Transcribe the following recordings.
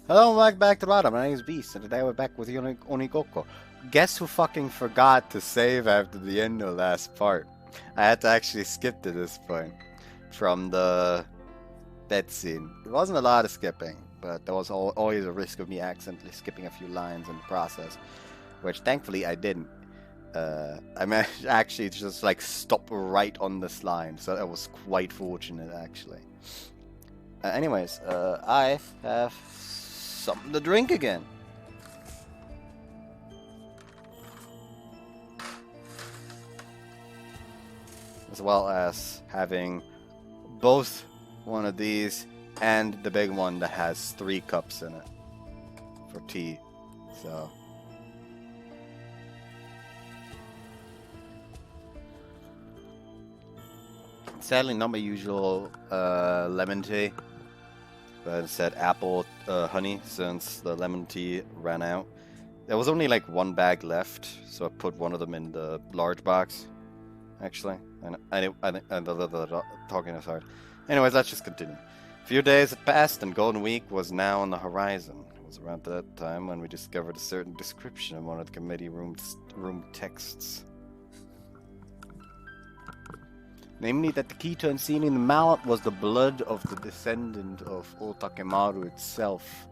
Hello and welcome back to the bottom. My name is Beast, and today we're back with Onigokko. Guess who fucking forgot to save after the end of the last part? I had to actually skip to this point from the bed scene. There wasn't a lot of skipping, but there was always a risk of me accidentally skipping a few lines in the process, which thankfully I didn't. I managed actually to just like stop right on this line, so that was quite fortunate actually. Anyways, I have something to drink again. As well as having both one of these and the big one that has 3 cups in it for tea. So sadly not my usual lemon tea, but instead apple honey, since the lemon tea ran out. There was only like 1 bag left, so I put one of them in the large box, actually. And talking is hard. Anyways, let's just continue. A few days had passed and Golden Week was now on the horizon. It was around that time when we discovered a certain description in one of the committee room texts. Namely, that the key to unsealing the mallet was the blood of the descendant of Takemaru itself.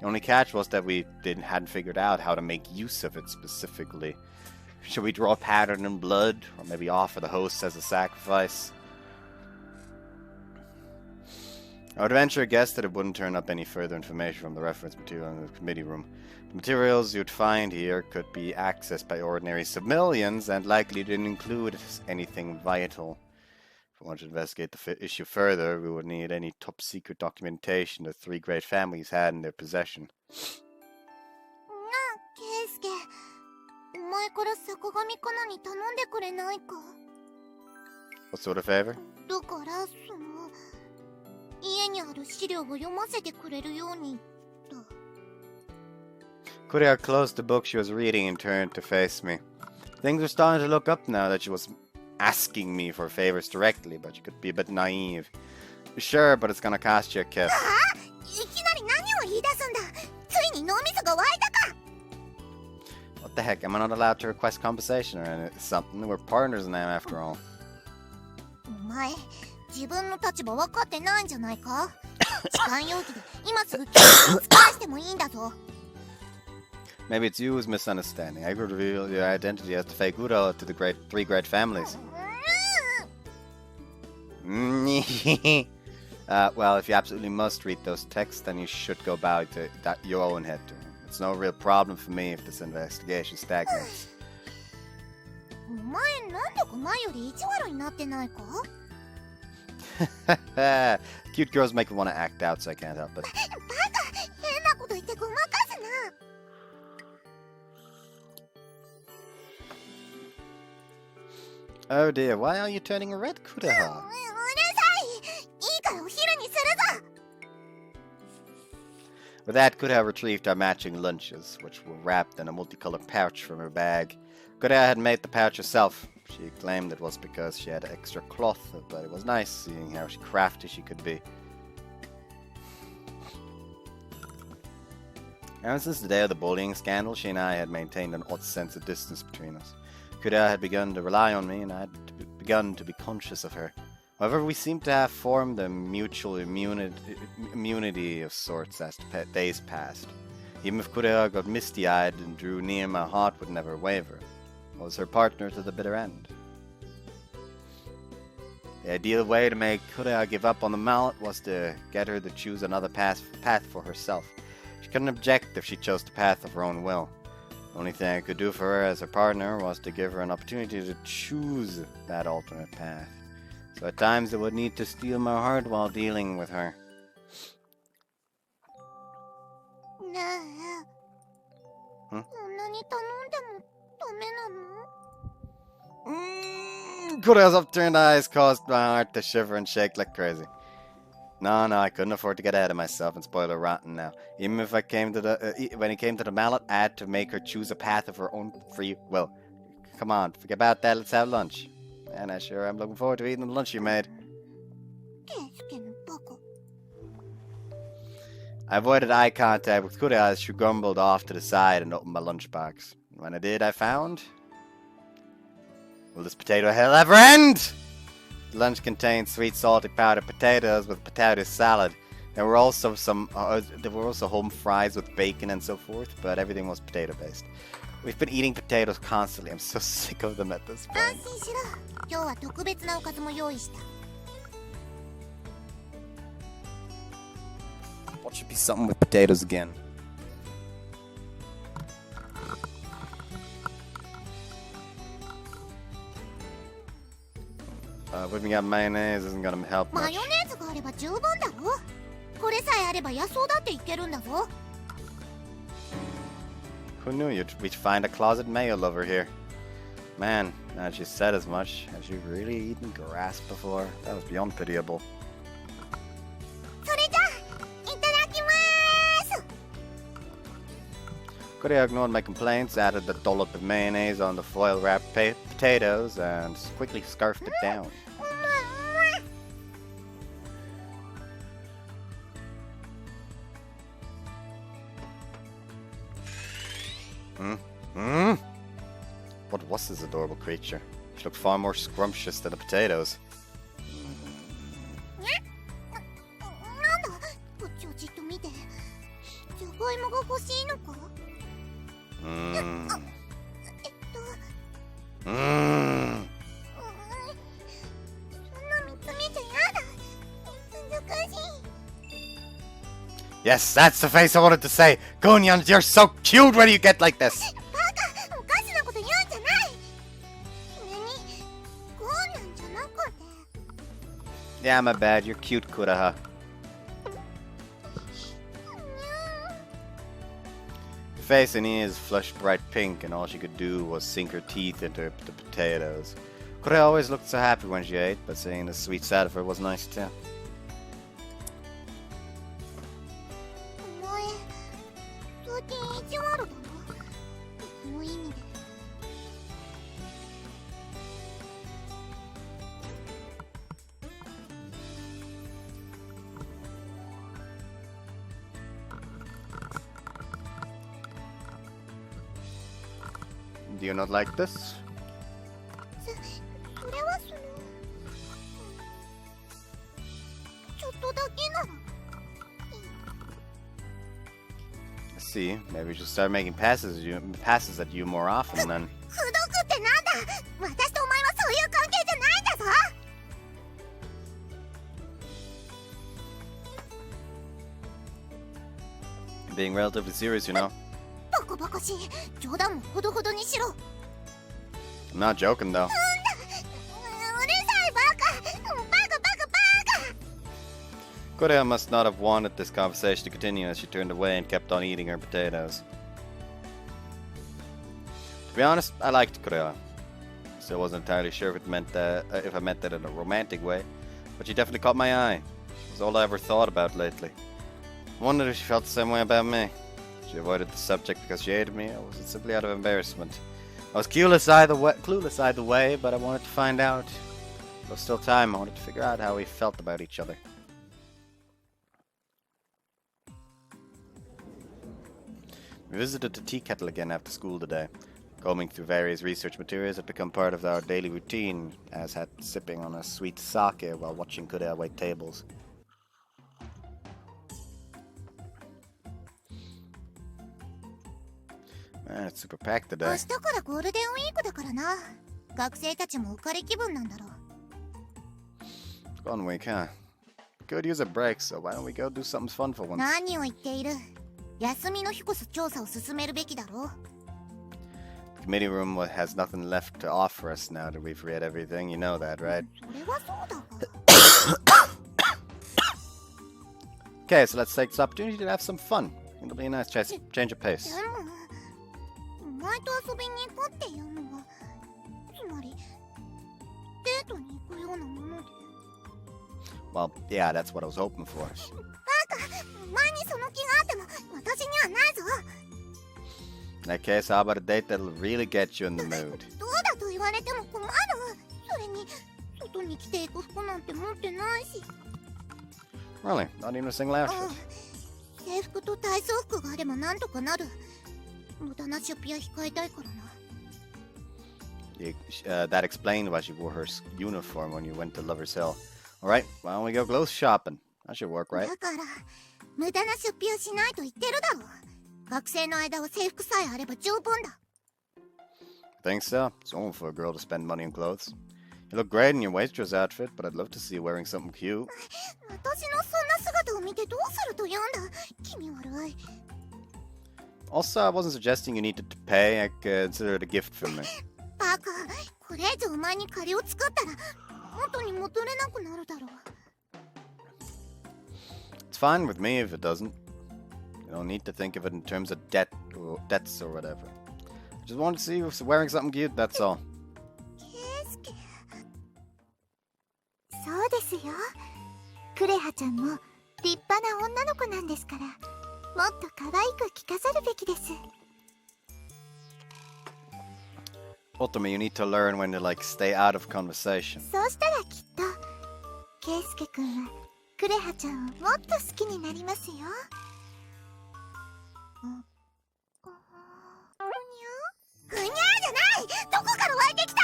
The only catch was that we hadn't figured out how to make use of it specifically. Should we draw a pattern in blood, or maybe offer the host as a sacrifice? I would venture a guess that it wouldn't turn up any further information from the reference material in the committee room. The materials you'd find here could be accessed by ordinary civilians and likely didn't include anything vital. If we wanted to investigate the issue further, we would need any top-secret documentation the 3 great families had in their possession. What sort of favor? Kureha closed the book she was reading and turned to face me. Things were starting to look up now that she was asking me for favors directly, but she could be a bit naive. Sure, but it's gonna cost you a kiss. What the heck, am I not allowed to request compensation or something? We're partners now, after all. Maybe it's you who's misunderstanding. I could reveal your identity as the fake Uro to the 3 great families. Well, if you absolutely must read those texts, then you should go bow to your own head to them. It's no real problem for me if this investigation stagnates. Cute girls make me want to act out, so I can't help it. Oh dear, why are you turning red, Kureha? With that, Kureha retrieved our matching lunches, which were wrapped in a multicolored pouch from her bag. Kureha had made the pouch herself. She claimed it was because she had extra cloth, but it was nice seeing how crafty she could be. Ever since the day of the bullying scandal, she and I had maintained an odd sense of distance between us. Kureha had begun to rely on me, and I had begun to be conscious of her. However, we seemed to have formed a mutual immunity of sorts as the days passed. Even if Kureha got misty-eyed and drew near, my heart would never waver. I was her partner to the bitter end. The ideal way to make Kureha give up on the mallet was to get her to choose another path for herself. She couldn't object if she chose the path of her own will. The only thing I could do for her as her partner was to give her an opportunity to choose that alternate path. So at times it would need to steal my heart while dealing with her. Kureha's upturned eyes caused my heart to shiver and shake like crazy. No, I couldn't afford to get ahead of myself and spoil her rotten now. Even if when it came to the mallet, I had to make her choose a path of her own free will. Come on, forget about that, let's have lunch. And I sure am looking forward to eating the lunch you made. I avoided eye contact with Kureha as she grumbled off to the side and opened my lunchbox. When I did, I found... Will this potato hell ever end? The lunch contained sweet, salty powdered potatoes with potato salad. There were also home fries with bacon and so forth, but everything was potato based. We've been eating potatoes constantly. I'm so sick of them at this point. What should be something with potatoes again? Whipping up mayonnaise isn't gonna help much. Who knew we'd find a closet mayo lover here? Man, now that you said as much, have you really eaten grass before? That was beyond pitiable. Kureha ignored my complaints, added the dollop of mayonnaise on the foil-wrapped potatoes, and quickly scarfed it down. What was this adorable creature? She looked far more scrumptious than the potatoes. Yes, that's the face I wanted to say. Gunyan, you're so cute when you get like this. Yeah, my bad. You're cute, Kureha. The face and ears flushed bright pink, and all she could do was sink her teeth into the potatoes. Kureha always looked so happy when she ate, but seeing the sweet side of her was nice too. Do you not like this? I see. Maybe we should start making passes at you more often then. Being relatively serious, you know. I'm not joking though. Kureha must not have wanted this conversation to continue as she turned away and kept on eating her potatoes. To be honest, I liked Kureha. Still wasn't entirely sure if I meant that in a romantic way, but she definitely caught my eye. It was all I ever thought about lately. I wondered if she felt the same way about me. She avoided the subject because she hated me, or was it simply out of embarrassment? I was clueless either way, but I wanted to find out. There was still time. I wanted to figure out how we felt about each other. We visited the tea kettle again after school today. Combing through various research materials had become part of our daily routine, as had sipping on a sweet sake while watching Kureha wait tables. Man, it's super packed today. Gone week, huh? Could use a break, so why don't we go do something fun for once? The committee room has nothing left to offer us now that we've read everything. You know that, right? Okay, so let's take this opportunity to have some fun. It'll be a nice change of pace. Well, yeah, that's what I was hoping for. In that case, how about a date that'll really get you in the mood? Really? Not even a single outfit? 体操服があればなんとかなる。無駄な出費は控えたいからな。That explained why she wore her uniform when you went to Lover's Hill. Alright, why don't we go clothes shopping? That should work, right? だから、無駄な出費はしないと言ってるだろう。学生の間は制服さえあれば十分だ。Think so? It's normal for a girl to spend money on clothes. You look great in your waitress outfit, but I'd love to see you wearing something cute. 私のそんな姿を見てどうすると言うんだ。気味悪い。Also, I wasn't suggesting you needed to pay. I consider it a gift from me. バカ、これ以上お前に借りを作ったら元に戻れなくなるだろう。It's fine with me if it doesn't. You don't need to think of it in terms of debts or whatever. I just wanted to see you wearing something cute, that's all. そうですよ。クレハちゃんも立派な女の子なんですから、もっと可愛く着飾るべきです。Ultimately, you need to learn when to stay out of conversation. そうしたらきっと、ケイスケくんはクレハちゃんをもっと好きになりますよ。ふにゃーじゃない！どこから湧いてきた！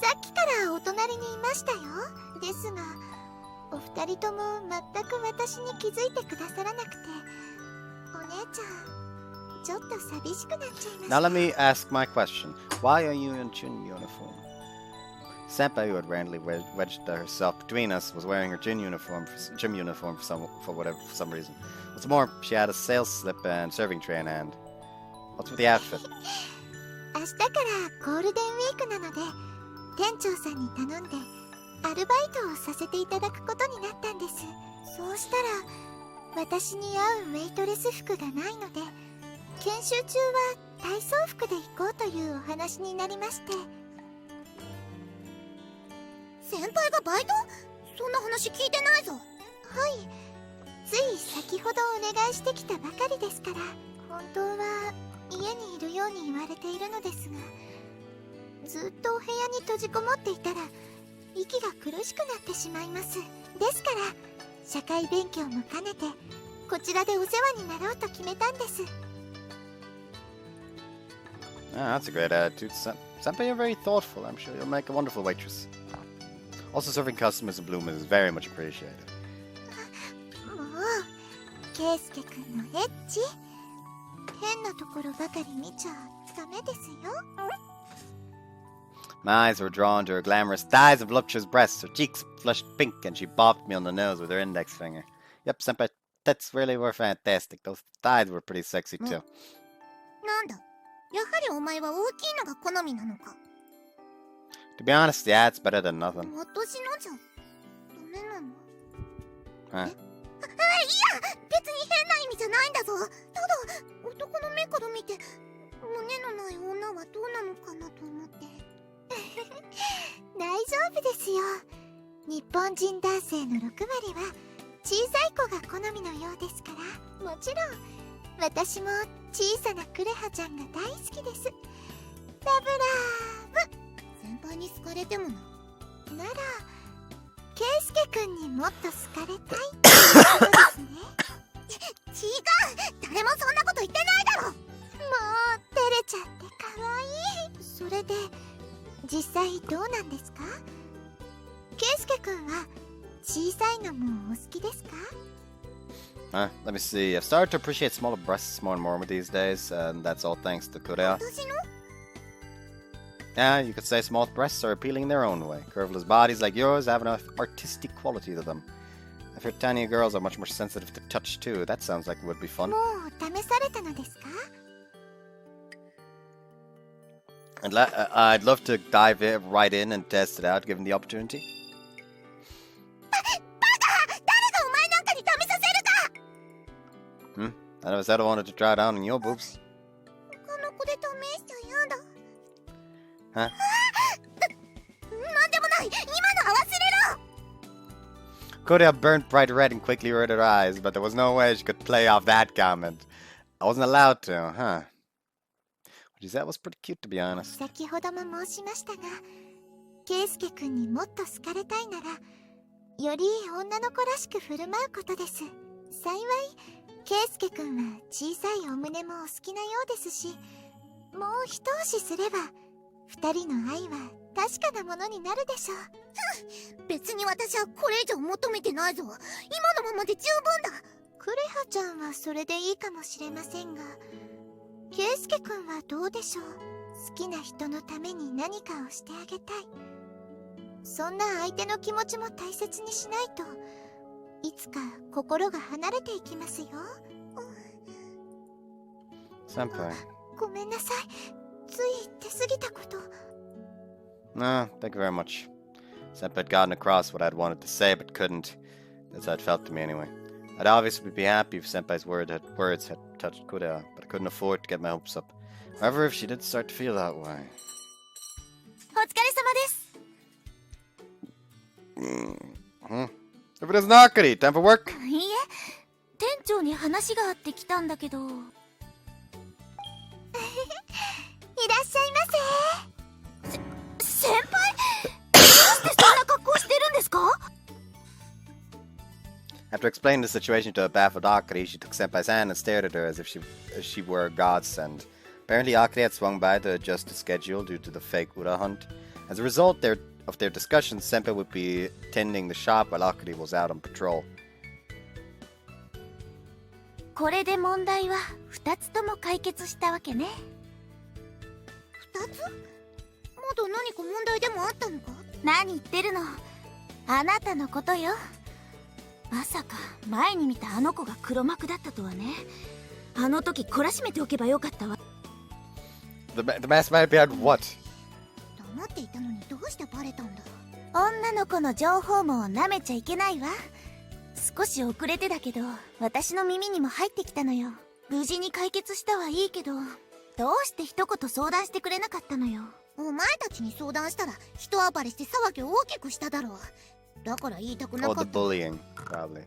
さっきからお隣にいましたよ。ですが、お二人とも全く私に気づいてくださらなくて、お姉ちゃん、ちょっと寂しくなっちゃいました。Now let me ask my question. Why are you in gym uniform? Senpai, who had randomly wedged herself between us, was wearing her gym uniform for some reason. What's more, she had a sales slip and serving tray in hand. What's with the outfit? 明日からゴールデンウィークなので、店長さんに頼んでアルバイトをさせていただくことになったんです。そうしたら私に合うウェイトレス服がないので、研修中は体操服で行こうというお話になりまして。先輩がバイト？そんな話聞いてないぞ。はい、つい先ほどお願いしてきたばかりですから。本当は家にいるように言われているのですが、ずっとお部屋に閉じこもっていたら息が苦しくなってしまいます。ですから社会勉強も兼ねてこちらでお世話になろうと決めたんです。Ah, that's a great attitude. Senpai, you're very thoughtful. I'm sure you'll make a wonderful waitress. Also, serving customers in bloom is very much appreciated. もう、ケイスケくんのエッチ？変なところばかり見ちゃダメですよ。My eyes were drawn to her glamorous thighs and voluptuous breasts. Her cheeks flushed pink, and she bopped me on the nose with her index finger. Yep, senpai, tits really were fantastic. Those thighs were pretty sexy too. なんだ、やはりお前は大きいのが好みなのか。To be honest, yeah, it's better than nothing. 私のじゃダメなの？ Huh? いや、別に変な意味じゃないんだぞ。ただ男の目から見て胸のない女はどうなのかなと思って。大丈夫ですよ。日本人男性の6割は小さい子が好みのようですから。もちろん私も小さなクレハちゃんが大好きです。ラブラーブ。先輩に好かれてもな。ならケイスケくんにもっと好かれたいってことですね。違う、誰もそんなこと言ってないだろ。もう照れちゃってかわいい。それで実際どうなんですか？ケイスケくんは小さいのもお好きですか？Let me see. I've started to appreciate smaller breasts more and more these days, and that's all thanks to Kureha. 私のYeah, you could say small breasts are appealing in their own way. Curveless bodies like yours have an artistic quality to them. I've heard tiny girls are much more sensitive to touch too. That sounds like it would be fun. もう試されたのですか？ I'd love to dive right in and test it out, given the opportunity. バカ！誰がお前なんかに試させるか！ I never said I wanted to try it on your boobs. 他の子で試しちゃやだ。Huh? なんでもない。今のは忘れろ。Kureha burnt bright red and quickly rolled her eyes, but there was no way she could play off that comment. I wasn't allowed to, huh? What you said was pretty cute, to be honest. 先ほども申しましたが、ケイスケ君にもっと好かれたいなら、より女の子らしく振る舞うことです。幸い圭介くんは小さいお胸もお好きなようですし、もう一押しすれば二人の愛は確かなものになるでしょう。別に私はこれ以上求めてないぞ。今のままで十分だ。クレハちゃんはそれでいいかもしれませんが、圭介くんはどうでしょう。好きな人のために何かをしてあげたい。そんな相手の気持ちも大切にしないといつか心が離れていきますよ。Senpai. ごめんなさい。つい言って過ぎたこと。No, thank you very much. Senpai had gotten across what I'd wanted to say but couldn't. That's how it felt to me anyway. I'd obviously be happy if Senpai's words had touched Kureha, but I couldn't afford to get my hopes up. However, if she did start to feel that way... お疲れ様です。If it is Nakari, time for work? いいえ、店長に話があってきたんだけど。いらっしゃいませ。先輩、どうしてそんな格好してるんですか? After explaining the situation to a baffled Akari, she took Senpai's hand and stared at her as if she were a godsend. Apparently, Akari had swung by to adjust the schedule due to the fake Ura hunt. As a result of their discussions, Senpai would be tending the shop while Akari was out on patrol. これで問題は2つとも解決したわけね。2つ？まだ何か問題でもあったのか？何言ってるの。あなたのことよ。まさか前に見たあの子が黒幕だったとはね。あの時懲らしめておけばよかったわ。The mask might be had what? 黙っていたのにどうしてバレたんだ。女の子の情報も舐めちゃいけないわ。少し遅れてだけど私の耳にも入ってきたのよ。無事に解決したはいいけど、どうして一言相談してくれなかったのよ。お前たちに相談したら人暴れして騒ぎを大きくしただろう。だから言いたくなかった。Oh, the bullying, probably.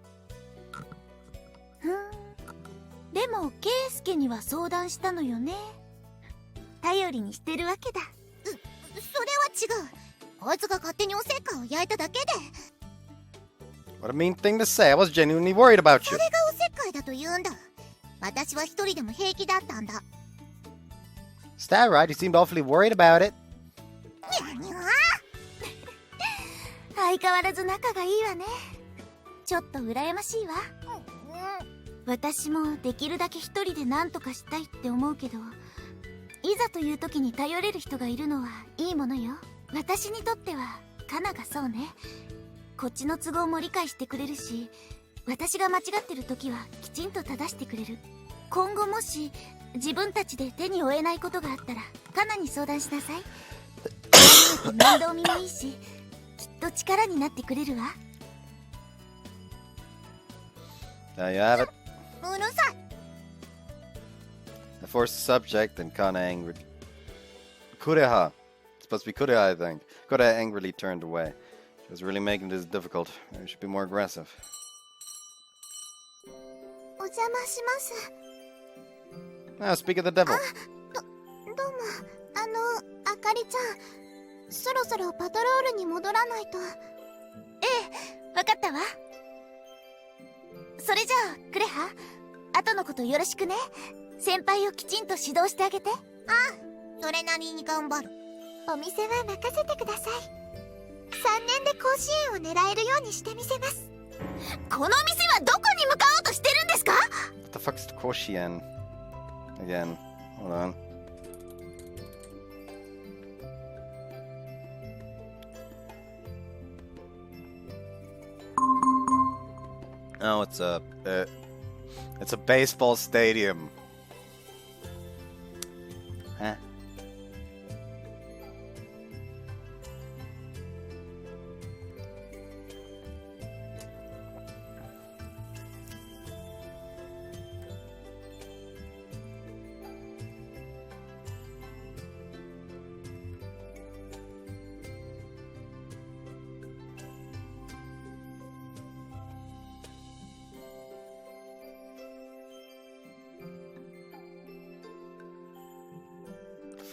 でも圭介には相談したのよね。頼りにしてるわけだ。それは違う。こいつが勝手におせっかいを焼いただけで。What a mean thing to say. I was genuinely worried about you. それがおせっかいだと言うんだ。私は一人でも平気だったんだ。Is that right? You seemed awfully worried about it. 相変わらず仲がいいわね。ちょっと羨ましいわ。私もできるだけ一人で何とかしたいって思うけど、いざという時に頼れる人がいるのはいいものよ。私にとってはカナがそうね。こっちの都合も理解してくれるし、私が間違ってる時はきちんと正してくれる。今後もし自分たちで手に負えないことがあったらカナに相談しなさい。面倒見もいいし、きっと力になってくれるわ。There you have it. うるさい。I forced the subject and Kana angered. Kureha. It's supposed to be Kureha, I think. Kureha angrily turned away. She was really making this difficult. Maybe we should be more aggressive. お邪魔します。Now, speak of the devil. どうも、あかりちゃん、そろそろパトロールに戻らないと。ええ、わかったわ。それじゃあ、クレハ、後のことよろしくね。先輩をきちんと指導してあげて。ああ、それなりに頑張る。お店は任せてください。3年で甲子園を狙えるようにしてみせます。この店はどこに向かおうとしてるんですか? What the fuck's Koshien? Again, hold on. Oh, it's a baseball stadium. Huh?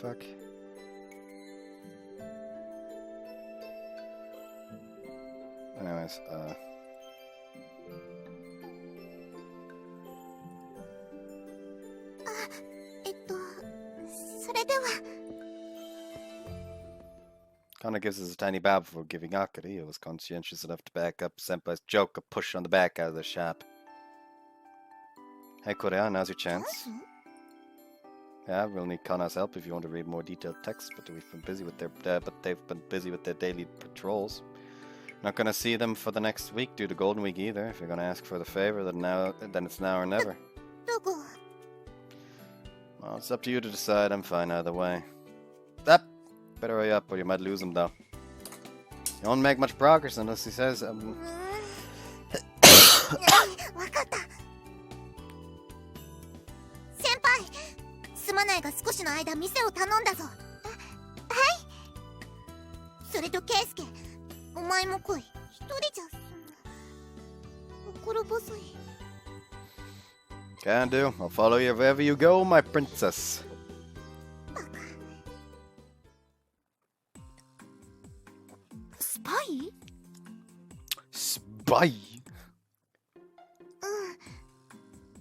Fuck. Anyways, それでは。 Kana gives us a tiny bow before giving Akari, who was conscientious enough to back up Senpai's joke, a push on the back out of the shop. Hey Kureha, now's your chance. Yeah, we'll need Kana's help if you want to read more detailed texts, but they've been busy with their daily patrols. Not gonna see them for the next week due to Golden Week either. If you're gonna ask for the favor, then it's now or never. Well, it's up to you to decide. I'm fine either way. Up! Better hurry up or you might lose him though. You won't make much progress unless he says, わかった。先輩、すまないが少しの間店を頼んだぞ。はい。それとケイスケ、お前も来い。一人じゃ心細い。Can do. I'll follow you wherever you go, my princess. スパイ？スパイ？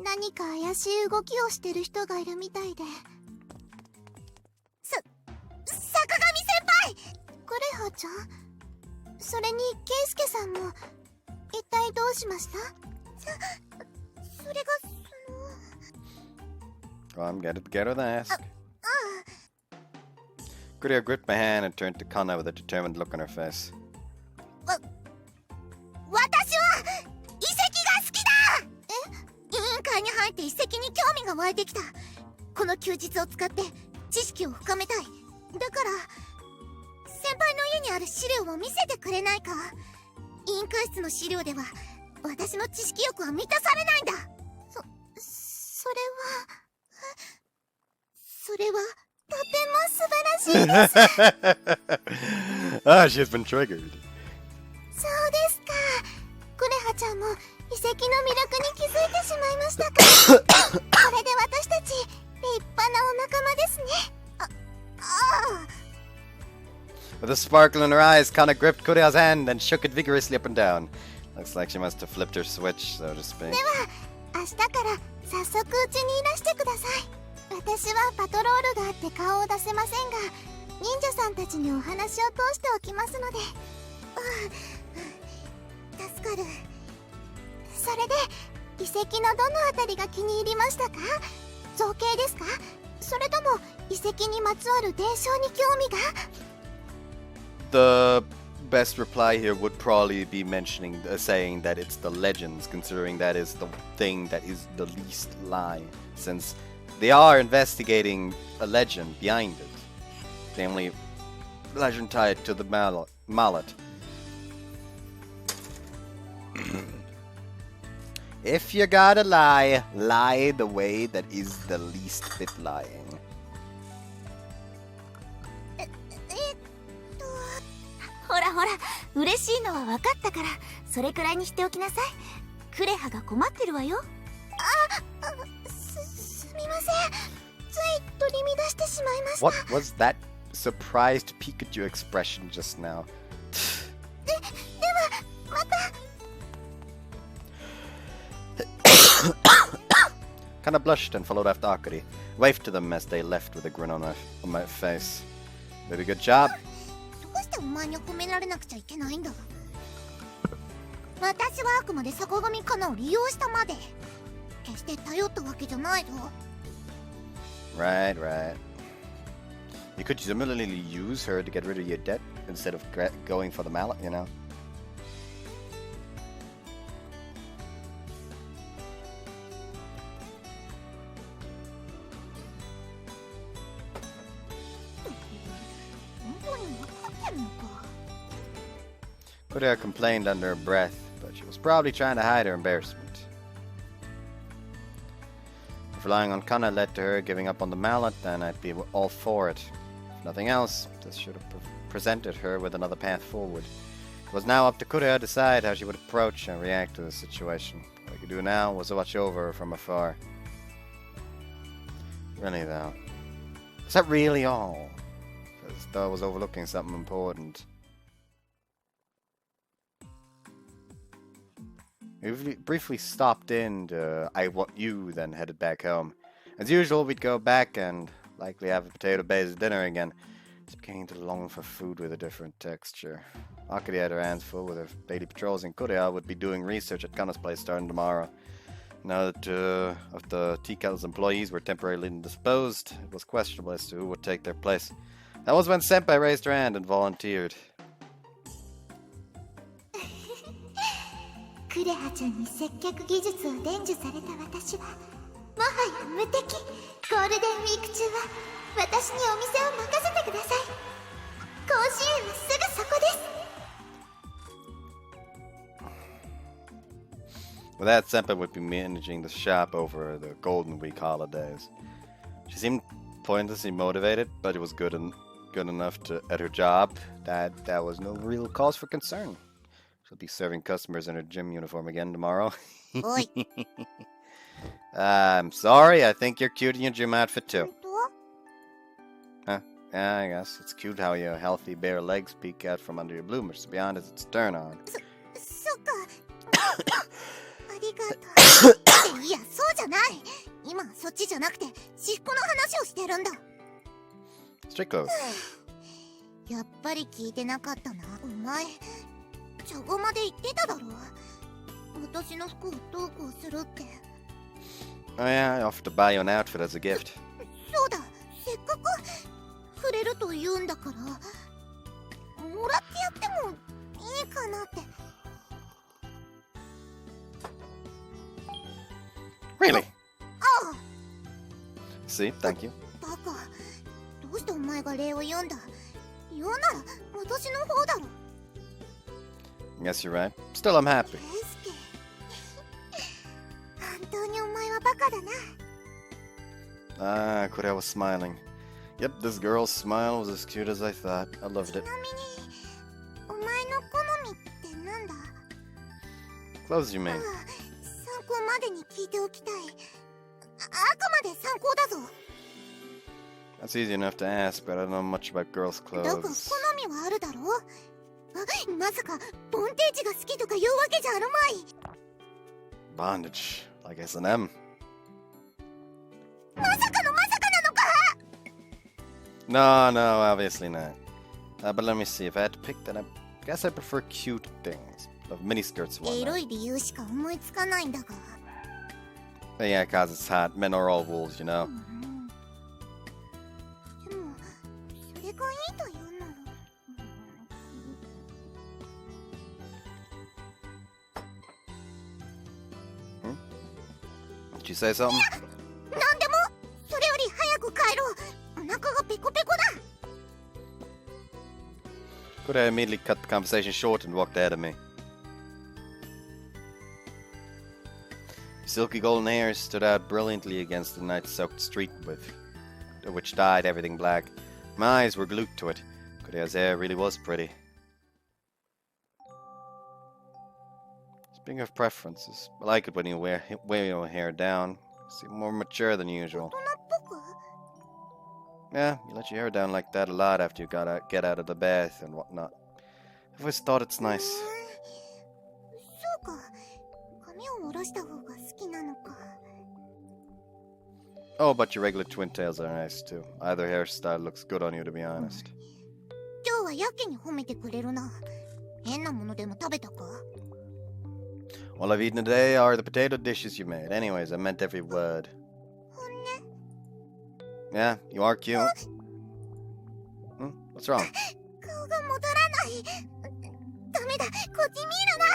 何か怪しい動きをしてる人がいるみたいで。坂上先輩！クレハちゃん？それにケイスケさんも一体どうしました？それがWell, I'm gonna get her to ask. Kureha gripped my hand and turned to Kana with a determined look on her face. 私は遺跡が好きだ！委員会に入って遺跡に興味が湧いてきた。この休日を使って知識を深めたい。だから先輩の家にある資料を見せてくれないか？委員会室の資料では私の知識欲は満たされないんだ。それはとても素晴らしいです。Ah, she's been triggered. そうですか。クレハちゃんも遺跡の魅力に気づいてしまいましたか。これで私たち立派なお仲間ですね。With a sparkle in her eyes, Kana gripped Kureha's hand and shook it vigorously up and down. Looks like she must have flipped her switch, so to speak. では、明日から早速うちにいらしてください。私はパトロールがあって顔を出せませんが、忍者さんたちにお話を通しておきますので。助かる。それで遺跡のどのあたりが気に入りましたか？造形ですか？それとも遺跡にまつわる伝承に興味が？ The best reply here would probably be saying that it's the legends, considering that is the thing that is the least lie, since they are investigating a legend behind it. Namely, legend tied to the mallet. If you gotta lie, lie the way that is the least bit lying. ほらほら、嬉しいのは分かったから、それくらいにしておきなさい。クレハが困ってるわよ。すみません。つい取り乱してしまいました。What was that surprised Pikachu expression just now? では、また。Kinda blushed and followed after Akari, waved to them as they left with a grin on my face. Very good job. どうしてお前に褒められなくちゃいけないんだ。私はあくまで坂上かなを利用したまで。決して頼ったわけじゃないぞ。Right. You could similarly use her to get rid of your debt instead of going for the mallet, you know? Kureha complained under her breath, but she was probably trying to hide her embarrassment. If relying on Kana led to her giving up on the mallet, then I'd be all for it. If nothing else, this should have presented her with another path forward. It was now up to Kureha to decide how she would approach and react to the situation. What I could do now was to watch over her from afar. Really though, is that really all? As though I was overlooking something important. We briefly stopped in to I Want You, then headed back home. As usual, we'd go back and likely have a potato-based dinner again. It's beginning to long for food with a different texture. Akari had her hands full with her daily patrols, and Kureha would be doing research at Kana's place starting tomorrow. Now that of the tea kettle's employees were temporarily indisposed, it was questionable as to who would take their place. That was when Senpai raised her hand and volunteered. クレハちゃんに接客技術を伝授された私はもはや無敵。ゴールデンウィーク中は私にお店を任せてください。甲子園はすぐそこです。 With that, Senpai would be managing the shop over the Golden Week holidays. She seemed pointlessly motivated, but it was good enough at her job that was no real cause for concern. She'll be serving customers in her gym uniform again tomorrow. Oi. I'm sorry, I think you're cute in your gym outfit too. Huh? Yeah, I guess. It's cute how your healthy bare legs peek out from under your bloomers. Beyond is its turn on. そっか。ありがとう。いや、そうじゃない。今そっちじゃなくて、私服の話をしてるんだ。Street clothes. やっぱり聞いてなかったな。お前、茶語まで言ってただろ。私の服をどうこうするって。Oh yeah, I offered to buy you an outfit as a gift. そうだ、せっかく触れると言うんだから、もらってやってもいいかなって。Really? ああ。 See, thank you. バカ、どうしてお前が礼を言うんだ。言うなら私の方だろ。 Guess you're right. Still, I'm happy. 本当にお前はバカだな。 Ah, Kureha was smiling. Yep, this girl's smile was as cute as I thought. I loved it. ちなみに、お前の好みってなんだ？ Clothes you ああ、 made. 参考までに聞いておきたい。あくまで参考だぞ。 That's easy enough to ask, but I don't know much about girls' だが好 clothes. みはあるだろう。あ、まさかボンテージが好きとか言うわけじゃあるまい。 Bondage, like S&M. まさかのまさかなのか。 No, no, obviously not. But let me see. If I had to pick, then I guess I prefer cute things. Love miniskirts and エロ whatnot. い理由しか思いつかないんだが。 But yeah, cause it's hot. Men are all wolves, you know. でも、それがいいというなら。 Did you say something? なんでも、それより早く帰ろう。お腹がペコペコだ。 Kureha immediately cut the conversation short and walked ahead of me. Silky golden hair stood out brilliantly against the night-soaked street which dyed everything black. My eyes were glued to it. Kureha's hair really was pretty. Speaking of preferences, I like it when you wear your hair down. You seem more mature than 大 usual. 人っぽく。 Yeah, you let your hair down like that a lot after you get out of the bath and whatnot. I've always thought it's nice. そうか。髪を下ろした方が好きなのか。 Oh, but your regular twin tails are nice too. Either hairstyle looks good on you, to be honest. 今日はやけに褒めてくれるな。変なものでも食べたか？ All I've eaten today are the potato dishes you made. Anyways, I meant every word. 本音。 Yeah, you are cute. What's wrong? 顔が戻らない。ダメだ、こっち見るな。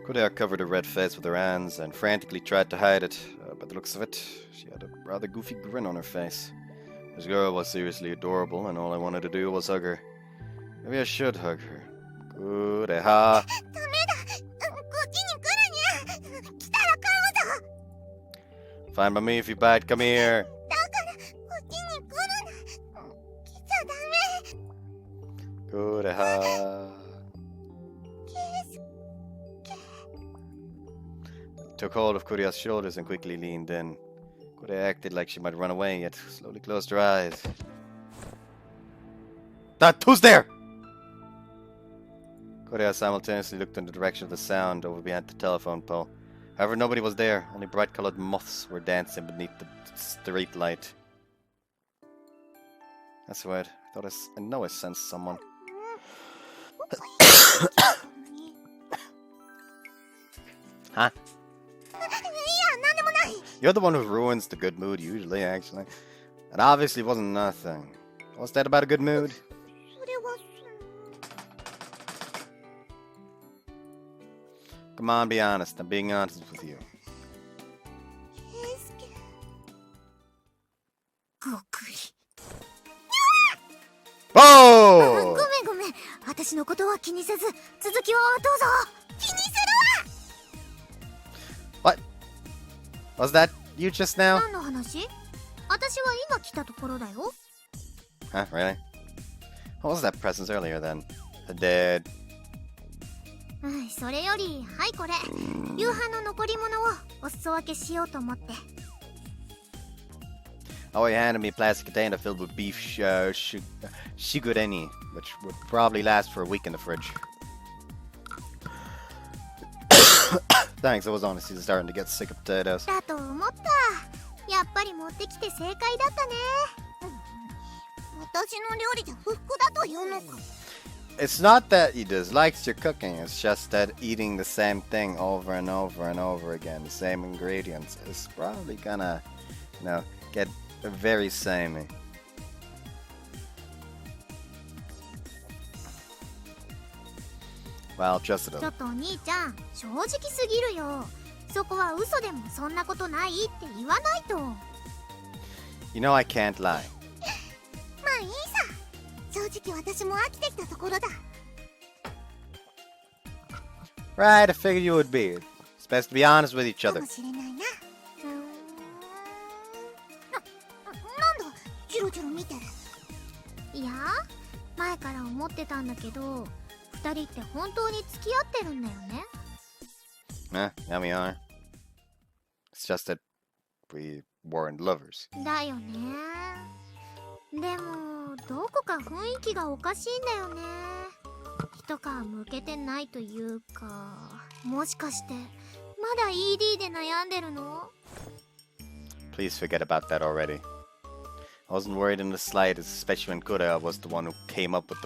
Kureha covered her red face with her hands and frantically tried to hide it. By the looks of it, she had a rather goofy grin on her face. This girl was seriously adorable, and all I wanted to do was hug her. Maybe I should hug her. Kureha. ダメだ。こっちに来るにゃ。来たら買うぞ。 Fine by me if you bite. Come here. だからこっちに来るな。来ちゃダメ。 Kureha. Took hold of Kureha's shoulders and quickly leaned in. Kureha acted like she might run away, yet slowly closed her eyes. That who's there? Kureha simultaneously looked in the direction of the sound over behind the telephone pole. However, nobody was there. Only bright-colored moths were dancing beneath the street light. That's weird. I know I sensed someone. Huh? You're the one who ruins the good mood usually, actually. It obviously wasn't nothing. What's that about a good mood? Come on, be honest. I'm being honest with you. Oh! ごめん。私のことは気にせず、続きをどうぞ。気にするわ。 What? Was that you just now? 何の話？私は今来たところだよ。 Huh, really? What was that presence earlier then? The dead. それより、はいこれ。夕飯の残り物をお裾分けしようと思って。 Oh, he handed me a plastic container filled with beef shigureni, which would probably last for a week in the fridge. Thanks, I was honestly starting to get sick of potatoes. だと思った。やっぱり持ってきて正解だったね。私の料理じゃ不服だというのか。 It's not that he dislikes your cooking, it's just that eating the same thing over and over and over again, the same ingredients, is probably gonna, get very samey. Well, just a ちょ little. っとお兄ちゃん、正直すぎるよ。そこは嘘でもそんなことないって言わないと。 You know I can't lie. まあいいさ。正直私も飽きてきたところだ。 Right, I figured you would be. It's best to be honest with each か other. もしれないな。なんだ、ジロジロ見てる。いや、前から思ってたんだけど、二人って本当に付き合ってるんだよね。Yeah, we are. It's just that we weren't lovers. だよね。でも、どこか雰囲気がおかしいんだよね。一皮むけてないというか、もしかしてまだ ED で悩んでるの？ Please forget about that already. I wasn't worried in the slightest, especially when Kureha was the one who came up with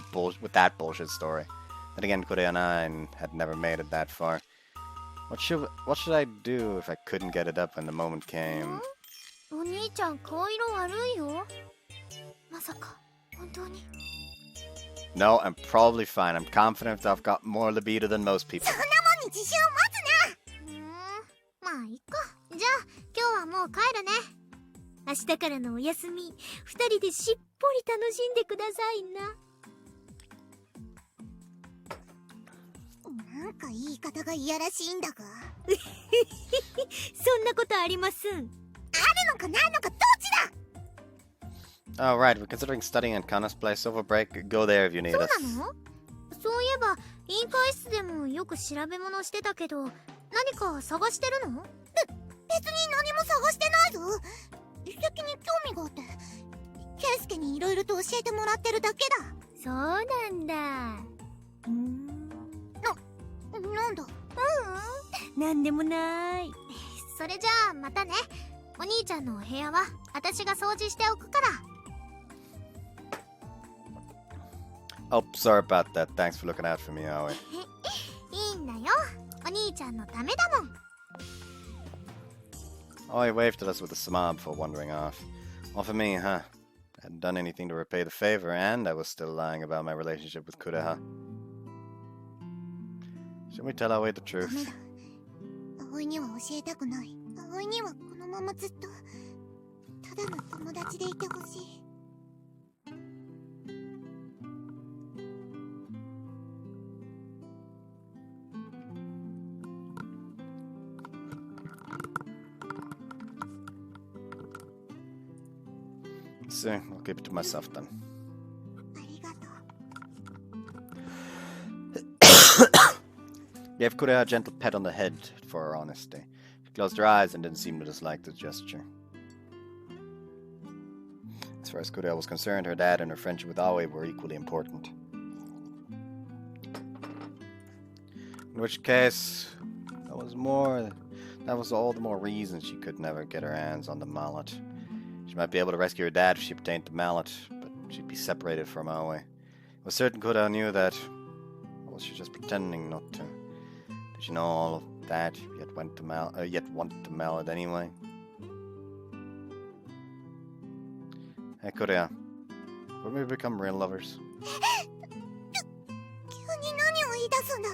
that bullshit story. Then again, Kureha and I had never made it that far. What should I do if I couldn't get it up when the moment came? お兄ちゃん顔色悪いよ。まさか本当に？ No, I'm probably fine. I'm confident I've got more libido than most people. そんなもんに自信を持つな。まあいいか。じゃあ今日はもう帰るね。明日からのお休み、二人でしっぽり楽しんでくださいな。なんか言い方がいやらしいんだが。そんなことありません。あるのかないのかどっちだ。 Oh, right. We're considering studying in Kana's place over break. Go there if you need そう us. なの？そういえば委員会室でもよく調べ物してたけど、何か探してるの？別に何も探してないぞ。遺跡に興味があって、ケイスケにいろいろと教えてもらってるだけだ。そうなんだ。なんだ？なんでもない。それじゃあまたね。お兄ちゃんのお部屋は私が掃除しておくから。 Oh, sorry about that. Thanks for looking out for me, Aoi. いいんだよ。お兄ちゃんのためだもん。 Aoi waved at us with a smile before wandering off. Well, for me, huh? I hadn't done anything to repay the favor, and I was still lying about my relationship with Kureha. Should we tell Aoi the truth? 葵には教えたくない。葵にはこのままずっとただの友達でいてほしい。 So, I'll keep it to myself then. ありがとう。 Gave Kureha a gentle pat on the head for her honesty. She closed her eyes and didn't seem to dislike the gesture. As far as Kureha was concerned, her dad and her friendship with Aoi were equally important. In which case, that was all the more reason she could never get her hands on the mallet. She might be able to rescue her dad if she obtained the mallet, but she'd be separated from Aoi. It was certain Kureha knew that, or was she just pretending not to? Did she know all of that, yet wanted the mallet anyway? Hey Kureha, wouldn't we become real lovers? 急に何を言い出すんだ。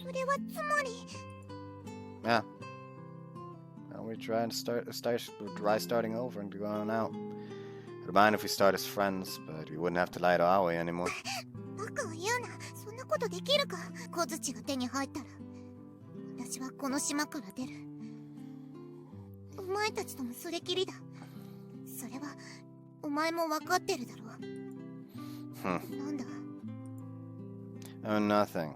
それはつまり。Yeah. Well, we try and try starting over and going out. I don't mind if we start as friends, but we wouldn't have to lie to Aoi anymore. バカを言うな。そんなことできるか。小槌が手に入ったら私はこの島から出る。お前たちともそれきりだ。それはお前も分かってるだろう。なんだ。 Oh, nothing.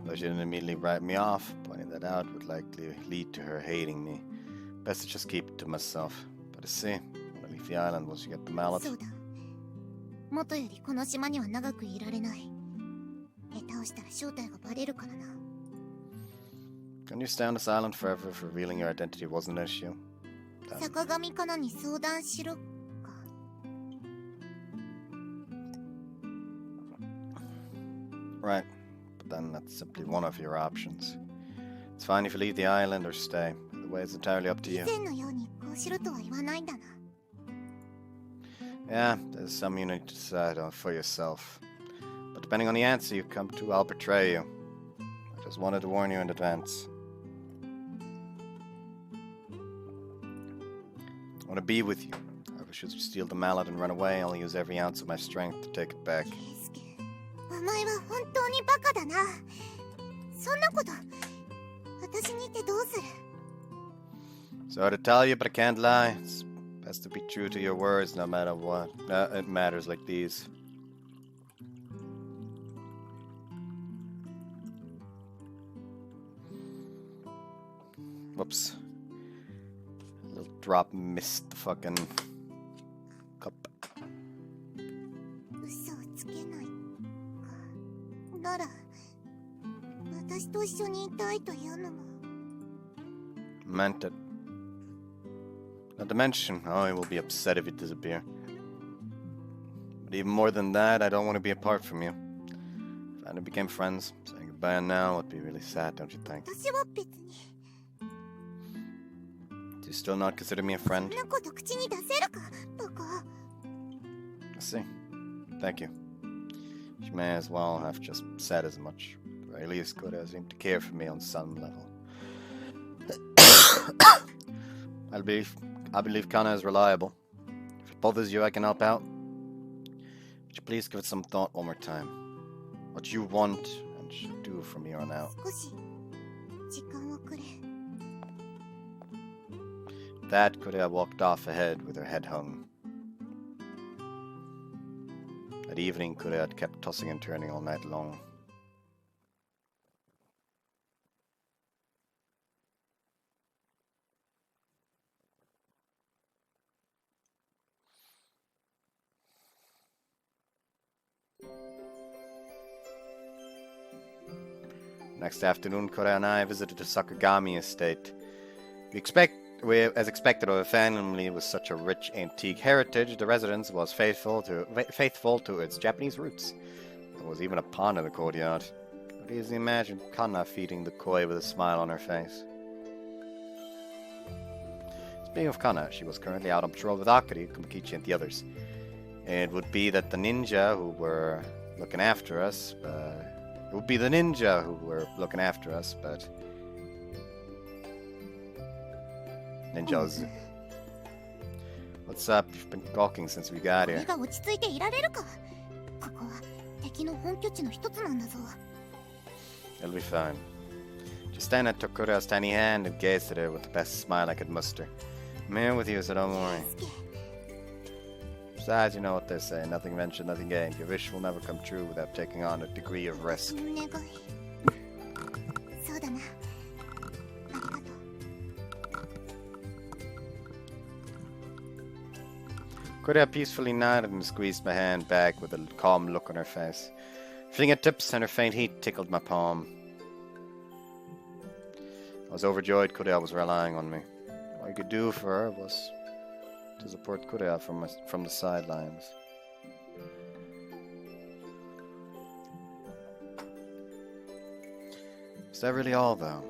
Though she didn't immediately write me off, pointing that out would likely lead to her hating me. Best to just keep it to myself. But I see, I'll leave the island once you get the mallet. そうだ。元よりこの島には長くいられない。下手をしたら正体がバレるからな。Can you stay on this island forever if revealing your identity wasn't an issue? 坂上かなに相談しろか。Right, but then that's simply one of your options. It's fine if you leave the island or stay. The way is entirely up to 以 you. 前のようにこうしろとは言わないんだな。 Yeah, there's some you need to decide on for yourself. But depending on the answer you come to, I'll betray you. I just wanted to warn you in advance. I want to be with you. However, should you steal the mallet and run away, I'll use every ounce of my strength to take it back. ケイスケ、お前は本当にバカだな。そんなこと私に言ってどうする。 Sorry to tell you, but I can't lie. It's best to be true to your words, no matter what. It matters like these. Whoops. A little drop missed the fucking cup. 嘘をつけないか。なら私と一緒にいたいというのも。 Meant it. Not to mention, I will be upset if you disappear. But even more than that, I don't want to be apart from you. If I became friends, saying goodbye now would be really sad, don't you think? 私は別に。 Do you still not consider me a そ friend? んなこと口に出せるか、バカ。 I see. Thank you. She may as well have just said as much. At the very least, Kureha seemed to care for me on some level. I believe Kana is reliable. If it bothers you, I can help out. Would you please give it some thought one more time? What you want and should do from here on out. 少し時間をくれ。 With that, Kureha walked off ahead with her head hung. That evening, Kureha had kept tossing and turning all night long. Next afternoon, Kureha and I visited the Sakagami estate. As expected of a family with such a rich antique heritage, the residence was faithful to its Japanese roots. There was even a pond in the courtyard. I could easily imagine Kana feeding the koi with a smile on her face. Speaking of Kana, she was currently out on patrol with Akari, Kumakichi, and the others. It would be the ninja who were looking after us, but ninjas. What's up? You've been gawking since we got こ here. れが落ち着いていられるか。ここは敵の本拠地の一つなんだぞ。 It'll be fine. Just then I took Kureha's tiny hand and gazed at her with the best smile I could muster. I'm here with you, so don't worry. ケイスケ、 Besides, you know what they say, nothing ventured, nothing gained. Your wish will never come true without taking on a degree of risk. お願い。そうだな。ありがとう。 Kureha peacefully nodded and squeezed my hand back with a calm look on her face. Fingertips and her faint heat tickled my palm. I was overjoyed Kureha was relying on me. All I could do for her was to support Kureha from the sidelines. Was that really all, though?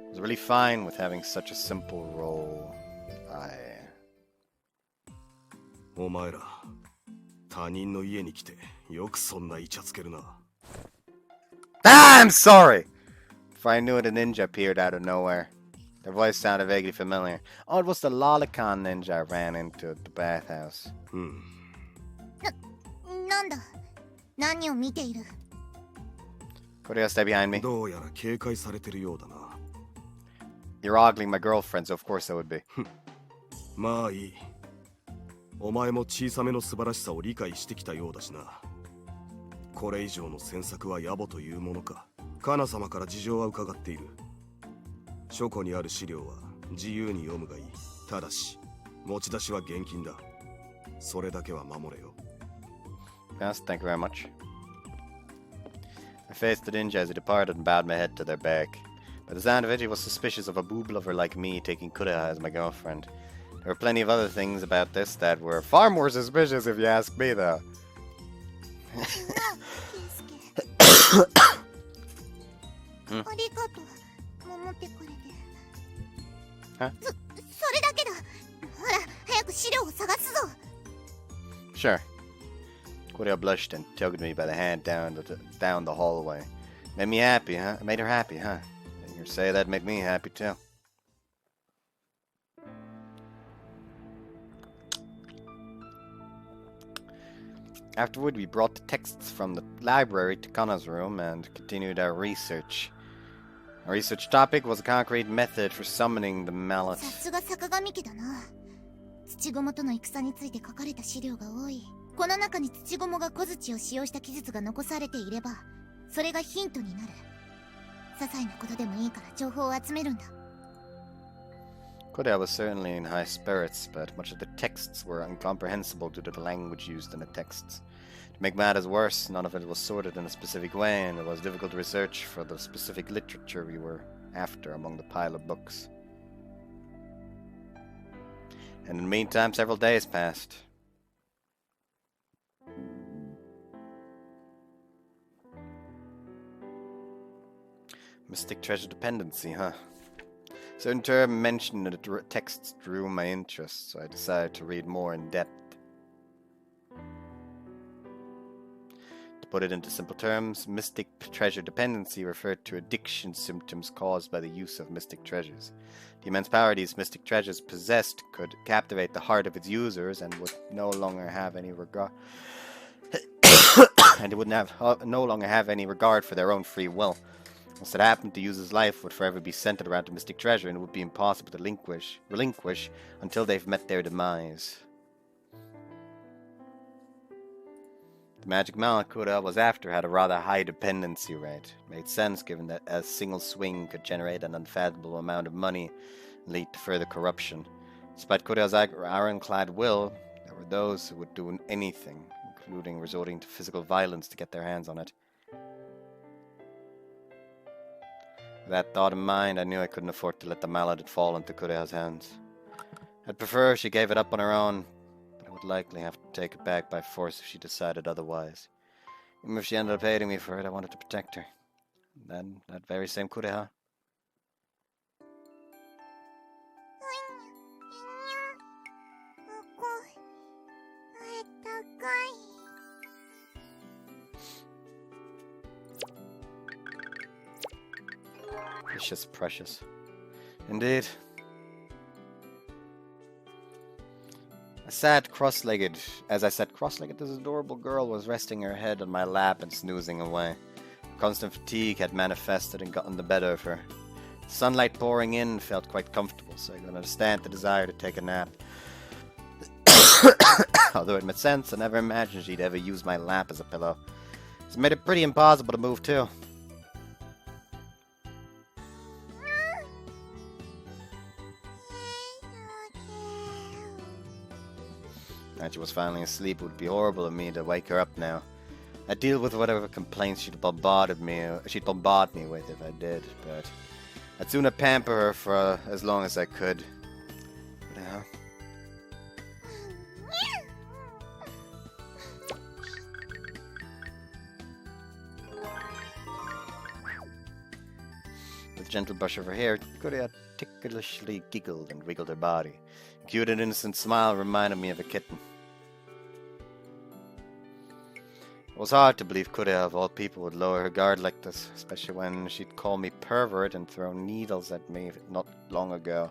I was really fine with having such a simple role. I'm sorry! For I knew it, a ninja appeared out of nowhere. Their voice sounded vaguely familiar. Oh, it was the lolicon ninja I ran into at the bathhouse. なんだ何を見ている Kureha, stay behind me. どうやら警戒されてるようだな。 You're ogling my girlfriend, so of course I would be. まあいい。お前も小さめの素晴らしさを理解してきたようだしな。これ以上の詮索は野暮というものか。カナ様から事情は伺っている。書庫にある資料は自由に読むがいい。ただし、持ち出しは厳禁だ。それだけは守れよ。Yes, thank you very much. I faced the ninja as he departed and bowed my head to their back. By the sound of it, he was suspicious of a boob lover like me taking Kureha as my girlfriend. There were plenty of other things about this that were far more suspicious if you ask me, though. Huh? それだけだほら早く資料を探すぞ Sure. Kureha blushed and tugged me by the hand down the hallway. Made me happy, huh? Made her happy, huh? And you say that made me happy, too. Afterward, we brought the texts from the library to Kana's room and continued our research. Our research topic was a concrete method for summoning the mallet. さすが坂上家だな土蜘蛛との戦について書かれた資料が多いこの中に土蜘蛛が小槌を使用した記述が残されていればそれがヒントになる些細なことでもいいから情報を集めるんだ Kureha was certainly in high spirits, but much of the texts were incomprehensible due to the language used in the texts. To make matters worse, none of it was sorted in a specific way, and it was difficult to research for the specific literature we were after among the pile of books. And in the meantime, several days passed. Mystic treasure dependency, huh? Certain term mentioned in the texts drew my interest, so I decided to read more in depth. To put it into simple terms, mystic treasure dependency referred to addiction symptoms caused by the use of mystic treasures. The immense power these mystic treasures possessed could captivate the heart of its users and would no longer have any regard and it would no longer have any regard for their own free will. Once it happened, the user's life would forever be centered around the mystic treasure, and it would be impossible to relinquish until they've met their demise. The magic mallet Kureha was after had a rather high dependency rate. It made sense given that a single swing could generate an unfathomable amount of money and lead to further corruption. Despite Kureha's ironclad will, there were those who would do anything, including resorting to physical violence to get their hands on it. With that thought in mind, I knew I couldn't afford to let the mallet fall into Kureha's hands. I'd prefer if she gave it up on her own, but I would likely have to take it back by force if she decided otherwise. Even if she ended up hating me for it, I wanted to protect her. And then, that very same Kureha. Precious, precious. Indeed. As I sat cross-legged, this adorable girl was resting her head on my lap and snoozing away. Constant fatigue had manifested and gotten the better of her. The sunlight pouring in felt quite comfortable, so I could understand the desire to take a nap. Although it made sense, I never imagined she'd ever use my lap as a pillow. It made it pretty impossible to move too. Now she was finally asleep, it would be horrible of me to wake her up now. I'd deal with whatever complaints she'd bombard me with if I did, but I'd sooner pamper her for as long as I could. Yeah. With a gentle brush of her hair, Kureha ticklish giggled and wiggled her body. A cute and innocent smile reminded me of a kitten. It was hard to believe Kureha, of all people, would lower her guard like this, especially when she'd call me pervert and throw needles at me not long ago.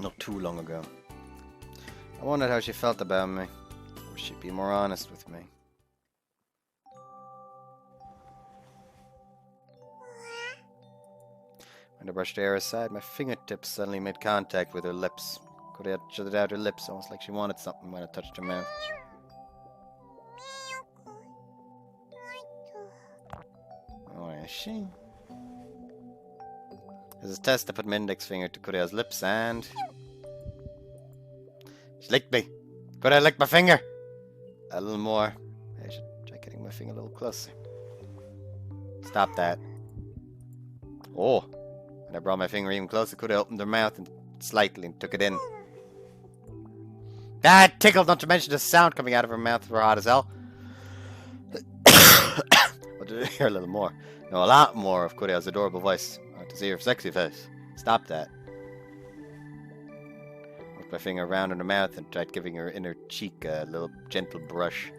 Not too long ago. I wondered how she felt about me. Or she'd be more honest with me. When I brushed her hair aside, my fingertips suddenly made contact with her lips. Kureha shut out her lips, almost like she wanted something when I touched her mouth. Oh, is she? As a test, I put my index finger to Kureha's lips and... she licked me! Kureha licked my finger! A little more. I should try getting my finger a little closer. Stop that. Oh! When I brought my finger even closer, Kureha opened her mouth and slightly and took it in. Ah, it tickled, not to mention the sound coming out of her mouth were hot as hell. But did I hear a little more? No, a lot more of Kureha's adorable voice. I want to see her sexy face. Stop that. I put my finger around in her mouth and tried giving her inner cheek a little gentle brush.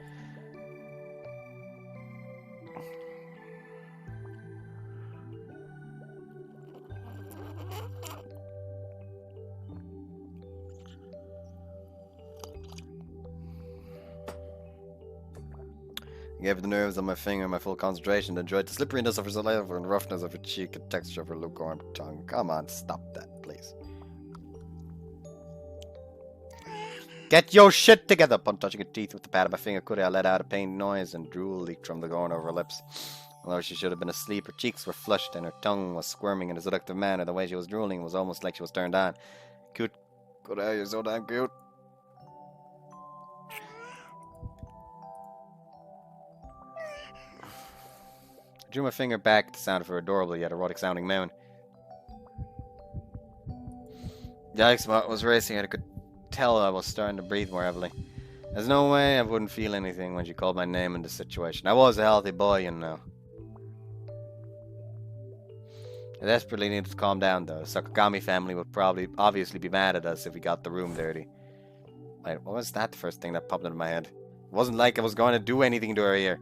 I gave the nerves on my finger my full concentration and enjoyed the slipperiness of her saliva and roughness of her cheek and texture of her lukewarm tongue. Come on, stop that, please. Get your shit together! Upon touching her teeth with the pad of my finger, Kureha let out a pained noise and drool leaked from the corner of her lips. Although she should have been asleep, her cheeks were flushed and her tongue was squirming in a seductive manner. The way she was drooling was almost like she was turned on. Cute. Kureha, you're so damn cute. I drew my finger back at the sound of her adorable yet erotic sounding moan. Yikes, my heart was racing and I could tell I was starting to breathe more heavily. There's no way I wouldn't feel anything when she called my name in this situation. I was a healthy boy, you know. I desperately needed to calm down though. The Sakagami family would obviously be mad at us if we got the room dirty. Wait, what was that the first thing that popped into my head? It wasn't like I was going to do anything to her here.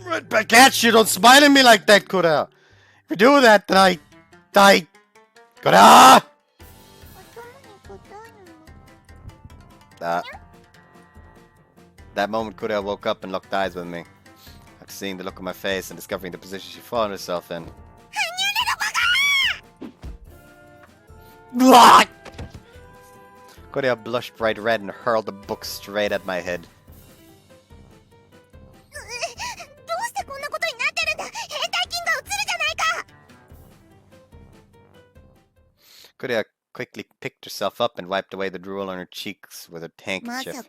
Right back at you! Don't smile at me like that, Kureha! If you do that, then I die! Kureha! That moment, Kureha woke up and locked eyes with me. After seeing the look on my face and discovering the position she found herself in. Kureha blushed bright red and hurled the book straight at my head. Kureha quickly picked herself up and wiped away the drool on her cheeks with her handkerchief.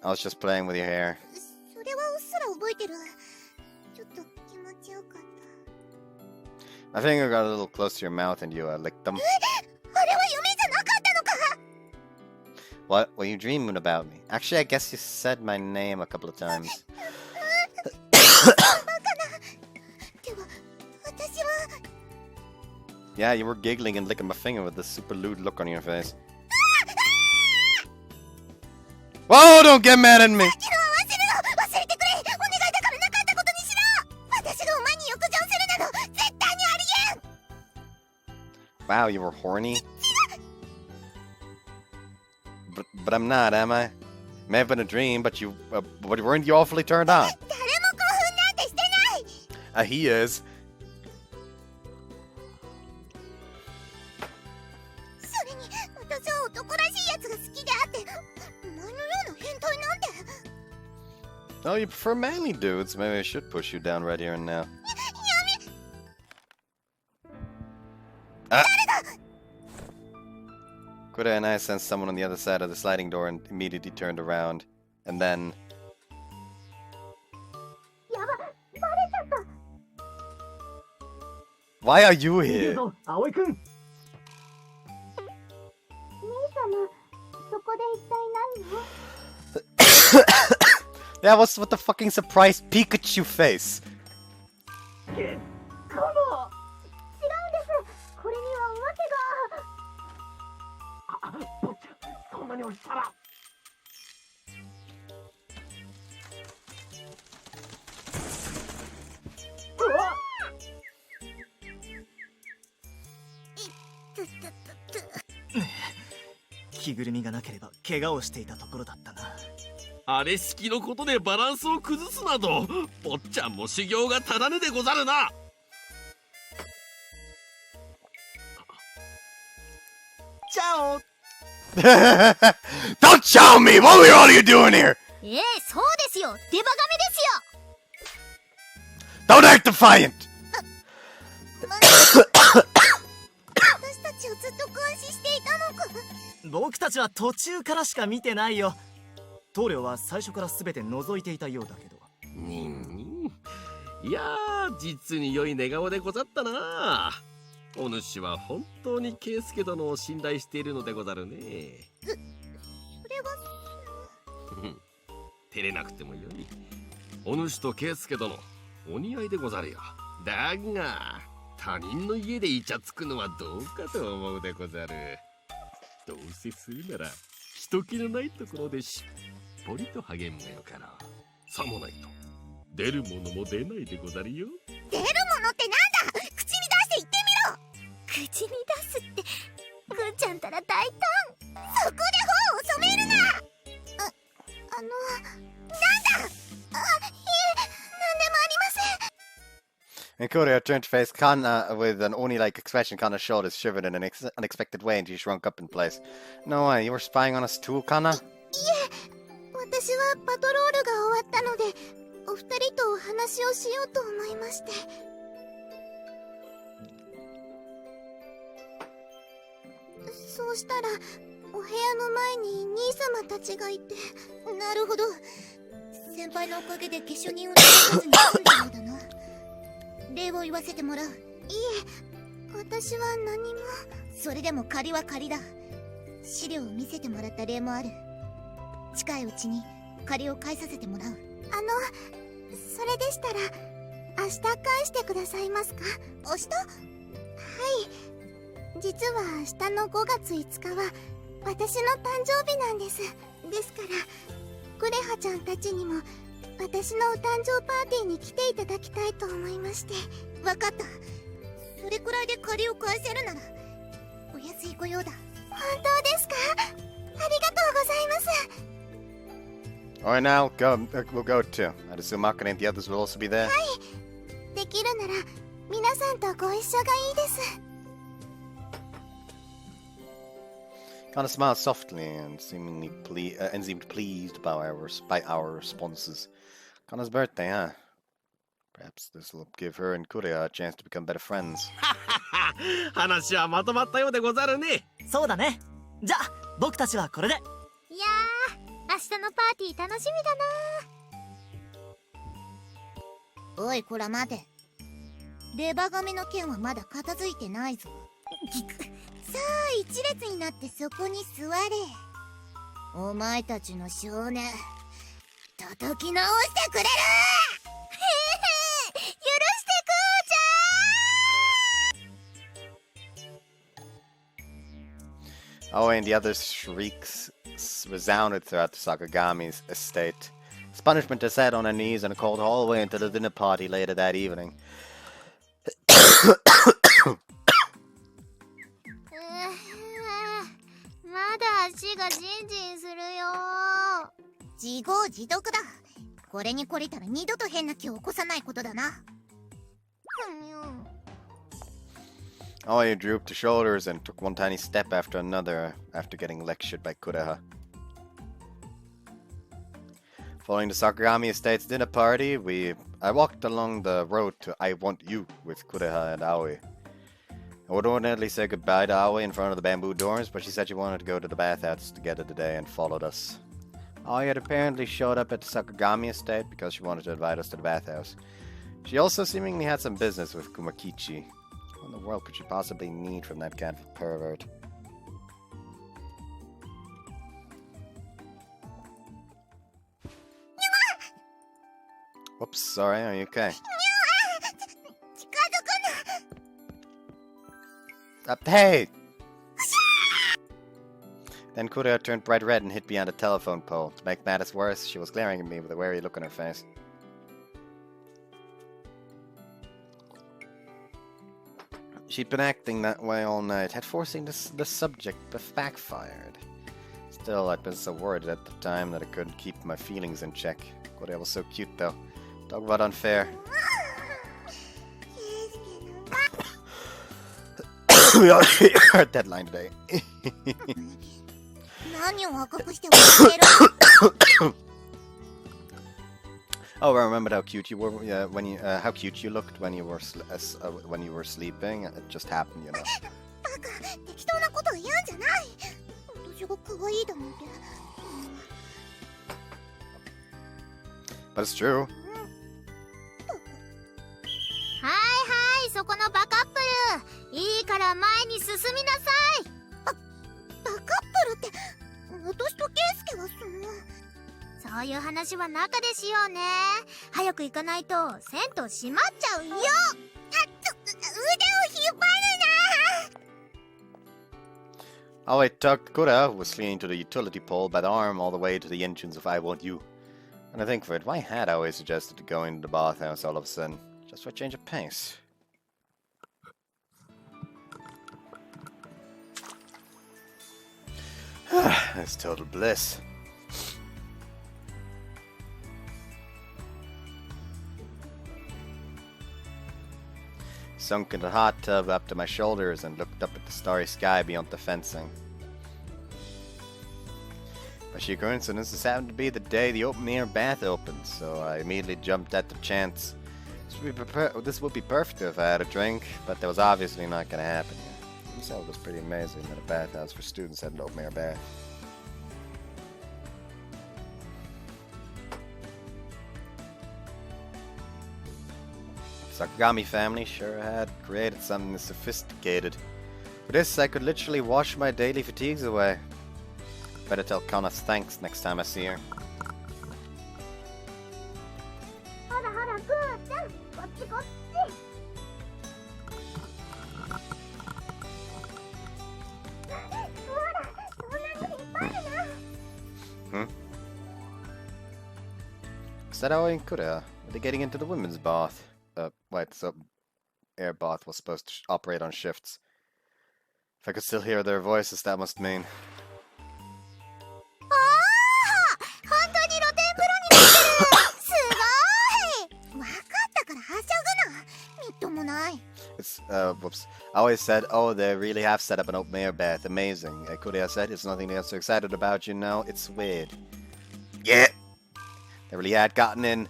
I was just playing with your hair. My finger got a little close to your mouth and you licked them. What were you dreaming about me? Actually, I guess you said my name a couple of times. Yeah, you were giggling and licking my finger with this super lewd look on your face. Whoa, don't get mad at me! Wow, you were horny? But I'm not, am I? May have been a dream, but weren't you awfully turned on? He is. 私は男らしいやつが好きであって、お前のような変態なんて。 Oh, you prefer manly dudes? Maybe I should push you down right here and now. Kureha and I sensed someone on the other side of the sliding door and immediately turned around. And then... Why are you here? Yeah, what's with the fucking surprised Pikachu face? T 着ぐるみがなければ怪我をしていたところだったな。あれ式のことでバランスを崩すなど、坊ちゃんも修行が足らぬでござるな。チャオ。Don't chow me! What are you doing here? そうですよ、デバガメですよ。 Don't act defiant! 私たちをずっと監視していたのか。僕たちは途中からしか見てないよ。棟梁は最初から全て覗いていたようだけど。いやー、実に良い寝顔でござったな。お主は本当に圭介殿を信頼しているのでござるね。それは照れなくてもよい。お主と圭介殿、お似合いでござるよ。だが他人の家でイチャつくのはどうかと思うでござる。どうせするなら人気のないところでしっぽりと励むがよかろう。さもないと出るものも出ないでござるよ。出るものってなんだ。口に出して言ってみろ。口に出すってぐーちゃんたら大胆。そこで頬を染めるな。なんだ。なんでもありません。 And Kureha turned to face Kana with an Oni-like expression. Kana's shoulders shivered in an unexpected way and she shrunk up in place. No way, you were spying on us too, Kana? いえ、私はパトロールが終わったので、お二人とお話をしようと思いまして。そうしたら、お部屋の前に兄様たちがいて。なるほど。先輩のおかげで下手人を出さずに済んだようだな。礼を言わせてもらう。いえ、私は何も。それでも借りは借りだ。資料を見せてもらった例もある。近いうちに借りを返させてもらう。それでしたら明日返してくださいますか。明日？はい、実は明日の5月5日は私の誕生日なんです。ですからクレハちゃんたちにも私のお誕生パーティーに来ていただきたいと思いまして。わかった。それくらいで借りを返せるならお安いご用だ。本当ですか。ありがとうございます。 Alright, now we'll go too. I'd assume Akane and the others will also be there. できるなら皆さんとご一緒がいいです。 Kana smiled softly and seemed pleased by our responses. Kana's birthday, huh? Perhaps this will give her and Kureha a chance to become better friends. 話はまとまったようでござるね。そうだね。じゃあ僕たちはこれで。いやー、明日のパーティー楽しみだな。おい、こら待て。レバガメの件はまだ片付いてないぞ。さあ一列になってそこに座れ。お前たちの少年叩き直してくれる。許してくーちゃん。 Oh, and the others' shrieks resounded throughout the Sakagami's estate. As punishment, they sat on their knees in a cold hallway until the dinner party later that evening. まだ足がジンジンするよ。自業自得だ。これに懲りたら二度と変な気を起こさないことだな。Aoi drooped her shoulders and took one tiny step after another after getting lectured by Kureha. Following the Sakagami Estate's dinner party, I walked along the road to I Want You with Kureha and Aoi. I would ordinarily say goodbye to Aoi in front of the bamboo doors, but she said she wanted to go to the bathhouse together today and followed us. Aoi had apparently showed up at the Sakagami Estate because she wanted to invite us to the bathhouse. She also seemingly had some business with Kumakichi. What in the world could she possibly need from that kind of pervert? Whoops, sorry, are you okay? Hey! Then Kureha turned bright red and hid behind a telephone pole. To make matters worse, she was glaring at me with a wary look on her face. She'd been acting that way all night, had forcing the subject backfired. Still, I'd been so worried at the time that I couldn't keep my feelings in check. Kureha was so cute though. Talk about unfair. We all our deadline today. Oh, I remembered how cute you were how cute you looked when you were sleeping. It just happened, you know. But it's true. はいはい、そこのバカップル。いいから前に進みなさい。バカップルって私とケイスケはそういう話は中でしようね。早く行かないと銭湯閉まっちゃうよ。腕を引っ張るな。Aoi tugged Kureha, who was clinging to the utility pole, by the arm all the way to the entrance of I Want You. When I think for it, why had Aoi suggested to go into the bathhouse all of a sudden? Just for a change of pace. That's total bliss. Sunk in the hot tub up to my shoulders and looked up at the starry sky beyond the fencing. By sheer coincidence, this happened to be the day the open-air bath opened, so I immediately jumped at the chance. This would be perfect if I had a drink, but that was obviously not going to happen yet. It was pretty amazing that a bathhouse for students had an open-air bath. The Sakagami family sure had created something sophisticated. For this, I could literally wash my daily fatigues away. Better tell Kana thanks next time I see her. Is that Aoi and Kureha? Are they getting into the women's bath? Wait, so air bath was supposed to operate on shifts. If I could still hear their voices, that must mean... It's, whoops. I always said, oh, they really have set up an open air bath. Amazing. Kureha said, it's nothing to get so excited about, you know. It's weird. Yeah. They really had gotten in. It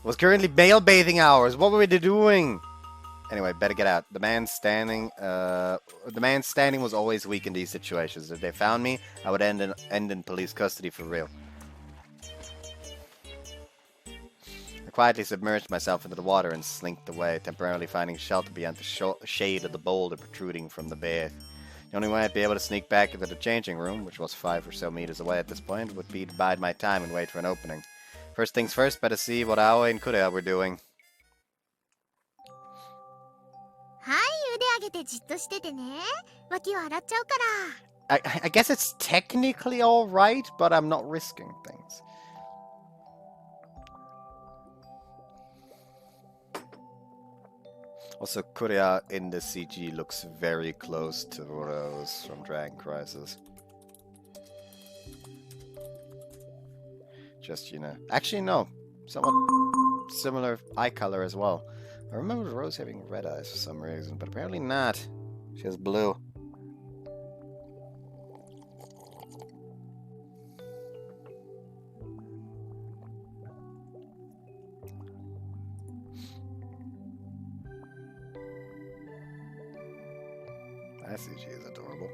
was currently male bathing hours. What were they doing? Anyway, better get out. The man standing was always weak in these situations. If they found me, I would end in police custody for real. I quietly submerged myself into the water and slinked away, temporarily finding shelter behind the shade of the boulder protruding from the bath. The only way I'd be able to sneak back into the changing room, which was 5 or so meters away at this point, would be to bide my time and wait for an opening. First things first, better see what Aoi and Kureha were doing. I guess it's technically alright, but I'm not risking things. Also, Kureha in the CG looks very close to Rose from Dragon Crisis. Just, you know. Actually, no. Somewhat similar eye color as well. I remember Rose having red eyes for some reason, but apparently not. She has blue. That CG is adorable.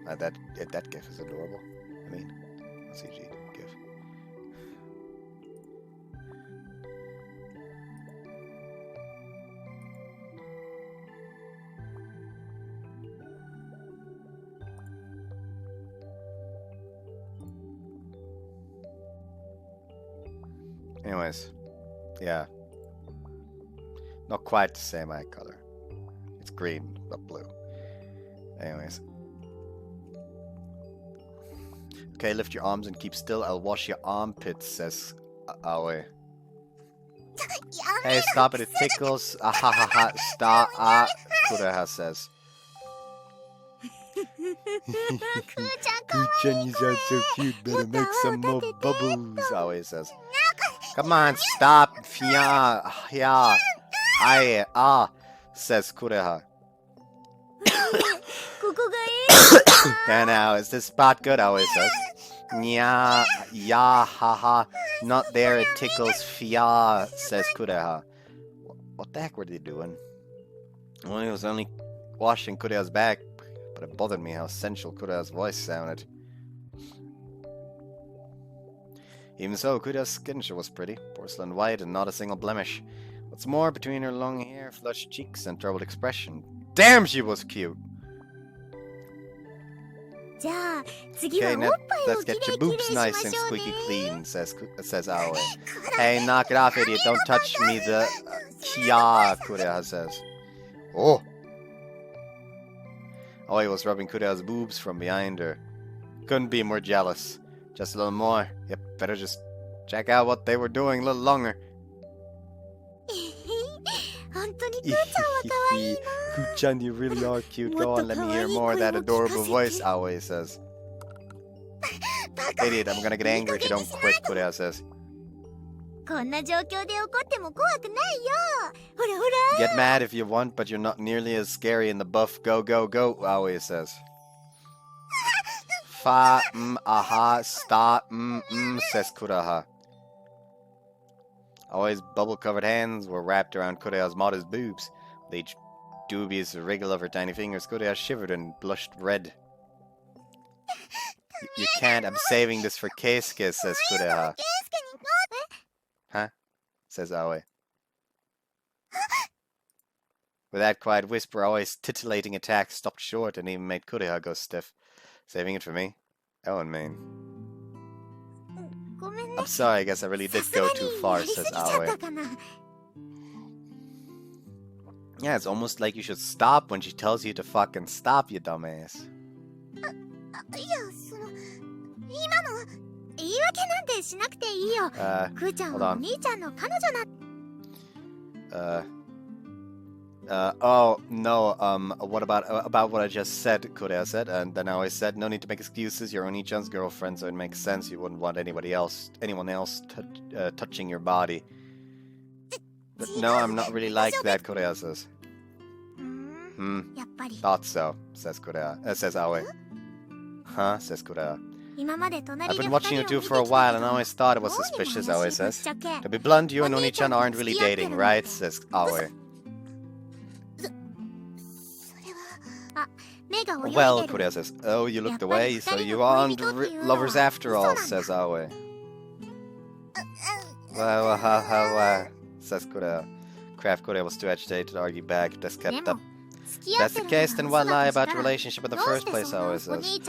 That GIF is adorable. I mean, CG GIF. Anyways, yeah. Not quite the same eye color. It's green, but blue. Anyways. Okay, lift your arms and keep still. I'll wash your armpits, says Aoi. Hey, stop it, it tickles. Ah ha ha ha. Stop. Kureha says. Kuchan, you sound so cute. Better make some more bubbles, Aoi says. Come on, stop. Fia. Yeah. Says Kureha. And now, is this spot good? Aoi says. Nya, ya, haha. Not there, it tickles. Fia, says Kureha. What the heck were they doing? Well, he was only washing Kureha's back, but it bothered me how sensual Kureha's voice sounded. Even so, Kureha's skin sure was pretty, porcelain white and not a single blemish. What's more, between her long hair, flushed cheeks, and troubled expression, damn, she was cute! Okay, now let's get your boobs nice and squeaky clean, says Aoi. Hey, knock it off, idiot, don't touch me, the Kia, Kureha says. Oh! Aoi was rubbing Kureha's boobs from behind her. Couldn't be more jealous. Just a little more. Yep, better just check out what they were doing a little longer. Kuchan, you really are cute. Go on, let me hear more of that adorable voice, Aoi says. Idiot, I'm gonna get angry if you don't quit, Kureha says. Get mad if you want, but you're not nearly as scary in the buff. Go, go, go, Aoi says. Fa, aha, sta, says Kureha. Aoi's bubble-covered hands were wrapped around Kureha's modest boobs. With each dubious wriggle of her tiny fingers, Kureha shivered and blushed red. You can't, I'm saving this for Keisuke, says Kureha. Huh? Says Aoi. With that quiet whisper, Aoi's titillating attack stopped short and even made Kureha go stiff. Saving it for me? Oh, and mean. I'm sorry, I guess I really did go too far, says Aoi. Yeah, it's almost like you should stop when she tells you to fucking stop, you dumbass. Hold on. Oh, no, what about what I just said, Kureha said, and then Aoi said, no need to make excuses, you're Oni-chan's girlfriend, so it makes sense you wouldn't want anyone else touching your body. But no, I'm not really like that, Kureha says. Thought so, says Aoi. Huh, says Kureha. I've been watching you two for a while and I always thought it was suspicious, Aoi says. To be blunt, you and Oni-chan aren't really dating, right, says Aoi. Well, Kureha says, oh, you looked away, so you aren't lovers after all, says Aoi. Well, says Kureha. Kureha was too agitated to argue back, just kept up. If that's the case, then why lie about your relationship in the first place, Aoi says.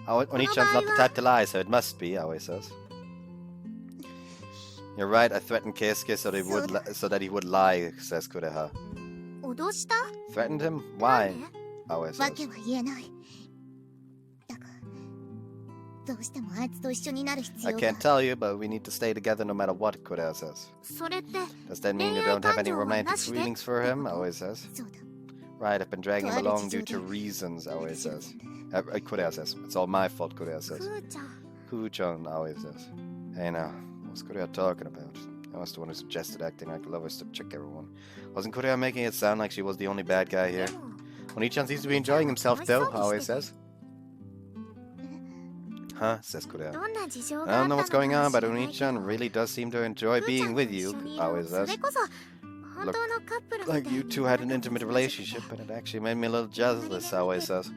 Oni-chan's not the type to lie, so it must be, Aoi says. You're right, I threatened Keisuke so that he would lie, says Kureha. Threatened him? Why? Aoi says. I can't tell you, but we need to stay together no matter what, Kureha says. Does that mean you don't have any romantic feelings for him? Aoi says. Right, I've been dragging him along due to reasons, Aoi says. Kureha says. It's all my fault, Kureha says. Kuchan, Aoi says. Hey now, what's Kureha talking about? I was the one who suggested acting like lovers to trick everyone. Wasn't Kureha making it sound like she was the only bad guy here? Oni-chan seems to be enjoying himself though, Aoi says. Huh? Says Kureha. I don't know what's going on, but Oni-chan really does seem to enjoy being with you, Aoi says. Looked like you two had an intimate relationship, and it actually made me a little jealous, Aoi says.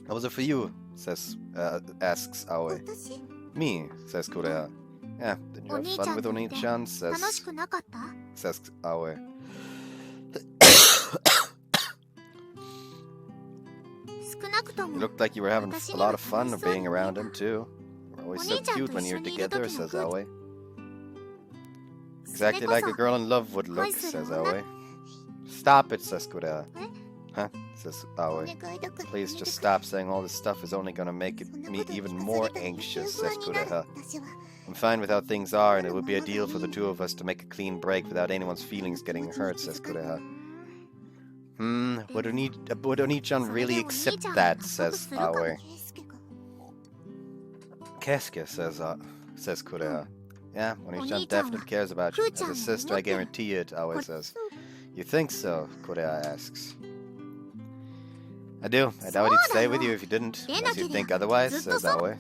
How was it for you? Asks Aoi. Me, says Kureha. Yeah, did you have fun with Oni-chan? Says Aoi. You looked like you were having a lot of fun being around him too. You're always so cute when you're together, says Aoi. Exactly like a girl in love would look, says Aoi. Stop it, says Kureha. Huh? Says Aoi. Please just stop saying all this stuff is only gonna make me even more anxious, says Kureha. I'm fine with how things are, and it would be ideal for the two of us to make a clean break without anyone's feelings getting hurt, says Kureha. Would Oni-chan really accept that, says Aoi. Kesuke, says Kureha. Yeah, Oni-chan definitely cares about you. As a sister, I guarantee it, Aoi says. You think so? Kureha asks. I do. I doubt he'd stay with you if you didn't. Unless you think otherwise, says Aoi.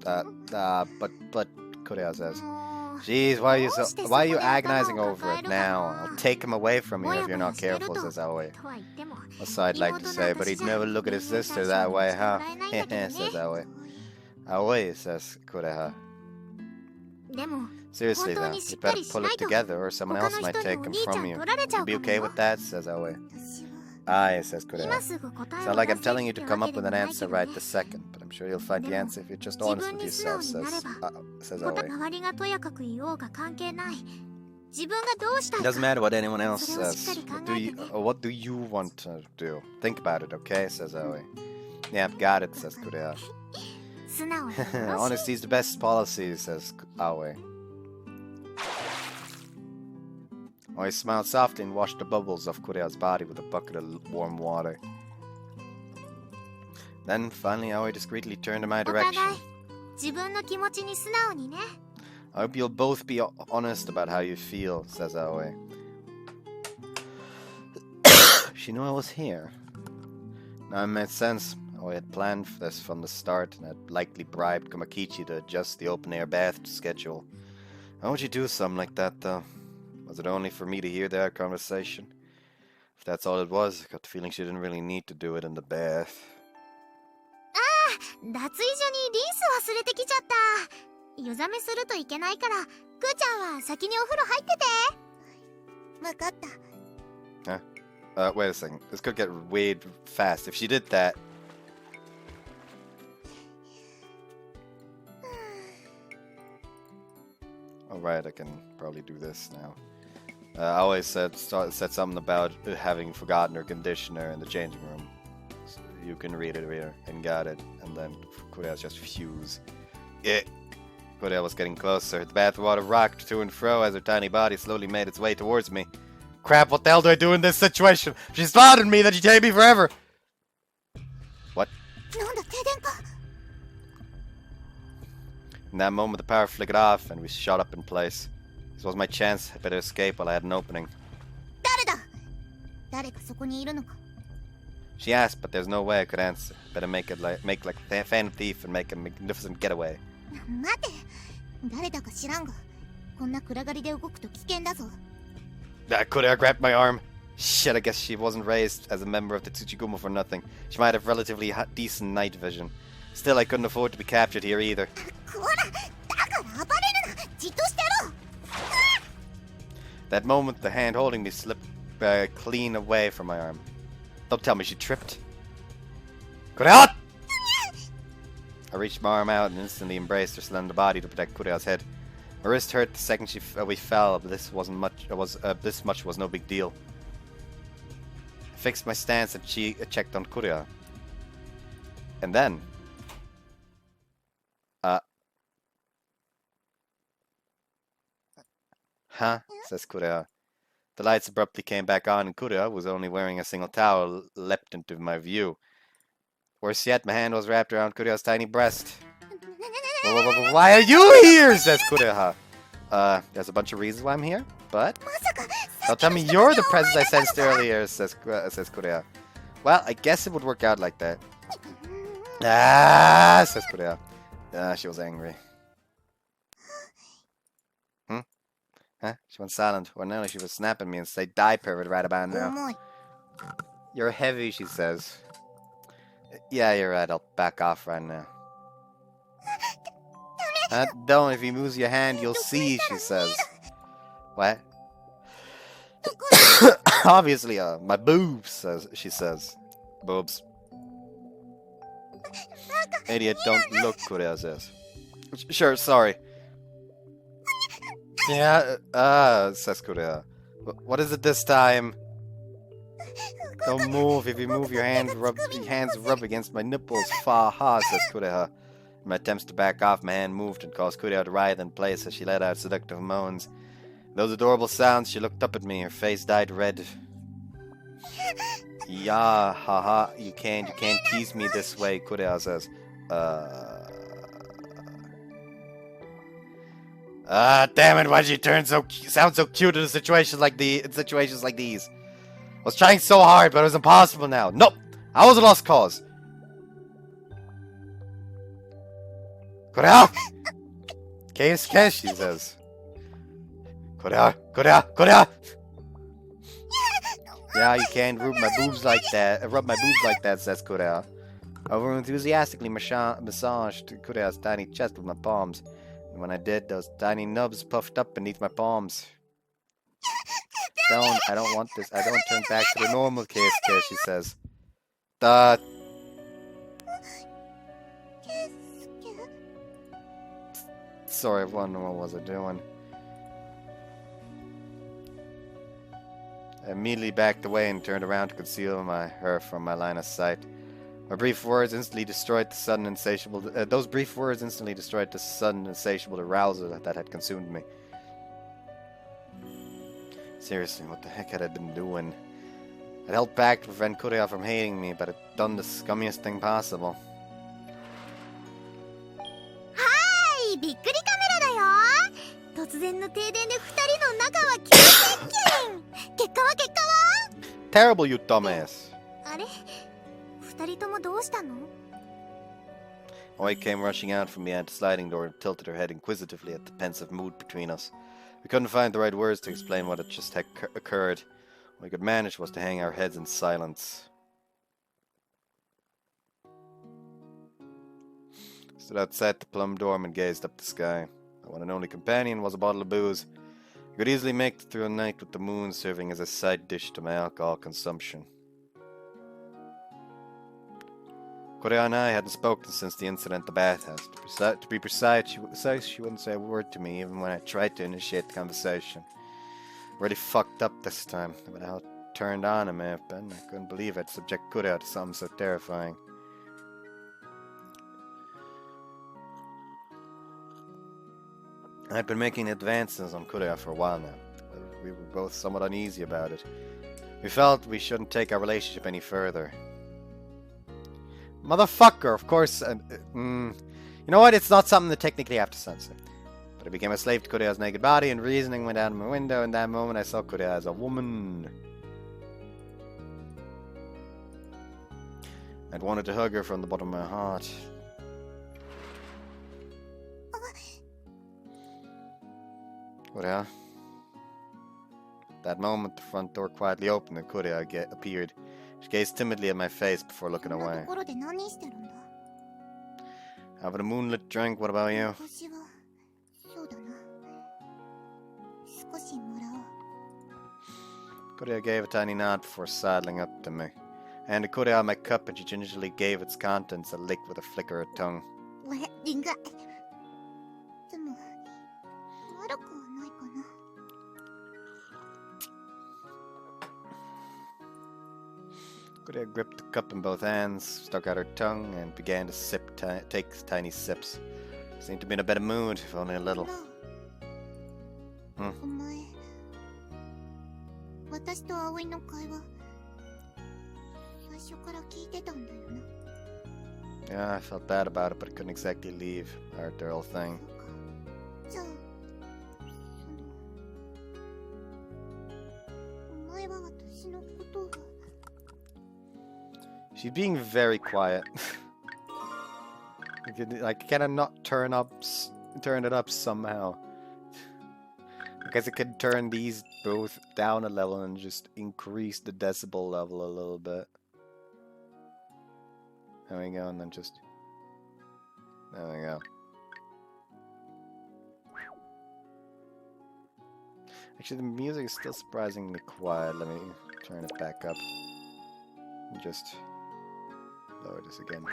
But Kureha says. Jeez, why are you agonizing over it now? I'll take him away from you if you're not careful, says Aoi. That's what I'd like to say, but he'd never look at his sister that way, huh? Says Aoi. Aoi, says Kureha. Seriously though, you better pull it together or someone else might take him from you. You be okay with that, says Aoi. Aye, says Kureha. It's not like I'm telling you to come up with an answer right this second, but I'm sure you'll find the answer if you're just honest with yourself, says Aoi. It doesn't matter what anyone else says. What do you want to do? Think about it, okay? Says Aoi. Yeah, got it, says Kureha. Honesty's the best policy, says Aoi. Aoi smiled softly and washed the bubbles off Kureha's body with a bucket of warm water. Then, finally, Aoi discreetly turned in my direction. I hope you'll both be honest about how you feel, says Aoi. She knew I was here. Now it made sense. Aoi had planned for this from the start and had likely bribed Komakichi to adjust the open-air bath schedule. How would you do something like that, though? Was it only for me to hear their conversation? If that's all it was, I got the feeling she didn't really need to do it in the bath. Wait a second. This could get weighed fast. If she did that... Alright, I can probably do this now. I always said something about having forgotten her conditioner in the changing room. So you can read it here, and got it. And then Kureha's just fuse. Yeah. Kureha was getting closer. The bathwater rocked to and fro as her tiny body slowly made its way towards me. Crap, what the hell do I do in this situation? If she spotted me, then she'd take me forever. What? In that moment, the power flickered off, and we shot up in place. This was my chance. I better escape while I had an opening. She asked, but there's no way I could answer. Better make like a fan thief and make a magnificent getaway. Kureha grabbed my arm. Shit, I guess she wasn't raised as a member of the Tsuchigumo for nothing. She might have relatively decent night vision. Still, I couldn't afford to be captured here either. That moment, the hand holding me slipped clean away from my arm. Don't tell me she tripped. Kureha! I reached my arm out and instantly embraced her slender body to protect Kureha's head. My wrist hurt the second we fell, but this wasn't much. This much was no big deal. I fixed my stance and checked on Kureha. And then, huh? Says Kureha. The lights abruptly came back on, and Kureha, who was only wearing a single towel, leapt into my view. Worse yet, my hand was wrapped around Kureha's tiny breast. Why are you here? Says Kureha. There's a bunch of reasons why I'm here, but まさか don't tell me you're the presence I sensed earlier, says Kureha. Well, I guess it would work out like that. Ah, says Kureha. She was angry. Huh? She went silent. Ordinarily, she would snap at me and say, "Die, pervert, right about now." 重い You're heavy, she says. Yeah, you're right. I'll back off right now. Don't. If you move your hand, you'll see, she says. What? Obviously, my boobs, she says. Boobs. Idiot, don't look, Kureha says. Sure, sorry. Yeah, says Kureha. What is it this time? Don't move. If you move your hands rub against my nipples. Fa-ha, says Kureha. In my attempts to back off, my hand moved and caused Kureha to writhe in place as she let out seductive moans. Those adorable sounds, she looked up at me. Her face dyed red. Yeah, haha, you can't tease me this way, Kureha says. Damn it, why'd you sound so cute in situations like these? I was trying so hard, but it was impossible now. Nope, I was a lost cause. Kureha! Case, she says. Kureha! Yeah, you can't rub my boobs like that, says Kureha. I enthusiastically massaged Kureha's tiny chest with my palms. And when I did, those tiny nubs puffed up beneath my palms. I don't want this. I don't turn back to the normal case, she says. Sorry, what was I doing? I immediately backed away and turned around to conceal her from my line of sight. Those brief words instantly destroyed the sudden insatiable arousal that had consumed me. Seriously, what the heck had I been doing? I'd held back to prevent Kureha from hating me, but I'd done the scummiest thing possible. はいびっくりカメラだよ突然の停電で2人の仲は急接近結果は Terrible, you dumbass. あれ2人ともどうしたの Oi came rushing out from behind the sliding door and tilted her head inquisitively at the pensive mood between us. We couldn't find the right words to explain what had just occurred. All we could manage was to hang our heads in silence. I stood outside the plum dorm and gazed up the sky. My one and only companion was a bottle of booze. I could easily make it through a night with the moon serving as a side dish to my alcohol consumption. Kureha and I hadn't spoken since the incident at the bathhouse. To be precise, she wouldn't say a word to me even when I tried to initiate the conversation. Really fucked up this time, but how turned on I may have been. I couldn't believe I'd subject Kureha to something so terrifying. I'd been making advances on Kureha for a while now. We were both somewhat uneasy about it. We felt we shouldn't take our relationship any further. Motherfucker, of course. You know what? It's not something that technically I have to censor. But I became a slave to Kureha's naked body, and reasoning went out of my window. In that moment, I saw Kureha as a woman. I'd wanted to hug her from the bottom of my heart. Kureha. At that moment, the front door quietly opened and Kureha appeared. She gazed timidly at my face before looking away. ところで何してるんだ Having a moonlit drink, what about you? 私はそうだな少しもらおう Kureha gave a tiny nod before sidling up to me. I handed Kureha my cup and she gingerly gave its contents a lick with a flicker of her tongue. 苦いでも悪くはないかな Kureha gripped the cup in both hands, stuck out her tongue, and began to take tiny sips. Seemed to be in a better mood, if only a little. お前私と葵の会話最初から聞いてたんだよな Yeah, I felt bad about it, but I couldn't exactly leave our girl thing. じゃあ、お前は私のことを She's being very quiet. Like, can I not turn it up somehow? I guess I could turn these both down a level and just increase the decibel level a little bit. There we go, and then just... There we go. Actually, the music is still surprisingly quiet. Let me turn it back up. And just lower this again.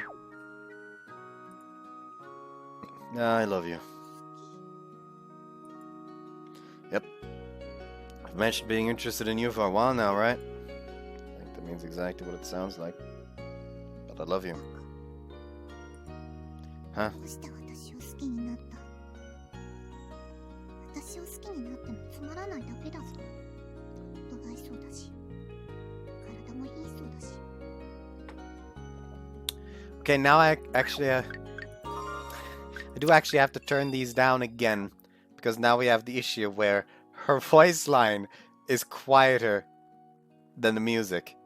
I love you. Yep. I've mentioned being interested in you for a while now, right? I think that means exactly what it sounds like. But I love you. Huh? どうして私を好きになった？私を好きになってもつまらないだけだぞ。度外そうだし、体もいいそうだし。Okay, now I do actually have to turn these down again, because now we have the issue where her voice line is quieter than the music.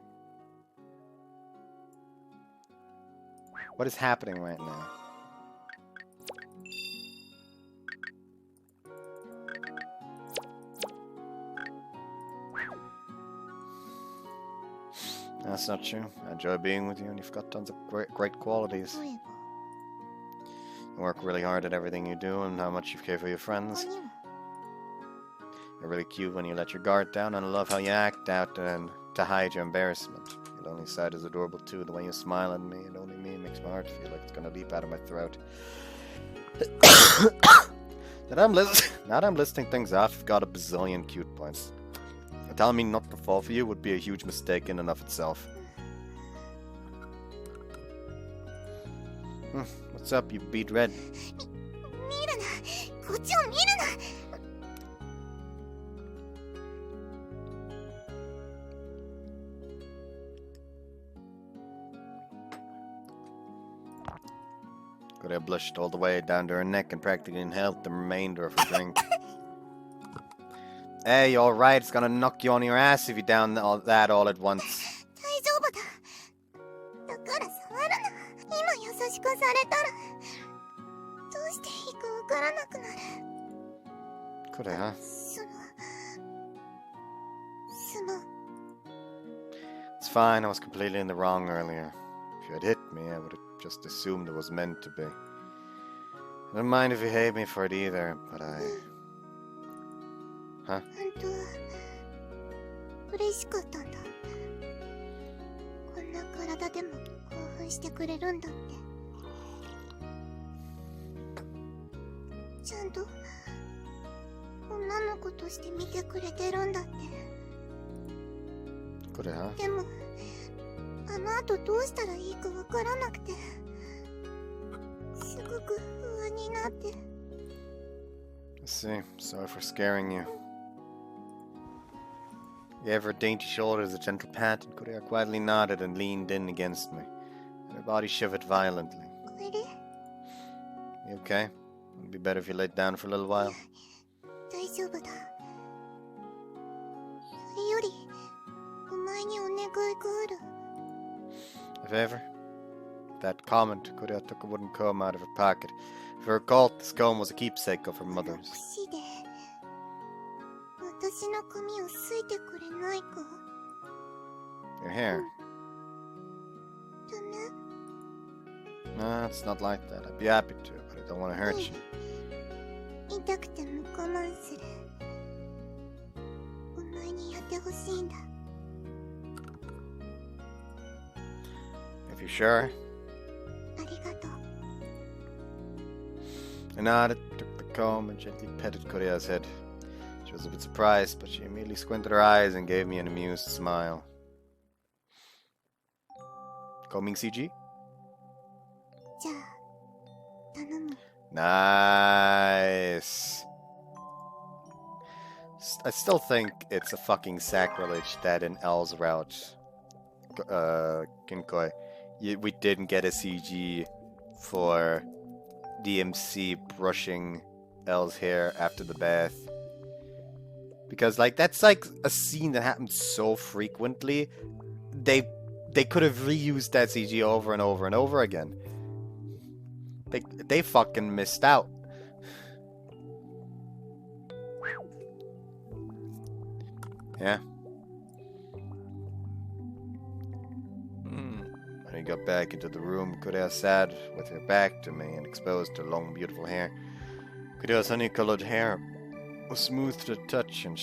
What is happening right now? That's not true. I enjoy being with you, and you've got tons of great qualities. 例えば、 You work really hard at everything you do, and how much you care for your 他 friends. にも You're really cute when you let your guard down, and I love how you act out and to hide your embarrassment. Your lonely side is adorable too. The way you smile at me and only me makes my heart feel like it's gonna leap out of my throat. Now that I'm listing things off, you've got a bazillion cute points. Telling me not to fall for you would be a huge mistake in and of itself. What's up, you beat red? 見るな、こっちを見るな。 Kureha blushed all the way down to her neck and practically inhaled the remainder of her drink. Hey, you alright? It's gonna knock you on your ass if you down all at once. 大丈夫だ。だから触るな。今優しくされたら、どうしていいかわからなくなる。 Kureha. すまん。 It's fine, I was completely in the wrong earlier. If you had hit me, I would have just assumed it was meant to be. I don't mind if you hate me for it either, but I... Huh? 本当は嬉しかったんだ。こんな体でも興奮してくれるんだって。ちゃんと女の子として見てくれてるんだって。 Kureha? でもあの後どうしたらいいかわからなくて、すごく不安になって。 I see. Sorry for scaring you. He gave her dainty shoulders a gentle pat, and Kureha quietly nodded and leaned in against me. And her body shivered violently. これ You okay? It'd be better if you laid down for a little while. 大丈夫だ。それよりお前にお願いがある。 A favor? That comment, Kureha took a wooden comb out of her pocket. If you recall, this comb was a keepsake of her この mother's. 櫛で私の髪をすいてくれないか。 Your hair? ダメ？ No, it's not like that. I'd be happy to, but I don't want to hurt you. 痛くても我慢する。お前にやってほしいんだ。 If you're sure. ありがとう。 I nodded, took the comb, and gently petted Kureha's head. She was a bit surprised, but she immediately squinted her eyes and gave me an amused smile. Combing CG? じゃあ頼む。 Nice. I still think it's a fucking sacrilege that in L's route, Kinkoi, we didn't get a CG for DMC brushing Elle's hair after the bath. Because, like, that's like a scene that happens so frequently. They could have reused that CG over and over and over again. They fucking missed out. Yeah. When he got back into the room, Kureha sat with her back to me and exposed her long, beautiful hair. Kureha's honey-colored hair was smooth to the touch and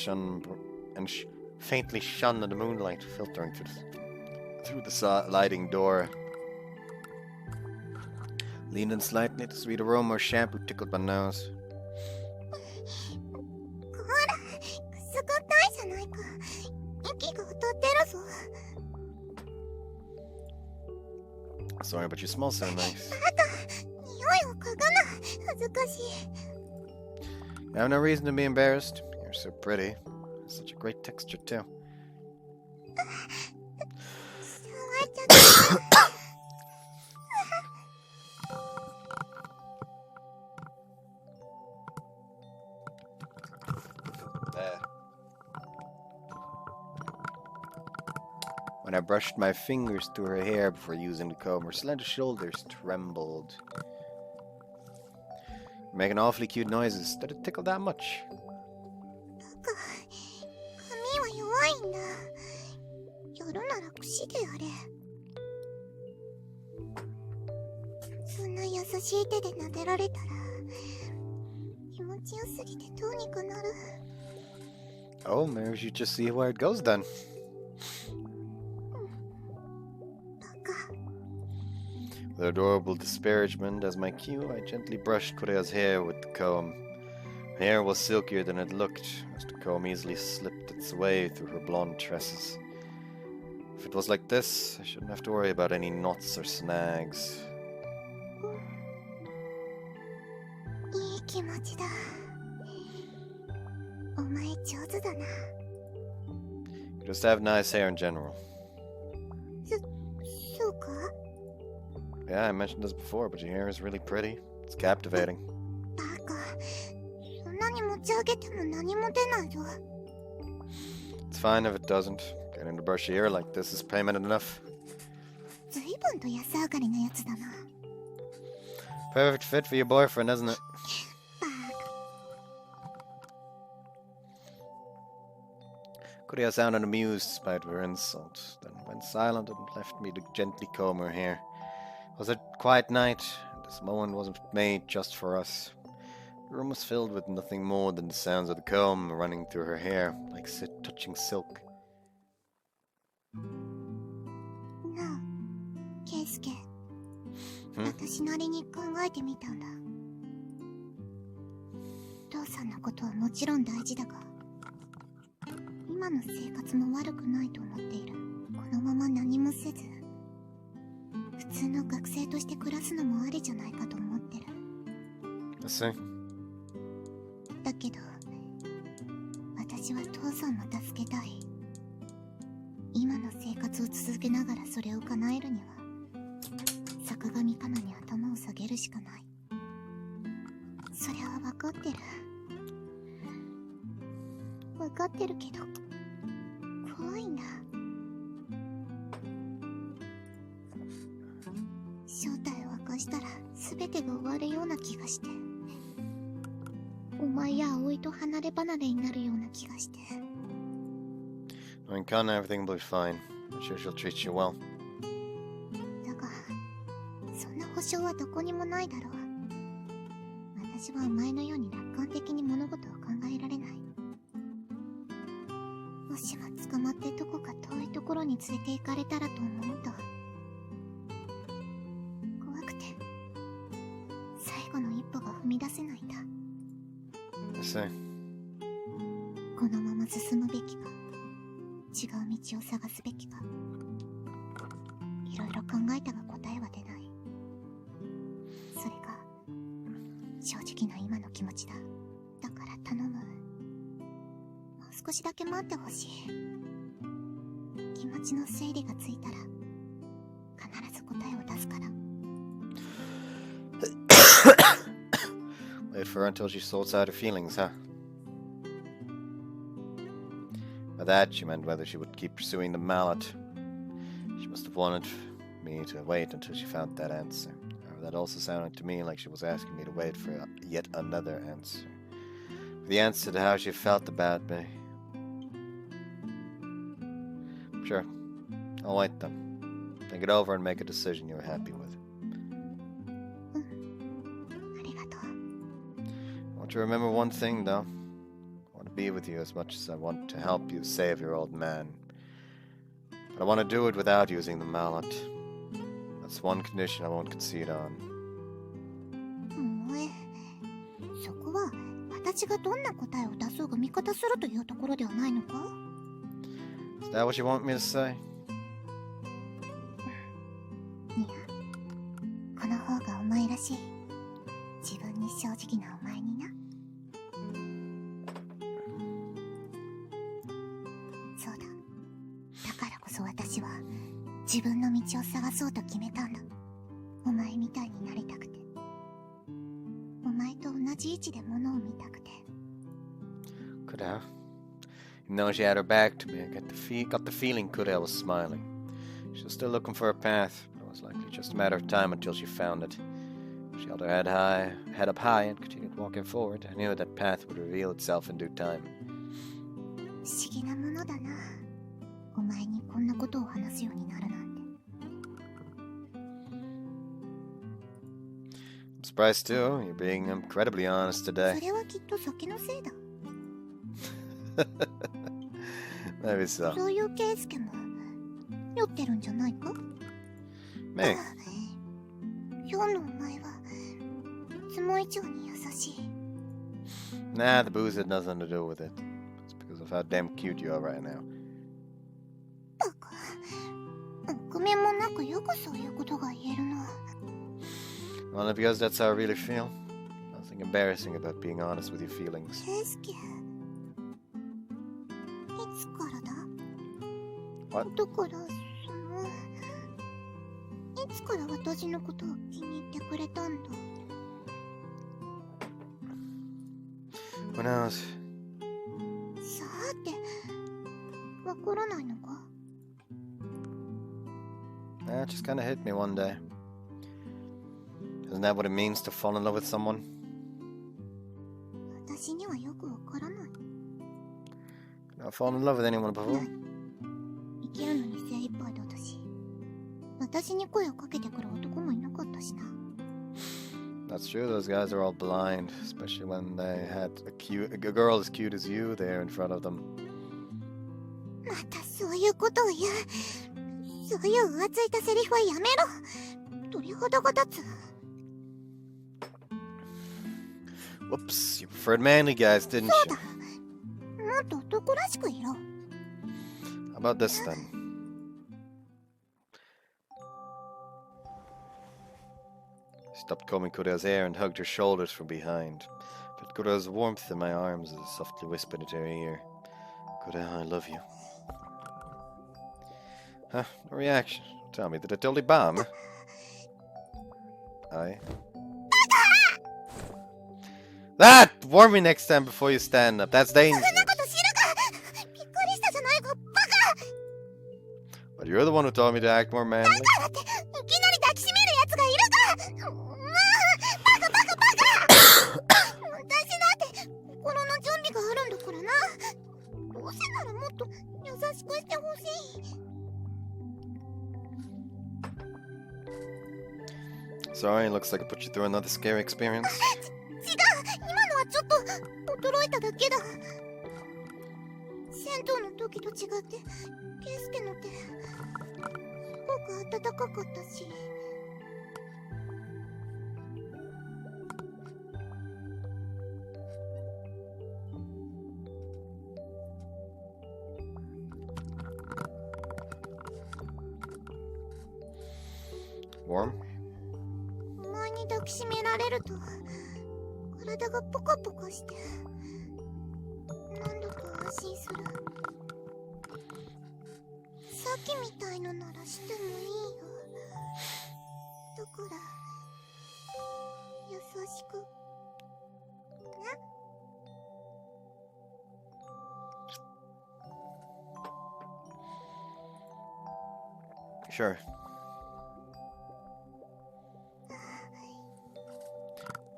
faintly shone in the moonlight, filtering through the sliding door. Leaning slightly, the sweet aroma of shampoo tickled my nose. ほら、すごたいじゃないか。息が歌ってるぞ。 Sorry, but you smell so nice. あと、匂いを嗅がな。恥ずかしい。 You have no reason to be embarrassed. You're so pretty. Such a great texture, too. 触っちゃった。 When I brushed my fingers through her hair before using the comb, her slender shoulders trembled. You're making awfully cute noises. Did it tickle that much? 髪は弱いんだ。やるなら櫛でやれ。そんな優しい手で撫でられたら気持ちよすぎてどうにかなる。 Oh, maybe we should just see where it goes then. With adorable disparagement as my cue, I gently brushed Kureha's hair with the comb. Her hair was silkier than it looked, as the comb easily slipped its way through her blonde tresses. If it was like this, I shouldn't have to worry about any knots or snags. いい気持ちだ。お前上手だな。 You just have nice hair in general. そうか? Yeah, I mentioned this before, but your hair is really pretty. It's captivating. バカ。そんなに持ち上げても何も出ないぞ。 It's fine if it doesn't. Getting to brush your hair like this is payment enough. ずいぶんと安上がりなやつだな。 Perfect fit for your boyfriend, isn't it? バカ。 Kureha sounded amused despite her insult, then went silent and left me to gently comb her hair. It was a quiet night, and this moment wasn't made just for us. The room was filled with nothing more than the sounds of the comb running through her hair, like touching silk. なあ、ケイスケ。私なりに考えてみたんだ。父さんのことはもちろん大事だが、今の生活も悪くないと思っている。このまま何もせず、普通の学生として暮らすのもありじゃないかと思ってる。I see. だけど、私は父さんも助けたい。今の生活を続けながらそれを叶えるには、坂上かなに頭を下げるしかない。それは分かってる。分かってるけど、怖いんだ。正体を明かしたら全てが終わるような気がして。お前や葵と離れ離れになるような気がして。Knowing Kana, everything will be fine. I'm sure she'll treat you well. だが、そんな保証はどこにもないだろう。私はお前のように楽観的に物事を考えられない。もしも捕まってどこか遠いところに連れて行かれたらと思うと、怖くて、最後の一歩が踏み出せないんだ。I see. このまま進むべきか、違う道を探すべきか、いろいろ考えたが答えは出ない。それが正直な今の気持ちだ。だから頼む。もう少しだけ待ってほしい。気持ちの整理がついたら必ず答すから。 Wait for her until she sorts out her feelings, huh? By that, she meant whether she would keep pursuing the mallet. She must have wanted me to wait until she found that answer. However, that also sounded to me like she was asking me to wait for yet another answer. For the answer to how she felt about me. Sure, I'll wait then. Think it over and make a decision you're happy with. ありがとう。 I want you to remember one thing, though. I want to be with you as much as I want to help you save your old man. But I want to do it without using the mallet. That's one condition I won't concede on. おえ、そこは私がどんな答えを出そうが味方するというところではないのか？ Is that what you want me to say? いや、この方がお前らしい。自分に正直なお前にな。そうだ。だからこそ私は自分の道を探そうと決めたんだ。お前みたいになりたくて。お前と同じ位置で物を見たくて。 Could have. Even though she had her back to me, I got the feeling Kureha was smiling. She was still looking for a path, but it was likely just a matter of time until she found it. She held her head up high, and continued walking forward. I knew that path would reveal itself in due time. 不思議なものだな。お前にこんなことを話すようになるなんて。 I'm surprised too. You're being incredibly honest そ today. れはきっと酒のせいだ。 Maybe so. そういうケイスケも酔ってるんじゃないか？ Me? 今日のお前はいつも以上に優しい。 Nah, the booze had nothing to do with it. It's because of how damn cute you are right now. バカ。臆面もなくよくそういうことが言えるな。 Only because that's how I really feel. Nothing embarrassing about being honest with your feelings. ケイスケ。いつからだ？ What? だからいつから私のことを気に入ってくれたんだ？ Who knows? さて、わからないのか？ It just kind of hit me one day. Isn't that what it means to fall in love with someone? 私にはよくわからない。 I've fallen in love with anyone before. 生きるのに精一杯だったし、私に声をかけてくる男もいなかったしな。 That's true, those guys are all blind, especially when they had a girl as cute as you there in front of them. またそういうことを言う。そういう浮ついたセリフはやめろ。鳥肌が立つ。 Whoops, you preferred manly guys, didn't そう you? だ。もっと男らしくいろ。 How about this then? She stopped combing Kureha's hair and hugged her shoulders from behind. I felt Kureha's warmth in my arms as I softly whispered into her ear. Kureha, I love you. Huh? No reaction. Tell me, did I totally bomb? Aye. That! Warn me next time before you stand up. That's dangerous. そんなこと知るか。びっくりしたじゃないか、バカ。 But you're the one who told me to act more manly. だっていきなり抱きしめるやつがいるか。まあ、バカバカバカ。私だって心の準備があるんだからな。どうせならもっと優しくしてほしい。 Sorry, looks like I put you through another scary experience. 違う、今のはちょっと驚いただけだ。銭湯の時と違ってケイスケの手すごく暖かかったし。 Warm? お前に抱きしめられると体がポカポカしてなんだか安心する。さっきみたいのならしてもいいよ。だから優しくね。 Sure.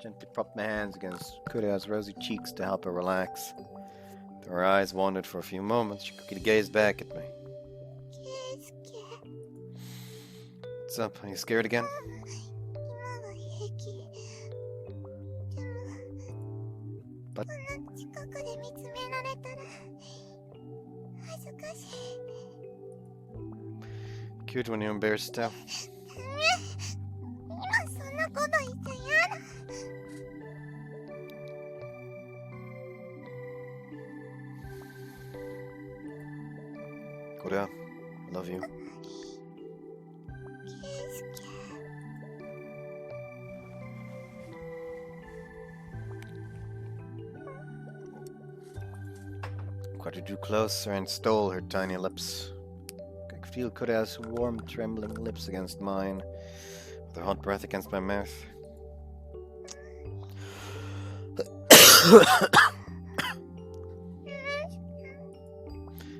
Gently propped my hands against Kureha's rosy cheeks to help her relax. Though her eyes wandered for a few moments, she quickly gazed back at me. ケイスケ、 What's up? Are you scared again? 今は平気。でも But こんな近くで見つめられたら恥ずかしい。 cute when you're embarrassed too. 今そんなこと言っちゃ嫌だ。 Kureha, I love you. ケイスケ、 Quite drew closer and stole her tiny lips. I could feel Kureha's warm, trembling lips against mine, with her hot breath against my mouth.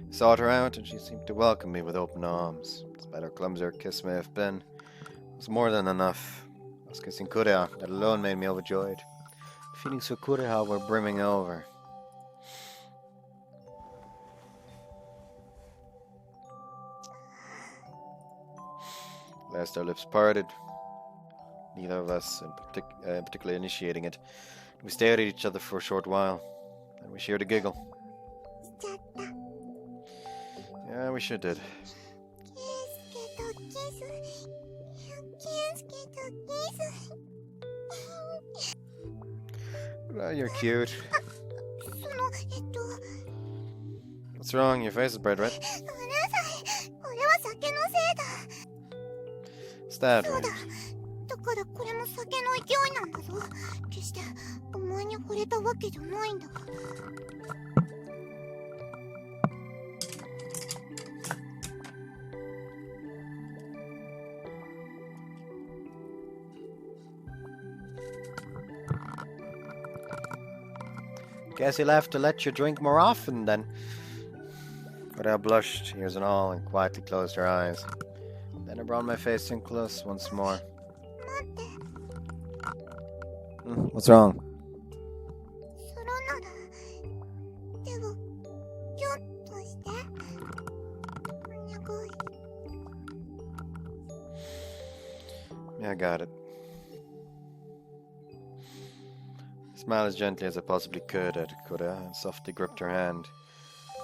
I sought her out, and she seemed to welcome me with open arms. Despite how clumsy her kiss may have been, it was more than enough. I was kissing Kureha. That alone made me overjoyed. Feelings for Kureha were brimming over. Last our lips parted, neither of us particularly initiating it. We stared at each other for a short while, and we shared a giggle. しちゃった。 Yeah, we sure did. ケイスケとキス。ケイスケとキス。 Oh, you're cute. そのWhat's wrong? Your face is bright red. うるさい。これは酒のせいだ。 What's that? そうだ。だからこれも酒の勢いなんだぞ。決してお前に惚れたわけじゃないんだ。 Guess you'll have to let you drink more often then. Kureha blushed, ears and all, and quietly closed her eyes. Then I brought my face in close once more. 待って。 What's wrong? それなら手をキュッとして。お願い。 Yeah, I got it. I smiled as gently as I possibly could at Kureha and softly gripped her hand.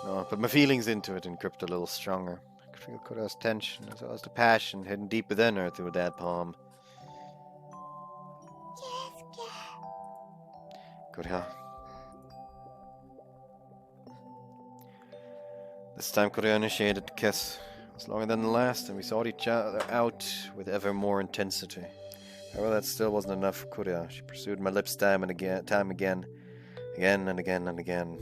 No, put my feelings into it and gripped a little stronger. I could feel Kureha's tension as well as the passion hidden deep within her through that palm. ケイスケ。 Kureha. This time Kureha initiated the kiss. It was longer than the last, and we sought each other out with ever more intensity. However, that still wasn't enough for Kureha. She pursued my lips time and again, again and again and again.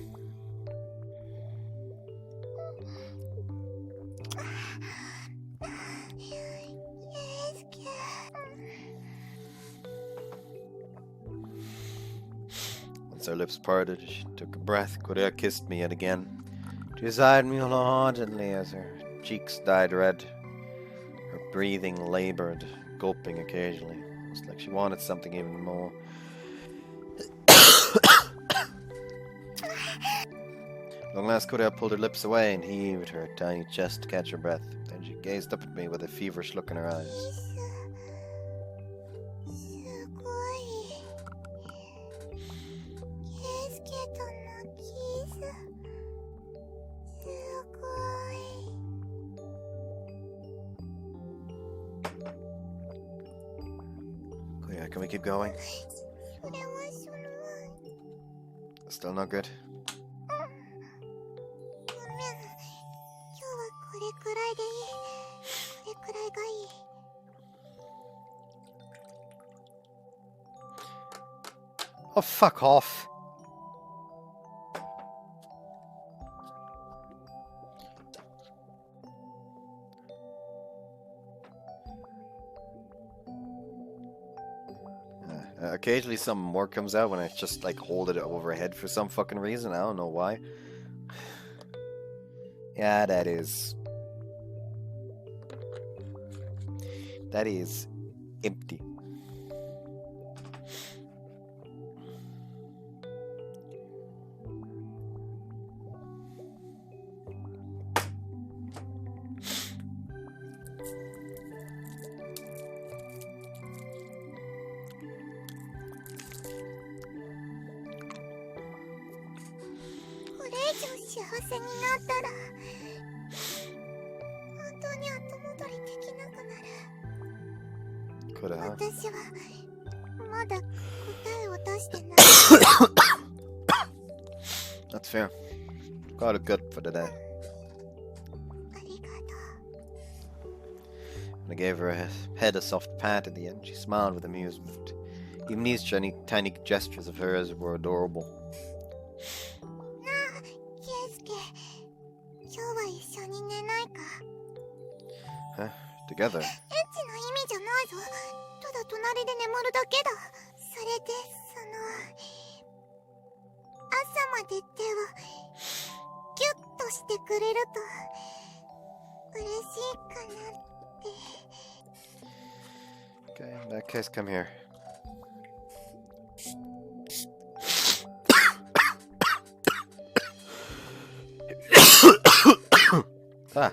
Once our lips parted, she took a breath. Kureha kissed me yet again. She desired me wholeheartedly as her cheeks dyed red. Her breathing labored, gulping occasionally. It was like she wanted something even more. Long last, Kureha pulled her lips away and heaved her tiny chest to catch her breath. Then she gazed up at me with a feverish look in her eyes. すごい。ケイスケとのキス。すごい。 Kureha, can we keep going? それはその。 Still not good? ごめん。今日はこれくらいでいい。これくらいがいい。 Oh, fuck off. Occasionally something more comes out when I just like hold it overhead for some fucking reason. I don't know why. Yeah, that is empty. Kureha. That's fair. Got it good for today. When I gave her head a soft pat at the end, she smiled with amusement. Even these tiny gestures of hers were adorable. Huh? Together? Okay, in that case, come here. Ah.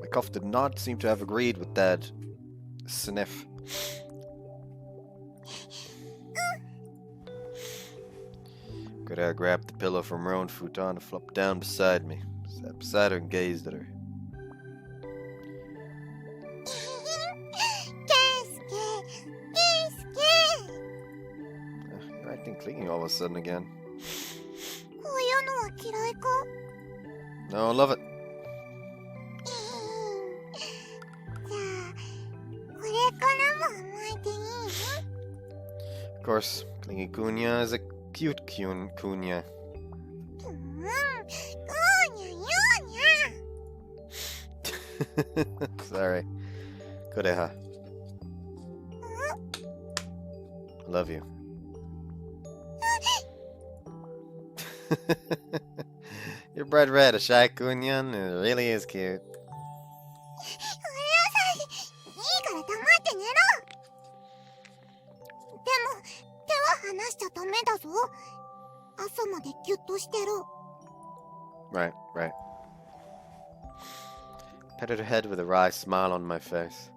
My cough did not seem to have agreed with that sniff. Kureha grabbed the pillow from her own futon and flopped down beside me. Sat beside her and gazed at her. You're acting clingy all of a sudden again. No, I love it. Of course, clingy Kunya is a cute Kunya. Sorry. Kureha. Love you. You're bright red, a shy Kunyan. It really is cute. Right, right. Patted her head with a wry smile on my face.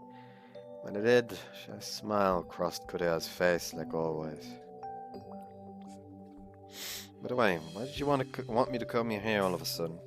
When I did, a smile crossed Kureha's face like always. By the way, why did you want me to comb your hair all of a sudden?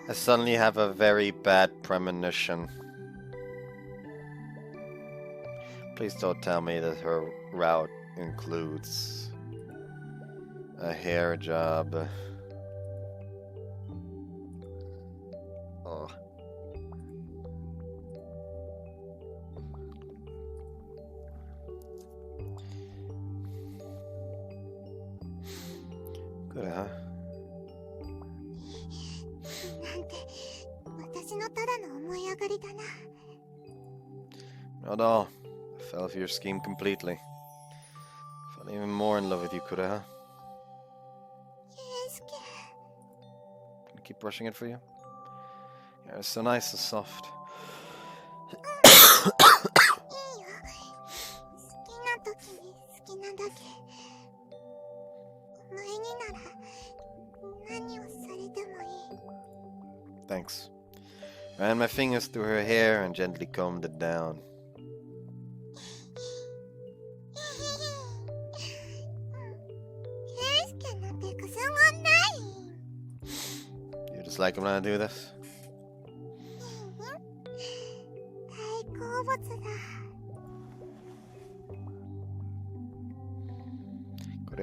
I suddenly have a very bad premonition. Please don't tell me that her route includes a hair job. Oh. Kureha. Not all. I fell for your scheme completely. Fell even more in love with you, Kureha. Can I keep brushing it for you? Yeah, it's so nice and soft. Thanks. Ran my fingers through her hair and gently combed it down. You just like it when I do this?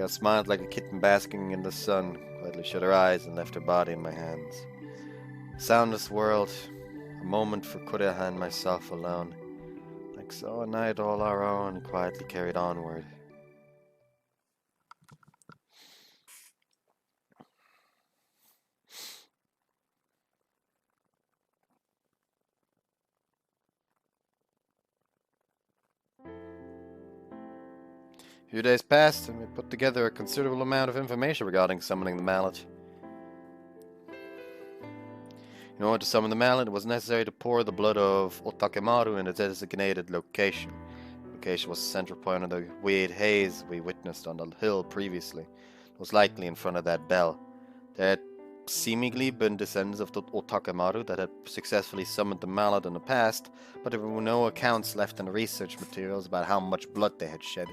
Kureha smiled like a kitten basking in the sun, quietly shut her eyes and left her body in my hands. Soundless world, a moment for Kureha and myself alone. Like so, a night all our own, quietly carried onward. A few days passed, and we put together a considerable amount of information regarding summoning the mallet. In order to summon the mallet, it was necessary to pour the blood of Otakemaru in a designated location. The location was the central point of the weird haze we witnessed on the hill previously. It was likely in front of that bell. There had seemingly been descendants of the Otakemaru that had successfully summoned the mallet in the past, but there were no accounts left in the research materials about how much blood they had shed.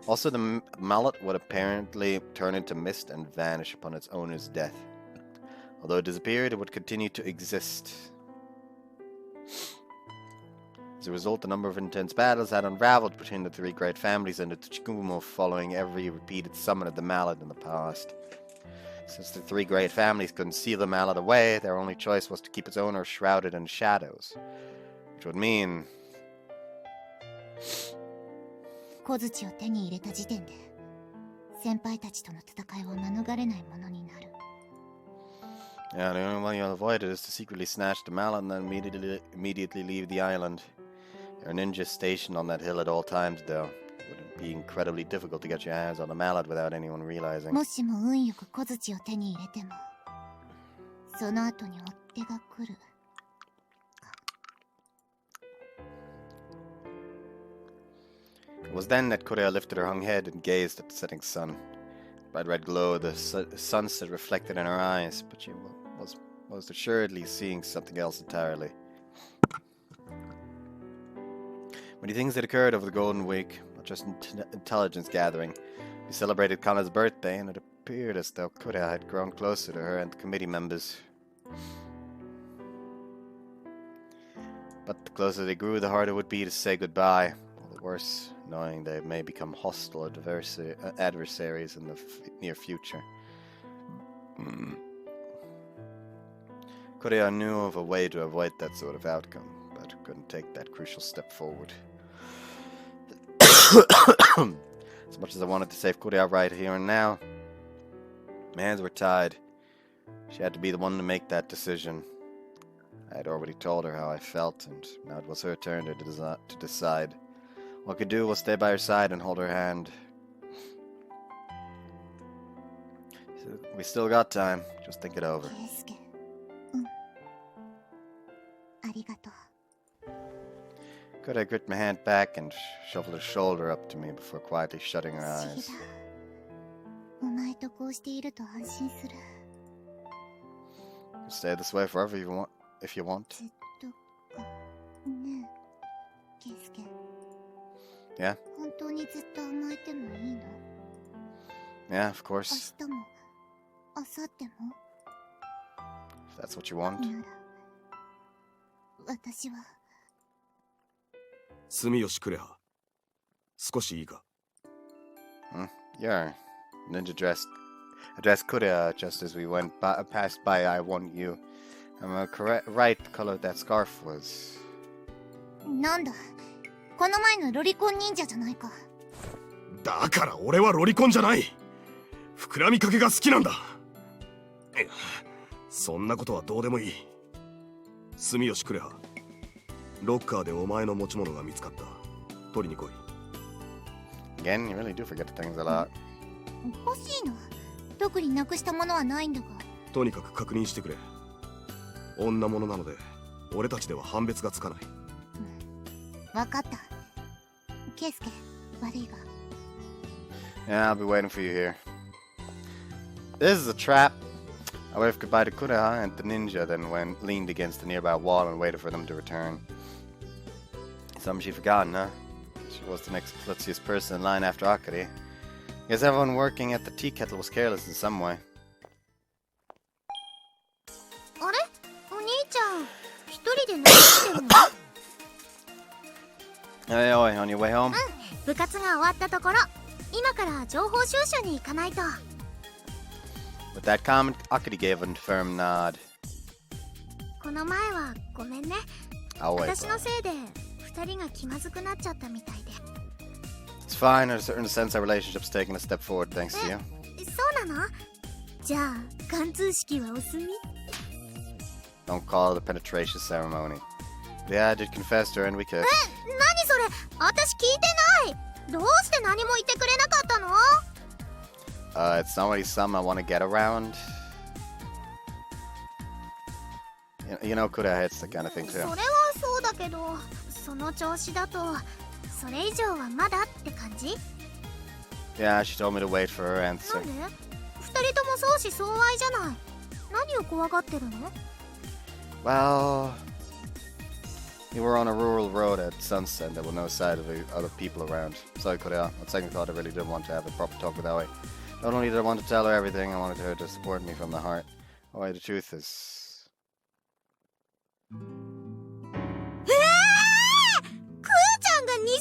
Also, the mallet would apparently turn into mist and vanish upon its owner's death. Although it disappeared, it would continue to exist. As a result, a number of intense battles had unraveled between the three great families and the Tsukumo following every repeated summon of the mallet in the past. Since the three great families couldn't seal the mallet away, their only choice was to keep its owner shrouded in shadows. Which would mean... 小槌を手に入れた時点で先輩たちとの戦いは免れないものになる。 Yeah, the only way you'll avoid it is to secretly snatch the mallet and then immediately leave the island. There are ninjas stationed on that hill at all times, though. It would be incredibly difficult to get your hands on the mallet without anyone realizing. もしも運よく小槌を手に入れても、その後に追っ手が来る。 It was then that Kureha lifted her hung head and gazed at the setting sun. The bright red glow of the sunset reflected in her eyes, but she was most assuredly seeing something else entirely. Many things had occurred over the Golden Week, not just intelligence gathering. We celebrated Kana's birthday, and it appeared as though Kureha had grown closer to her and the committee members. But the closer they grew, the harder it would be to say goodbye. All the worse, knowing they may become hostile adversaries in the near future. Kureha knew of a way to avoid that sort of outcome, but couldn't take that crucial step forward. As much as I wanted to save Kureha right here and now, my hands were tied. She had to be the one to make that decision. I had already told her how I felt, and now it was her turn to decide. All I could do was stay by her side and hold her hand. So we still got time. Just think it over. 圭介、うん。ありがとう。 Could I gripped my hand back and shuffled a shoulder up to me before quietly shutting her 不思議 eyes. だ。お前とこうしていると安心する。 You can stay this way forever if you want. ずっとか。ねえ、圭介。 Yeah? 本当にずっと甘えてもいいの？ Yeah, of course. 明日も、明後日も？ If that's what you want. なら、私は。 住吉クレハ、少しいいか？ Yeah. Ninja addressed Kureha just as we passed by I want you. Am I right the color that scarf was? なんだ、この前のロリコン忍者じゃないか。だから俺はロリコンじゃない。膨らみかけが好きなんだ。そんなことはどうでもいい。住吉クレハ、ロッカーでお前の持ち物が見つかった。取りに来い。 Again, you really do forget things a lot. 欲しいの？特になくしたものはないんだが。とにかく確認してくれ。女物なので俺たちでは判別がつかない。わかった。圭介、悪いが。 Yeah, I'll be waiting for you here. This is a trap. I waved goodbye to Kureha and the ninja, then leaned against the nearby wall and waited for them to return. Something she'd forgotten, huh? She was the next klutziest person in line after Akari. Guess everyone working at the tea kettle was careless in some way. あれ？お兄ちゃん、一人で何してるの？ Hey, oi, on your way home? 部活が終わったところ、今から情報収集に行かないと。 With that comment, Akari gave a firm nod. この前はごめんね。 I'll wait. 私のせいで2人が気まずくなっちゃったみたいで。 It's fine. In a certain sense, our relationship's taken a step forward thanks to you. そうなの？じゃあ貫通式はお済み？ Don't call it a penetration ceremony. Yeah, I did confess to her and we kissed. 何それ？私聞いてない。どうして何も言ってくれなかったの？ It's not really something I want to get around. You know, Kureha hits the kind of thing それ too. はそうだけど、その調子だとそれ以上はまだって感じ？ Yeah, she told me to wait for her な answer. んで？2人とも相思相愛じゃない。何を怖がってるの？ Well, we were on a rural road at sunset. There were no sight of the other people around. Sorry, Kureha. On second thought, I really didn't want to have a proper talk with Aoi. Not only did I want to tell her everything, I wanted her to support me from the heart. Aoi, the truth is... くーちゃんが偽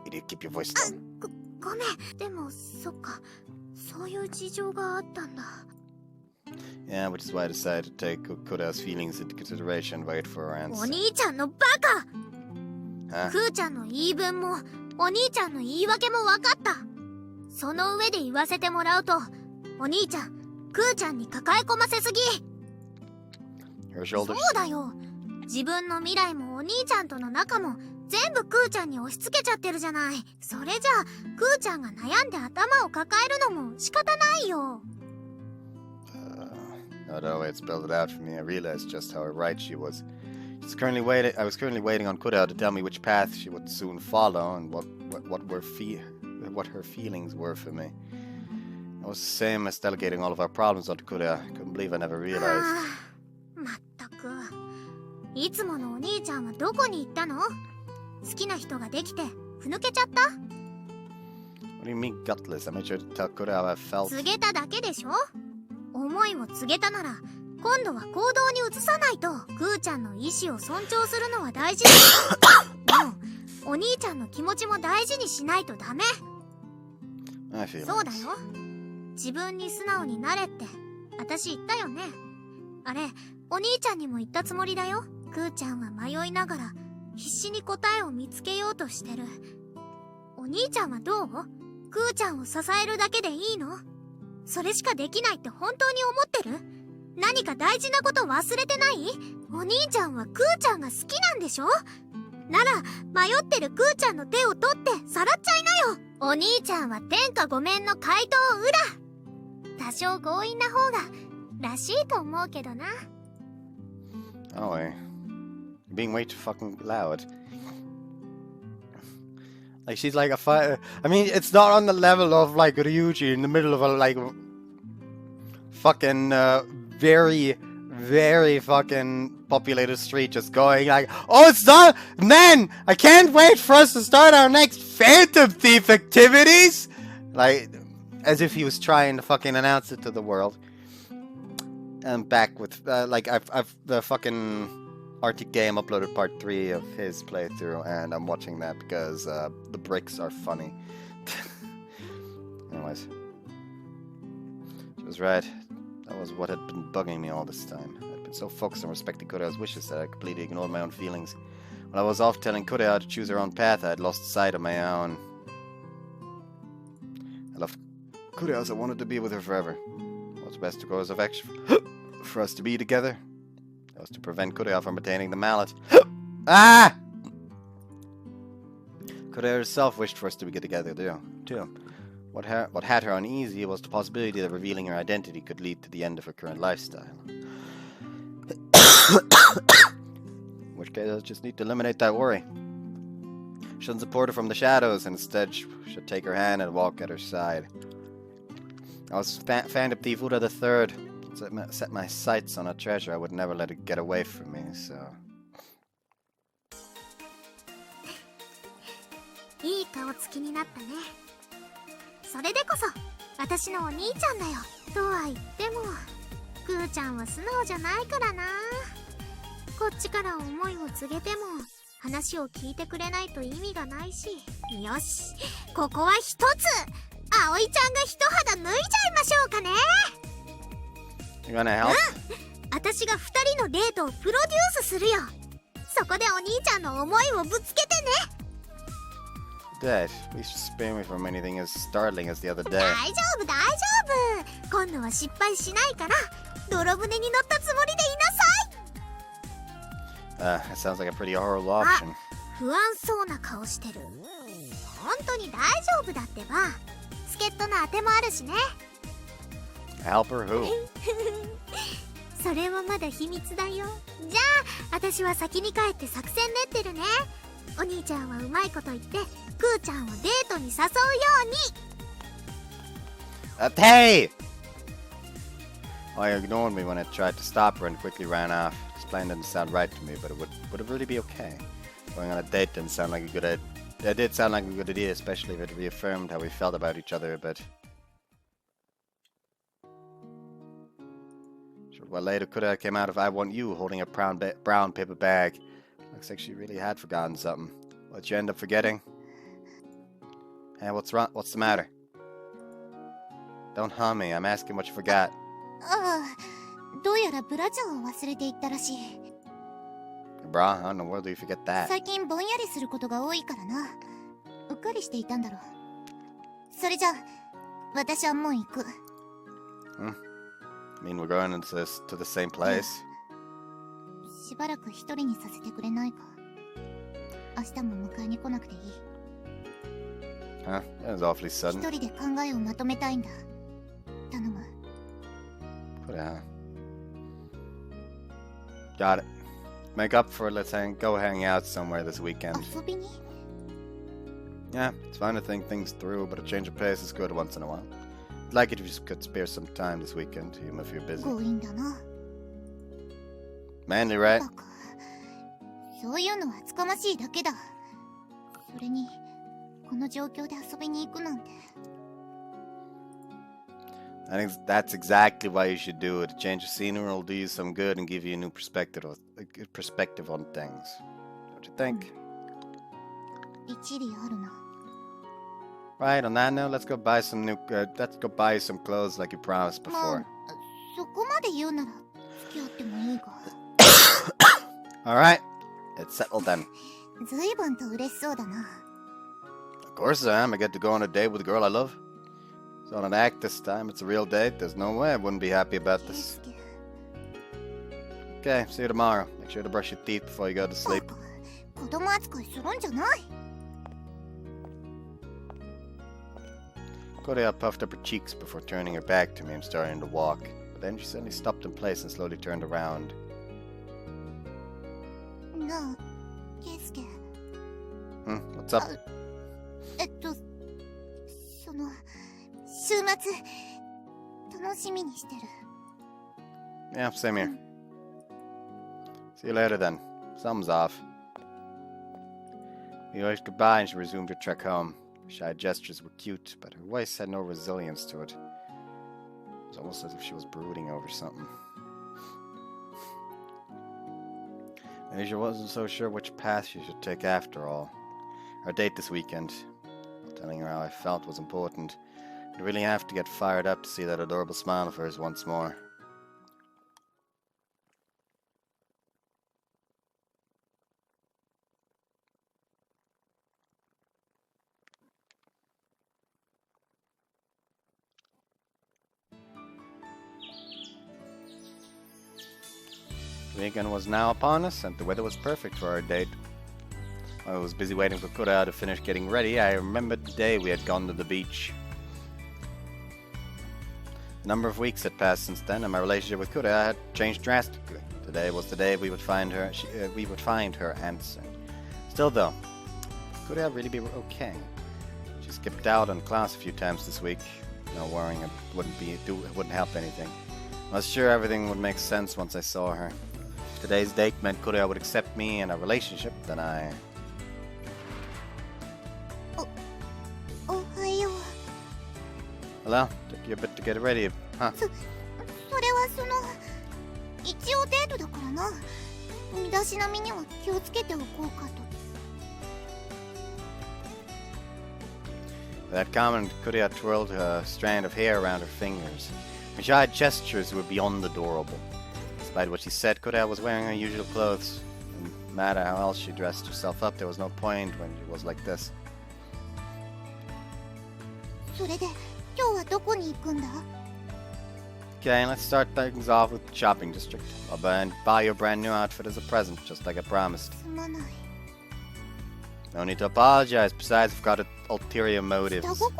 裏。 Idiot, keep your voice down. ごめん。でもそっか、そういう事情があったんだ。 Yeah, which is why I decided to take Kureha's feelings into consideration and wait for her お answer. 兄ちゃんのバカ。 Huh? くーちゃんの言い分もお兄ちゃんの言い訳も分かった。その上で言わせてもらうと、お兄ちゃんくーちゃんに抱え込ませすぎ。 Her そう shoulders. だよ。自分't未来もお兄ちゃんとの仲も全部くーちゃんに押し付けちゃってるじゃない。それじゃあくーちゃんが悩んで頭を抱えるのも仕方ないよ。 Not always spelled it out for me. I realized just how right she was. I was currently waiting on Kureha to tell me which path she would soon follow and what her feelings were for me. It was the same as delegating all of our problems onto Kureha. I couldn't believe I never realized. まったく。いつものお兄ちゃんはどこに行ったの？好きな人ができてふぬけちゃった？ What do you mean gutless? I made sure to tell Kureha how I felt. 告げただけでしょ？思いを告げたなら今度は行動に移さないと。くーちゃんの意志を尊重するのは大事だ。でもお兄ちゃんの気持ちも大事にしないとダメ。 I feel そうだよ。自分に素直になれって私言ったよね。あれお兄ちゃんにも言ったつもりだよ。くーちゃんは迷いながら必死に答えを見つけようとしてる。お兄ちゃんはどう？くーちゃんを支えるだけでいいの？それしかできないって本当に思ってる？何か大事なこと忘れてない？お兄ちゃんはくーちゃんが好きなんでしょ？なら迷ってるくーちゃんの手を取ってさらっちゃいなよ。お兄ちゃんは天下御免の怪盗裏。多少強引な方がらしいと思うけどな。 Oh, wait. You're being way too fucking loud. Like, she's like a fighter. I mean, it's not on the level of, like, Ryuji in the middle of a, like, fucking, very, very fucking populated street just going, like, oh, it's not, man, I can't wait for us to start our next Phantom Thief activities! Like, as if he was trying to fucking announce it to the world. And back with, like, I've the fucking Arctic Game uploaded part 3 of his playthrough, and I'm watching that because the bricks are funny. Anyways, she was right. That was what had been bugging me all this time. I'd been so focused on respecting Kureha's wishes that I completely ignored my own feelings. When I was off telling Kureha to choose her own path, I had lost sight of my own. I loved Kureha as I wanted to be with her forever. What's the best course of action for us to be together? That was to prevent Kureha from attaining the mallet. Ah! Kureha herself wished for us to be together too. What had her uneasy was the possibility that revealing her identity could lead to the end of her current lifestyle. In which case, I just need to eliminate that worry. Shouldn't support her from the shadows, and instead should take her hand and walk at her side. I was Phantom Thief Uda the Third. Set my sights on a treasure. I would never let it get away from me, so... いい顔つきになったね。それでこそ私のお兄ちゃんだよ。とは言ってもくーちゃんは素直じゃないからな。こっちから思いを告げても話を聞いてくれないと意味がないし。よし、ここは一つ葵ちゃんが一肌脱いじゃいましょうかね。 You gonna help? 私が二人のデートをプロデュースするよ。そこでお兄ちゃんの思いをぶつけてね。Dad, please spare me from anything as startling as the other day. 大丈夫大丈夫。今度は失敗しないから泥船に乗ったつもりでいなさい。That sounds like a pretty horrible option. 不安そうな顔してる。本当に大丈夫だってば。助っ人の当てもあるしね。Help her who? それはまだ秘密だよ。じゃあ私は先に帰って作戦練ってるね。お兄ちゃんはうまいこと言ってクーちゃんをデートに誘うように。Hey! Well, you ignored me when I tried to stop her and quickly ran off. This plan didn't sound right to me, but would it really be okay? Going on a date didn't sound like a good idea. It did sound like a good idea, especially if it reaffirmed how we felt about each other a bit. Short while later, Kureha came out of I Want You holding a brown paper bag. Looks like she really had forgotten something. What'd you end up forgetting? Hey, what's wrong? What's the matter? Don't hum me. I'm asking what you forgot. ああ、どうやらブラジャーを忘れていったらしい。Bruh, how in the world do you forget that? 最近ぼんやりすることが多いからな。うっかりしていたんだろう。それじゃあ私はもう行く。I mean, we're going to the same place. しばらく一人にさせてくれないか。明日も迎えに来なくていい。Huh? That was awfully 一 sudden. 人で考えをまとめたいんだ。頼む。Kureha. Got it. Make up for it. Let's go hang out somewhere this weekend. 遊びに？ Yeah, it's fine to think things through, but a change of pace is good once in a while. I'd like it if you could spare some time this weekend, even if you're busy. 強引だな。 Manly, right? バカ。そういうのはつかましいだけだ。それにこの状況で遊びに行くなんて。I think that's exactly why you should do it. A change of scenery will do you some good and give you a new perspective on things. Don't you think? 一理あるな。 Right, on that note, let's go buy some clothes like you promised ま before. あ、そこまで言うなら付き合ってもいいが。Alright, it's settled then. ずいぶんと嬉しそうだな。 Of course I am. I get to go on a date with a girl I love. It's not an act this time. It's a real date. There's no way I wouldn't be happy about 圭 this. 介。 Okay, see you tomorrow. Make sure to brush your teeth before you go to バ sleep. カ。子供扱いするんじゃない。 Kureha puffed up her cheeks before turning her back to me and starting to walk. But then she suddenly stopped in place and slowly turned around. なあ、圭介。 What's up? その週末楽しみにしてる。 Yeah, same here. See you later then. Thumbs off. We waved goodbye and she resumed her trek home. Her shy gestures were cute, but her voice had no resilience to it. It was almost as if she was brooding over something. Maybe she wasn't so sure which path she should take after all. Our date this weekend. Telling her how I felt was important. I'd really have to get fired up to see that adorable smile of hers once more. The weekend was now upon us, and the weather was perfect for our date. While I was busy waiting for Kureha to finish getting ready, I remembered the day we had gone to the beach. A number of weeks had passed since then, and my relationship with Kureha had changed drastically. Today was the day we would find her. We would find her answer. Still, though, Kureha really be okay? She skipped out on class a few times this week. No worrying, it wouldn't help anything. I was sure everything would make sense once I saw her. If today's date meant Kureha would accept me in a relationship, then I. おはよう。 Hello? Took you a bit to get ready, huh? それは一応デートだからな。身だしなみには気をつけておこうかと。With that comment, Kureha twirled a strand of hair around her fingers. Her shy gestures were beyond adorable. Despite what she said, Kureha was wearing her usual clothes. No matter how else she dressed herself up, there was no point when she was like this. それで今日はどこに行くんだ？ Okay, let's start things off with the shopping district. I'll buy you a brand new outfit as a present, just like I promised. すまない。 No need to apologize, besides I've got ulterior motives. 下心？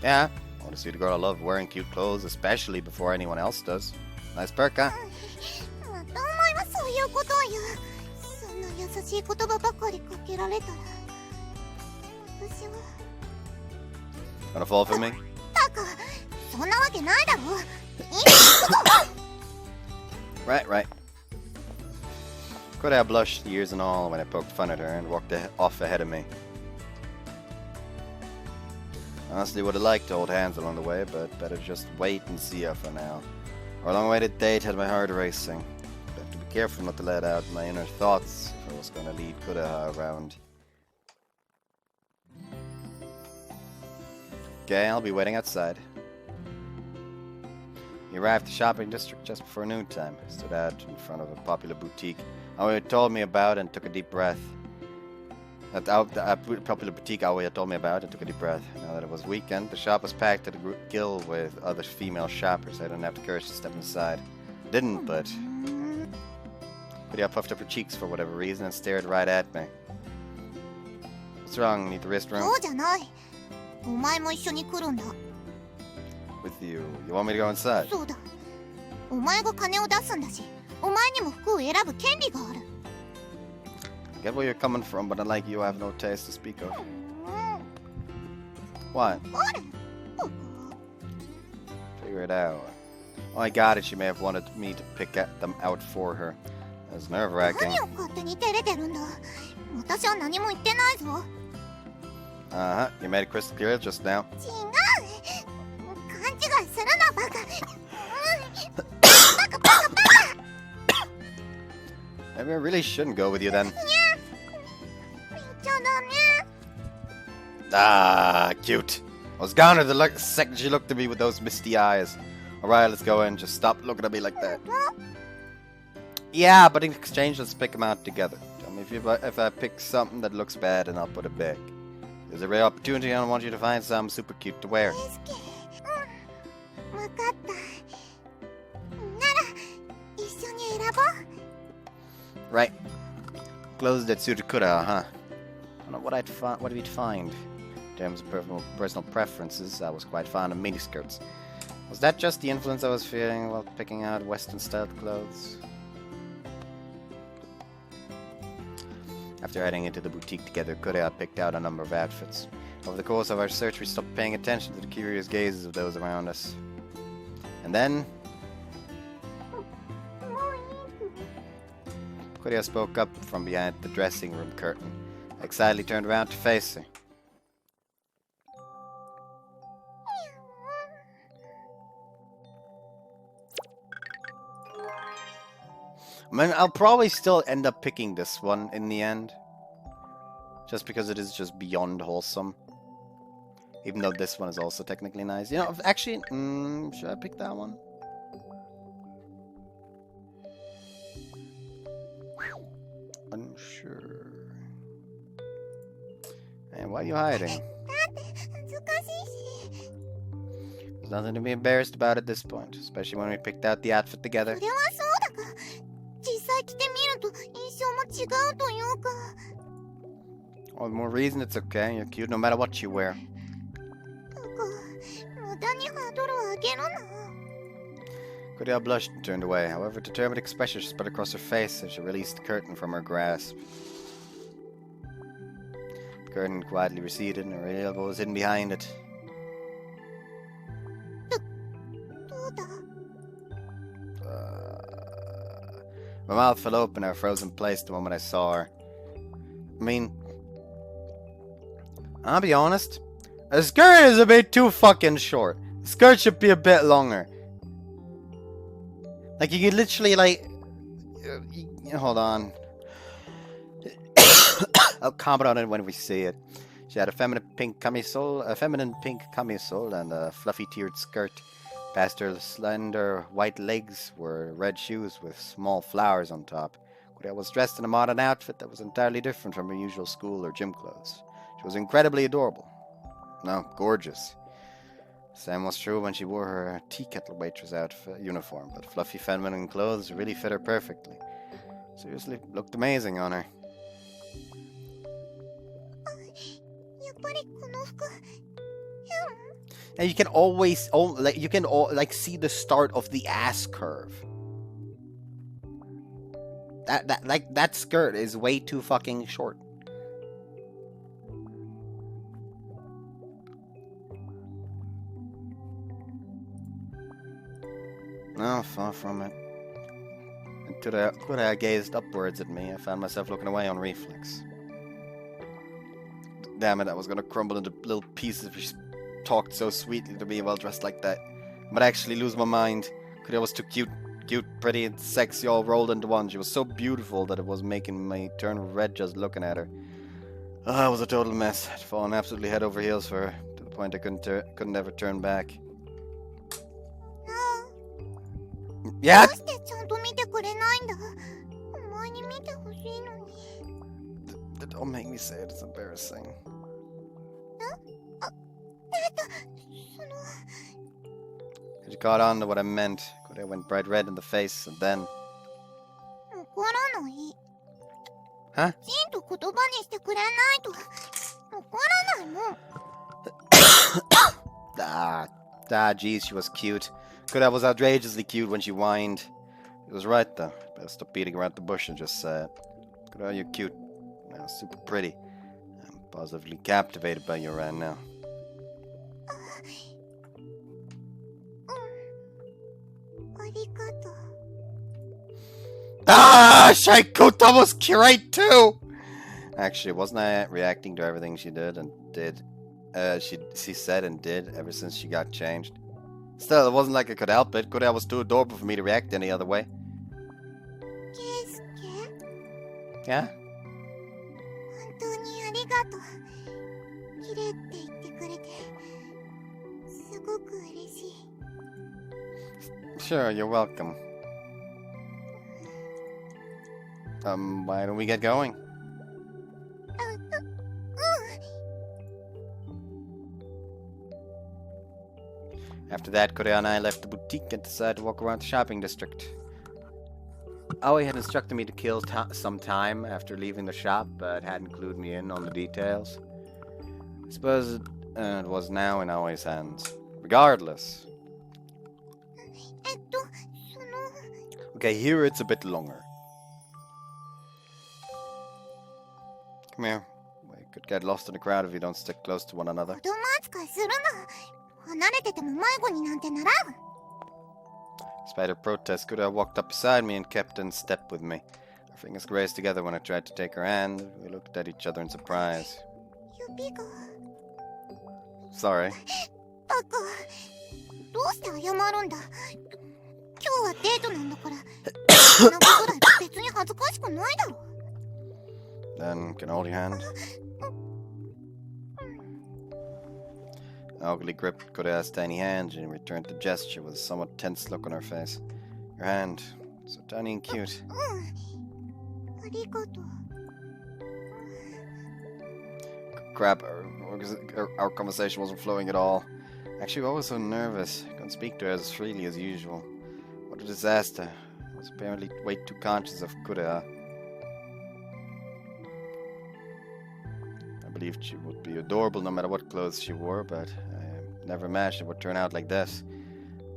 Yeah, I want to see the girl I love wearing cute clothes, especially before anyone else does. Nice perk, huh? またお前はそういうことを言う。そんな優しい言葉ばかりかけられたら、私は。 Gonna fall for me? バカ、そんなわけないだろ。 Right. Kureha blushed, ears and all, when I poked fun at her and walked off ahead of me. Honestly, would have liked to hold hands along the way, but better just wait and see her for now. Our long-awaited date had my heart racing. I'd have to be careful not to let out my inner thoughts if I was going to lead Kureha around. Okay, I'll be waiting outside. He arrived at the shopping district just before noontime. Stood out in front of a popular boutique Aoi had told me about and took a deep breath. A popular boutique Aoi had told me about and took a deep breath. Now that it was weekend, the shop was packed to the gill with other female shoppers. I didn't have the courage to step inside. Didn't, but... Kureha puffed up her cheeks for whatever reason and stared right at me. What's wrong? Need the restroom? そうじゃない。お前も一緒に来るんだ。 With you. You want me to go inside? そうだ。お前が金を出すんだし、お前にも服を選ぶ権利がある。 Get where you're coming from, but unlike you, I have no taste to speak of. What? あれ？ Figure it out. Oh, I got it. She may have wanted me to pick them out for her. It was nerve-wracking. 何を勝手に照れてるんだ。私は何も言ってないぞ。 Uh-huh. You made it crystal clear just now. 違う。勘違いするな、バカ。バカバカバカ。 Maybe I really shouldn't go with you then. じゃだね。 Ah, cute. I was gone at the second she looked at me with those misty eyes. Alright, let's go in. Just stop looking at me like that. Yeah, but in exchange, let's pick them out together. Tell me if I pick something that looks bad, and I'll put it back. There's a rare opportunity, and I want you to find something super cute to wear. うん、わかった。なら、一緒に選ぼう。 Right. Clothes that suited Kureha, huh? I don't know what we'd find. In terms of personal preferences, I was quite fond of miniskirts. Was that just the influence I was feeling while picking out Western-styled clothes? After heading into the boutique together, Kureha picked out a number of outfits. Over the course of our search, we stopped paying attention to the curious gazes of those around us. And then... Kureha spoke up from behind the dressing room curtain. I excitedly turned around to face her. I mean, I'll probably still end up picking this one in the end. Just because it is just beyond wholesome. Even though this one is also technically nice. You know, actually, should I pick that one? Unsure. And why are you hiding? There's nothing to be embarrassed about at this point. Especially when we picked out the outfit together. それはそうだが、実際着てみると印象も違うというか。 All the more reason it's okay. You're cute no matter what you wear. バカ、無駄にハードルを上げるな。 Kureha blushed and turned away. However, a determined expression spread across her face as she released the curtain from her grasp. The curtain quietly receded and her elbow was hidden behind it. どうだ？ My mouth fell open and I froze in place the moment I saw her. I mean, I'll be honest. The skirt is a bit too fucking short. The skirt should be a bit longer. Like, you could literally, like... hold on. I'll comment on it when we see it. She had a feminine pink camisole, and a fluffy tiered skirt. Past her slender white legs were red shoes with small flowers on top. Kureha was dressed in a modern outfit that was entirely different from her usual school or gym clothes. She was incredibly adorable. No, gorgeous. Same was true when she wore her tea kettle waitress uniform, but fluffy feminine clothes really fit her perfectly. Seriously, looked amazing on her. やっぱりこの服 And you can see the start of the ass curve. That skirt is way too fucking short. No, far from it. Until I gazed upwards at me, I found myself looking away on reflex. Damn it, I was gonna crumble into little pieces if she talked so sweetly to me while dressed like that. But I actually lose my mind. Kureha was too cute, pretty, and sexy all rolled into one. She was so beautiful that it was making me turn red just looking at her. Oh, it was a total mess. I'd fallen absolutely head over heels for her, to the point I couldn't ever turn back. Yeah? どうしてちゃんと見てくれないんだお前に見てほしいのに Don't make me say it, it's embarrassing. その She caught on to what I meant. Kureha went bright red in the face, and then... 怒らない Huh? きちんと言葉にしてくれないと怒らないもん Geez, she was cute. Kureha was outrageously cute when she whined. He was right, though. Better stop beating around the bush and just say it. Kureha, you're cute. Now, super pretty. I'm positively captivated by you right now. ありがとう Shaikuta was great, too! Actually, wasn't I reacting to everything she did and did? She said and did ever since she got changed. Still, it wasn't like I could help it. Kureha was too adorable for me to react any other way. ケイスケ Yeah? 本当にありがとう綺麗って言ってくれてすごく嬉しい Sure, you're welcome. Why don't we get going? After that, Kureha and I left the boutique and decided to walk around the shopping district. Aoi had instructed me to kill some time after leaving the shop, but hadn't clued me in on the details. I suppose it was now in Aoi's hands. Regardless. その Okay, here it's a bit longer. Come here. We could get lost in the crowd if you don't stick close to one another. 子供扱いするな離れてても迷子になんてならん Despite her protest, Kureha walked up beside me and kept in step with me. Our fingers grazed together when I tried to take her hand. We looked at each other in surprise. 指が Sorry. バカどうして謝るんだ今日はデートなんだからそんなことだって別に恥ずかしくないだろ Then, can I hold your hand? I awkwardly gripped Kureha's tiny hand and returned the gesture with a somewhat tense look on her face. Your hand, so tiny and cute. ありがとう Crap, our conversation wasn't flowing at all. Actually, I was so nervous. I couldn't speak to her as freely as usual. What a disaster. I was apparently way too conscious of Kureha. I believed she would be adorable no matter what clothes she wore, but I never imagined it would turn out like this.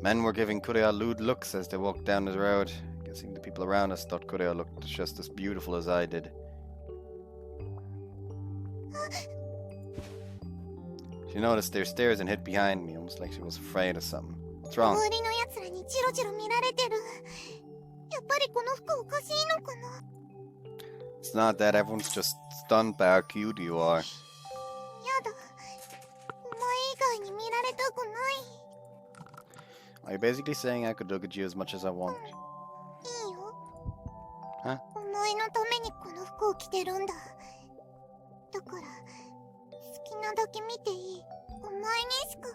Men were giving Kureha lewd looks as they walked down the road. Guessing the people around us thought Kureha looked just as beautiful as I did. She noticed their stares and hid behind me, almost like she was afraid of something. What's wrong? 周りのやつらにチロチロ見られてるやっぱりこの服おかしいのかな It's not that everyone's just stunned by how cute you are. やだお前以外に見られたくない Are you basically saying I could look at you as much as I want? いいよ Huh? お前のためにこの服を着てるんだだから好きなだけ見ていい。お前にしか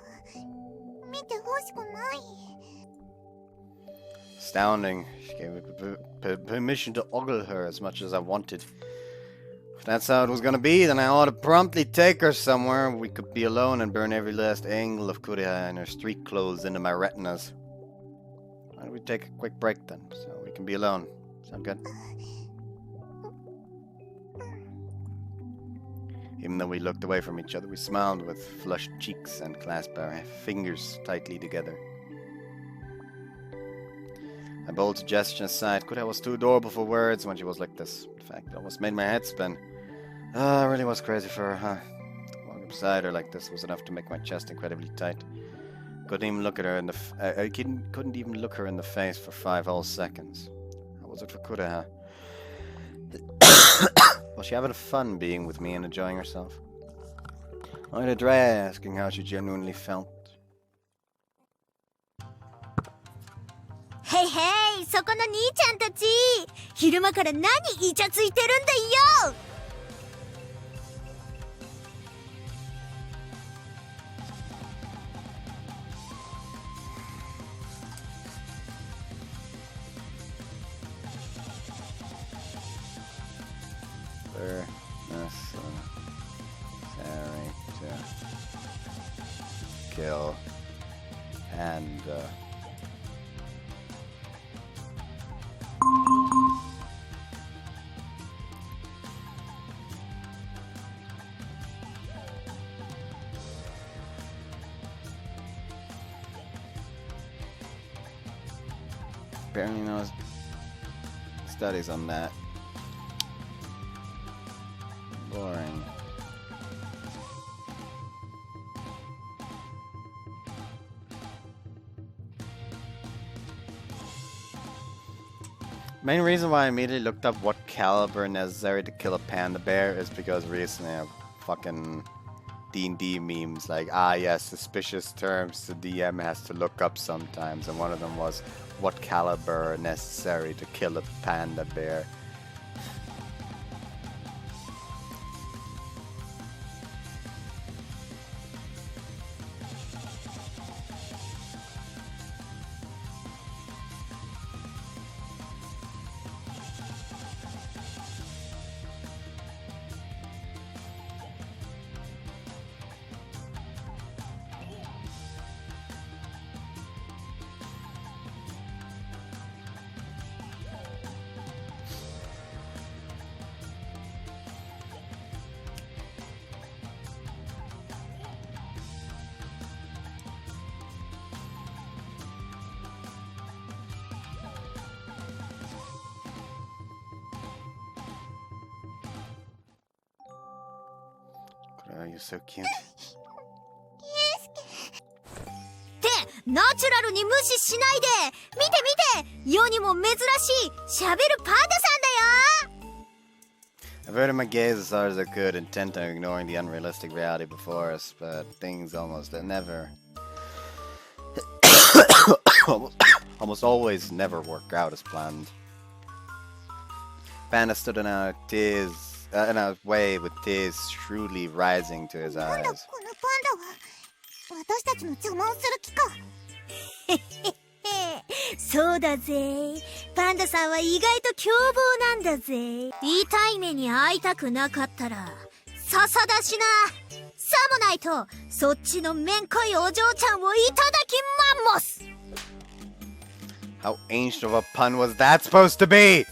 見てほしくない。 Astounding. She gave me permission to ogle her as much as I wanted. If that's how it was gonna be, then I ought to promptly take her somewhere we could be alone and burn every last angle of Kureha and her street clothes into my retinas. Why don't we take a quick break then, so we can be alone? Sound good? Even though we looked away from each other, we smiled with flushed cheeks and clasped our fingers tightly together. My bold suggestion aside, Kureha was too adorable for words when she was like this. In fact, it almost made my head spin. I really was crazy for her, huh? Walking beside her like this was enough to make my chest incredibly tight. Couldn't even look at her in the I couldn't even look her in the face for 5 whole seconds. How was it for Kureha? Was she having fun being with me and enjoying herself? I did try asking how she genuinely felt. Hey hey! そこの兄ちゃんたち！昼間から何イチャついてるんだよ！ Necessary to kill Panda. Apparently knows studies on that. Boring. Main reason why I immediately looked up what caliber necessary to kill a panda bear is because recently I fucking D&D memes like, yes, suspicious terms the DM has to look up sometimes, and one of them was what caliber necessary to kill a panda bear. Oh, you're so cute. ってナチュラルに無視しないで見て見て世にも珍しい喋るパンダさんだよ Averted my gaze as hard as I could, intent on ignoring the unrealistic reality before us, but things almost always never work out as planned. Panda stood in our way with tears shrewdly rising to his なんだ eyes. このパンダは私たちの邪魔をする気かそうだぜパンダさんは意外と凶暴なんだぜ痛い目に遭いたくなかったら笹だしなさもないとそっちのめんこいお嬢ちゃんをいただきマンモス How ancient of a pun was that supposed to be?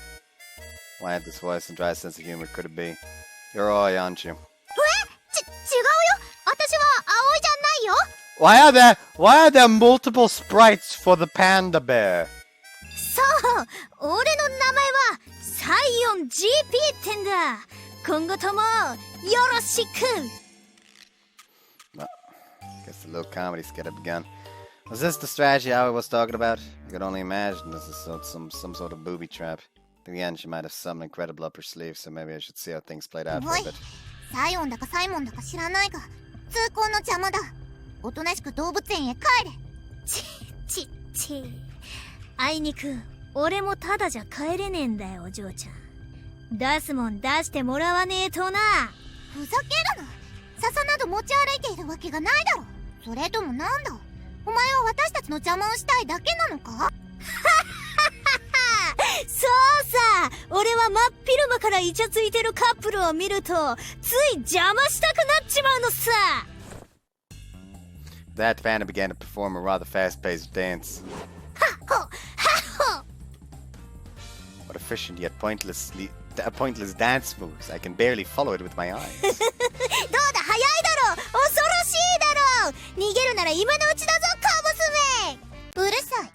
Why had this voice and dry sense of humor could it be? You're Oi, aren't you? 違うよ私は葵じゃないよ Why are there multiple sprites for the panda bear? そう俺の名前はサイオン GP ってんだ今後ともよろしく Well, guess the little comedy skit had begun. Was this the strategy I was talking about? I could only imagine this is some sort of booby trap. In the end, she might have something incredible up her sleeve, so maybe I should see how things played out for a bit. サイオンだかサイモンだか知らないが通行の邪魔だおとなしく動物園へ帰れちあいにく俺もただじゃ帰れねえんだよお嬢ちゃん出すもん出してもらわねえとなふざけるな笹など持ち歩いているわけがないだろ。それともなんだ、お前は私たちの邪魔をしたいだけなのか？そうさ、俺は真っ昼間からイチャついてるカップルを見るとつい邪魔したくなっちまうのさ。 That panda began to perform a rather fast-paced dance. What efficient yet pointless dance moves. I can barely follow it with my eyes. どうだ、早いだろう、恐ろしいだろう。逃げるなら今のうちだぞ、カボスめ。うるさい。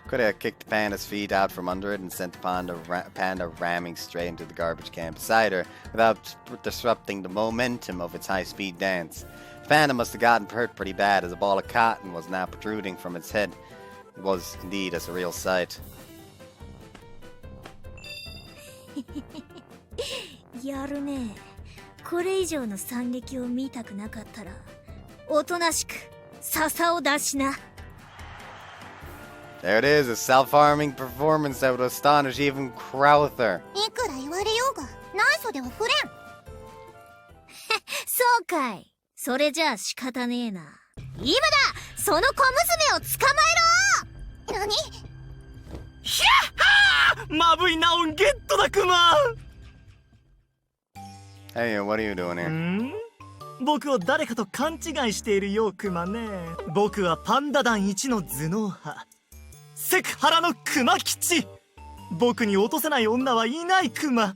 Kureha kicked the panda's feet out from under it and sent the panda ramming straight into the garbage can beside her without disrupting the momentum of its high-speed dance. The panda must have gotten hurt pretty bad as a ball of cotton was now protruding from its head. It was indeed a surreal sight. やるね。これ以上の惨劇を見たくなかったらおとなしく笹を出しな。 There it is, a self-harming performance that would astonish even Crowther. いくら言われようがない袖は触れん。そうかい。それじゃあ仕方ねえな。今だ、その小娘を捕まえろ。何？ひゃっはー、まぶいナオンゲットだクマ。 Hey, what are you doing here? 僕を誰かと勘違いしているよ、クマね。僕はパンダ団一の頭脳派、セクハラのクマ吉。僕に落とせない女はいないクマ。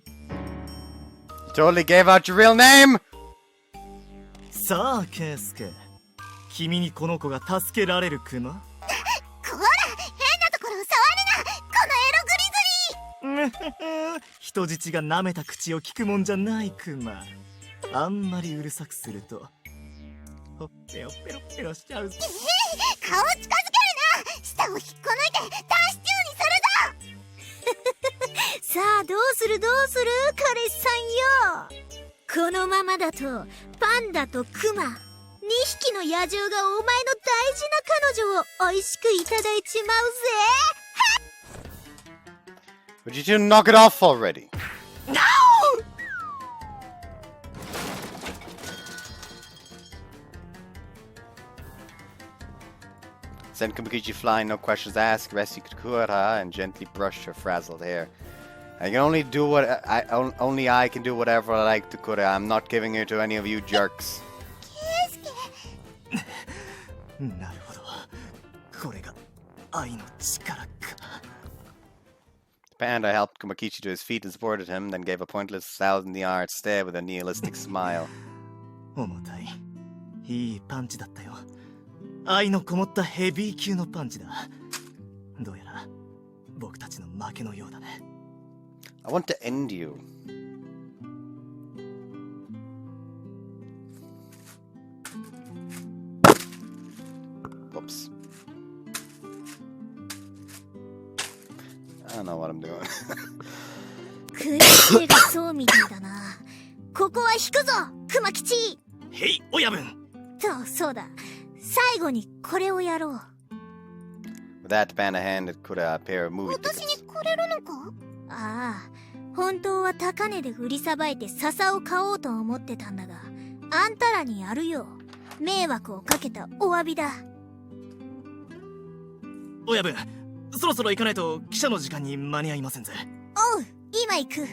You totally gave out your real name? さあケイスケ、君にこの子が助けられるクマ？こら、変なところを触るな、このエログリズリー。人質が舐めた口を聞くもんじゃないクマ。あんまりうるさくするとほっぺをペロペロしちゃうぞ。顔近づけるな。舌を引っこ抜いてダッシュにするぞ。さあどうするどうする、彼氏さんよ。このままだとパンダとクマ2匹の野獣がお前の大事な彼女を美味しくいただいちまうぜ。 Would you two knock it off already? No! Sent Kabukichi flying, no questions asked, rescued Kureha and gently brushed her frazzled hair. I can only do what only I can do whatever I like to Kureha. I'm not giving her to any of you jerks. なるほど、これが愛の力か。 Panda helped Kumakichi to his feet and supported him, then gave a pointless, thousand-yard stare with a nihilistic smile. 重たい、いいパンチだったよ。愛のこもったヘビー級のパンチだ。どうやら僕たちの負けのようだね。 I want to end you. Whoops. I don't know what I'm doing. 食いつけがそうみたいだな。ここは引くぞ、クマ吉。へい、親分。と、そうだ。最後にこれをやろう。 With that, Panda handed Kureha a pair of movie 私 tickets. にくれるのか？ああ、本当は高値で売りさばいて笹を買おうと思ってたんだが、あんたらにやるよ。迷惑をかけたお詫びだ。親分、そろそろ行かないと記者の時間に間に合いませんぜ。おう、今行く。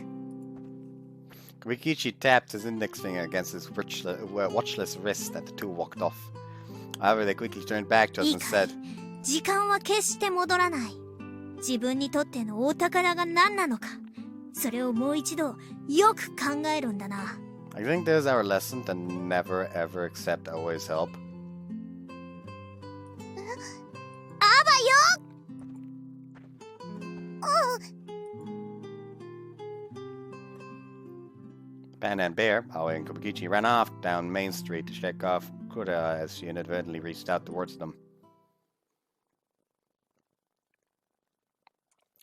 Rikichi tapped his index finger against his watchless wrist and the two walked off. However, they quickly turned back to us いい and かい、 said, 時間は決して戻らない。自分にとってのお宝が何なのか、それをもう一度よく考えるんだな。 I think there's our lesson to never ever accept always help. あばよ。 Panda and Bear, Aoi and Kobukichi ran off down Main Street to shake off Kureha as she inadvertently reached out towards them.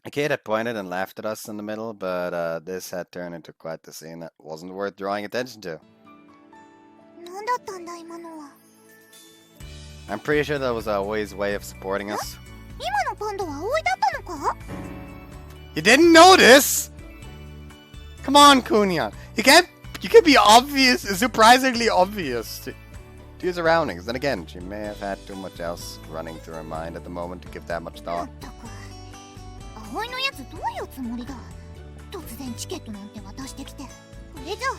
A kid had pointed and laughed at us in the middle, but this had turned into quite the scene that wasn't worth drawing attention to. 何だったんだ今のは。 I'm pretty sure that was Aoi's way of supporting us. 今のパンダは葵だったのか？ You didn't notice? Come on, Kunyan. You can't be obvious, surprisingly obvious to your surroundings. Then again, she may have had too much else running through her mind at the moment to give that much ま thought. ったく葵のやつどういうつもりだ。突然チケットなんて渡してきて。これじゃ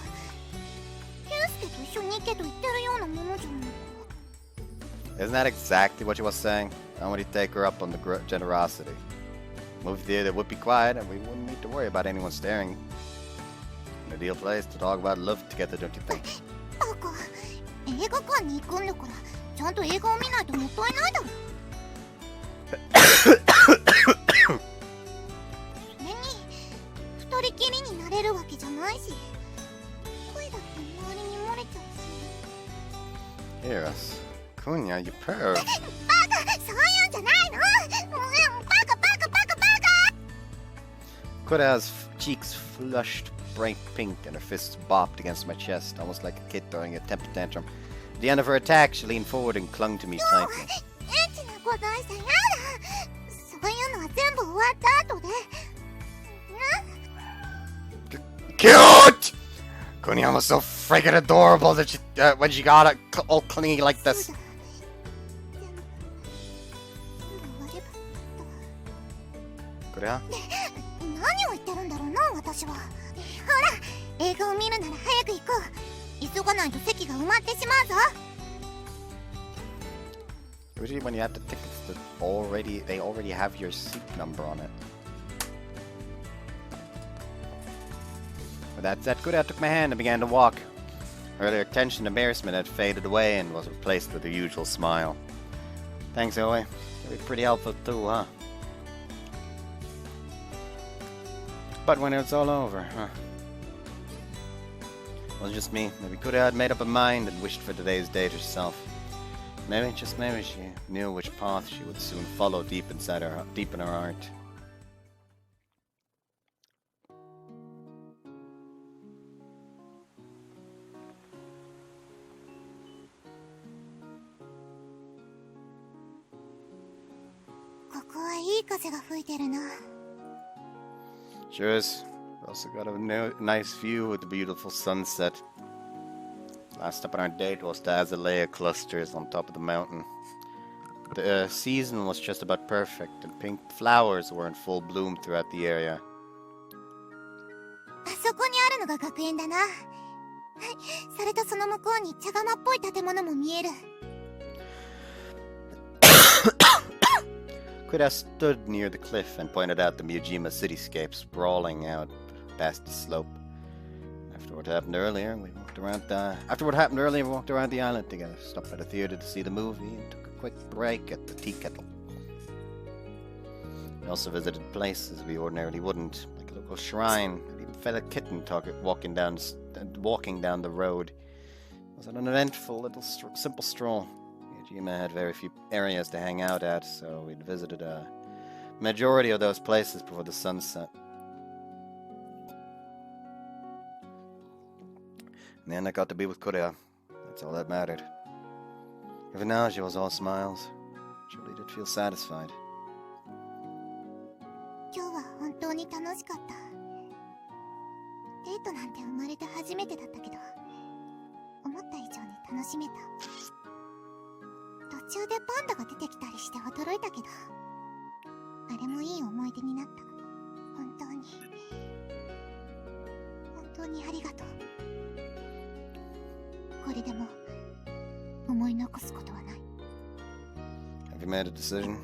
ケンスケと一緒に行けと言ってるようなものじゃないか。 Isn't that exactly what she was saying? I want to take her up on the generosity. Movie theater would be quiet and we wouldn't need to worry about anyone staring. An ideal place to talk about love together, don't you think? バカ、映画館に行くんだからちゃんと映画を見ないともったいないだろ。それに二人きりになれるわけじゃないし、声だって周りに漏れちゃうし。 Hear us. Kunya, you perv. バカ、そういうんじゃないの。バカバカバカバカ。 Kureha's cheeks flushed bright pink and her fists bopped against my chest, almost like a kid throwing a temper tantrum. At the end of her attack, she leaned forward and clung to me tightly. エッチなことしちゃやだ。そういうのは全部終わった後で。Cute! Kunya was so friggin' adorable that she, when she got it all clingy like this. 全部終われば Kureha? 何を言ってるんだろうな私は。ほら、映画を見るなら早く行こう。急がないと席が埋まってしまうぞ。 Usually when you have the tickets, they already have your seat number on it. With that said, Kureha took my hand and began to walk. Earlier tension and embarrassment had faded away and was replaced with her usual smile. Thanks, Oe. You're pretty helpful too, huh? But when it's all over, huh? It was just me. Maybe Kureha had made up her mind and wished for today's date herself. Maybe, just maybe, she knew which path she would soon follow deep in her heart. Sure is. We also got a nice view of the beautiful sunset. Last stop on our date was the azalea clusters on top of the mountain. The season was just about perfect, and pink flowers were in full bloom throughout the area. あそこにあるのが学園だな。それとその向こうに茶釜っぽい建物も見える。Kureha stood near the cliff and pointed out the Miyajima cityscape sprawling out past the slope. After what happened earlier, we walked around the island together, stopped by the theater to see the movie, and took a quick break at the tea kettle. We also visited places we ordinarily wouldn't, like a local shrine, and even fed a kitten walking down the road. It was an uneventful little simple stroll. Miyajima had very few areas to hang out at, so we'd visited a majority of those places before the sunset. In the end, I got to be with Kureha. That's all that mattered. Even now, she was all smiles. She really did feel satisfied. 今日は本当に楽しかった。デートなんて生まれて初めてだったけど、思った以上に楽しめた。途中でパンダが出てきたりして驚いたけど、あれもいい思い出になった。本当にありがとう。これでも思い残すことはない。 Have you made a decision?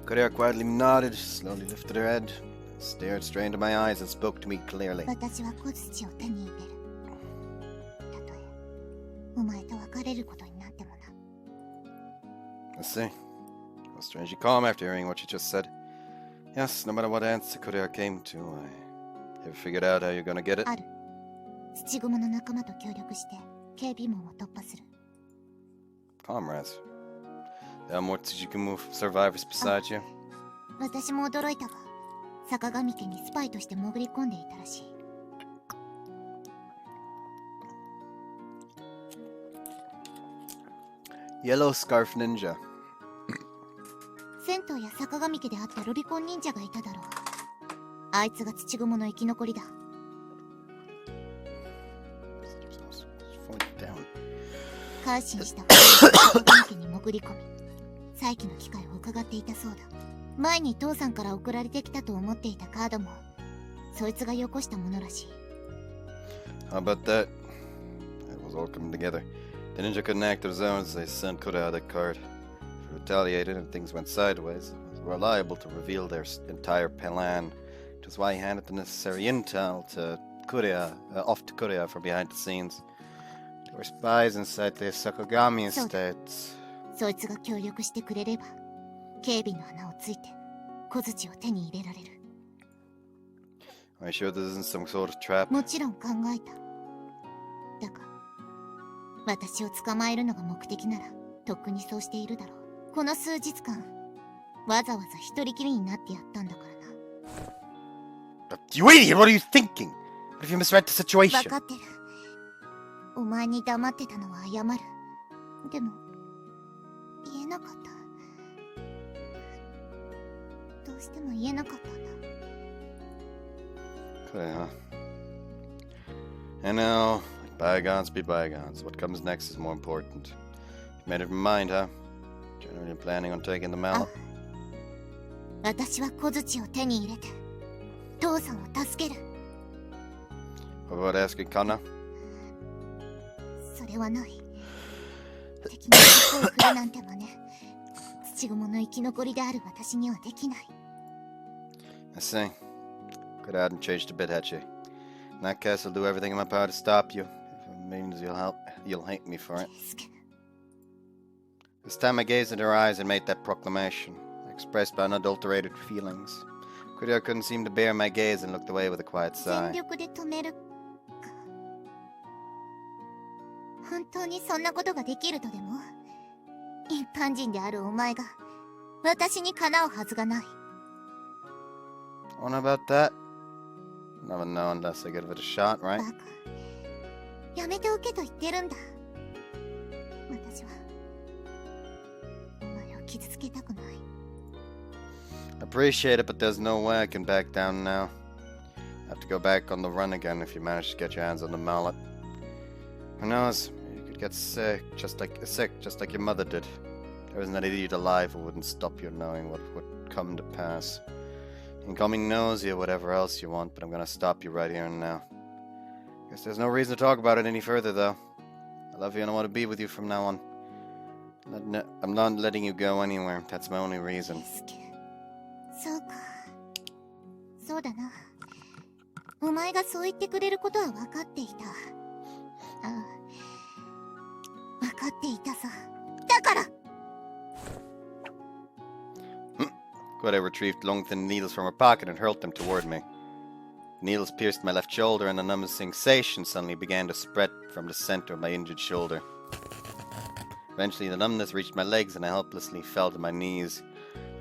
Kureha quietly nodded, slowly lifted her head, stared straight into my eyes and spoke to me clearly. 私は小槌を手に入れる。たとえお前と別れることになってもな。 I see. I was strangely calm after hearing what you just said. Yes, no matter what answer Kureha came to, I have figured out how you're gonna get it. ある。土蜘蛛の仲間と協力して警備網を突破する。 Comrades. There are more Tsuchikumu survivors beside you. 私も驚いたが、坂上家にスパイとして潜り込んでいたらしい。Yellow Scarf Ninja. 銭湯や坂上家で会ったロリコン忍者がいただろう。あいつが土蜘蛛の生き残りだ。改心した坂上家に潜り込み、再起の機会を伺っていたそうだ。前に父さんから送られてきたと思っていたカードも、そいつがよこしたものらしい。How about that? It was all coming together. The ninja couldn't act on his own, so they sent Kureha that card. If he retaliated and things went sideways, they were liable to reveal their entire plan, which is why he handed the necessary intel to Kureha, off to Kureha from behind the scenes. There were spies inside the Sakagami estates. そいつが協力してくれれば、警備の穴をついて小槌を手に入れられる。Are you sure this isn't some sort of trap? もちろん考えた。だが、私を捕まえるのが目的なら、とっくにそうしているだろう。この数日間、わざわざ一人きりになってやったんだからな。You idiot! What are you thinking? What if you misread the 分 situation? かってる。お前に黙ってたのは謝る。でも、言えなかった。どうしても言えなかったんだ。Okay, huh? I know, bygones be bygones. What comes next is more important. You made up your mind, huh? Generally planning on taking the mallet? 私は小槌を手に入れて、父さんを助ける。What about asking Kana? それはない。敵に手を振るなんて真似、土蜘蛛の生き残りである私にはできない。I see. Could I hadn't changed a bit, had she? In that case, I'll do everything in my power to stop you. If it means you'll hate me for it. This time I gazed into her eyes and made that proclamation, expressed by unadulterated feelings. Kureha couldn't seem to bear my gaze and looked away with a quiet 全 sigh. 力で止めるか。本当にそんなことができるとでも？一般人であるお前が私にかなうはずがない。I don't know about that. Never know unless I give it a shot, right? バカ。やめておけと言ってるんだ。私はお前を傷つけたくない。I appreciate it, but there's no way I can back down now. Have to go back on the run again if you manage to get your hands on the mallet. Who knows? You could get sick, just like your mother did. There isn't an idiot alive who wouldn't stop you knowing what would come to pass. You can call me nosy or whatever else you want, but I'm gonna stop you right here and now. Guess there's no reason to talk about it any further, though. I love you and I want to be with you from now on. I'm not letting you go anywhere. That's my only reason. そうか。そうだな。お前がそう言ってくれることは分かっていた。ああ。分かっていたさ。だから！ But I retrieved long thin needles from her pocket and hurled them toward me. Needles pierced my left shoulder and a numb sensation suddenly began to spread from the center of my injured shoulder. Eventually the numbness reached my legs and I helplessly fell to my knees.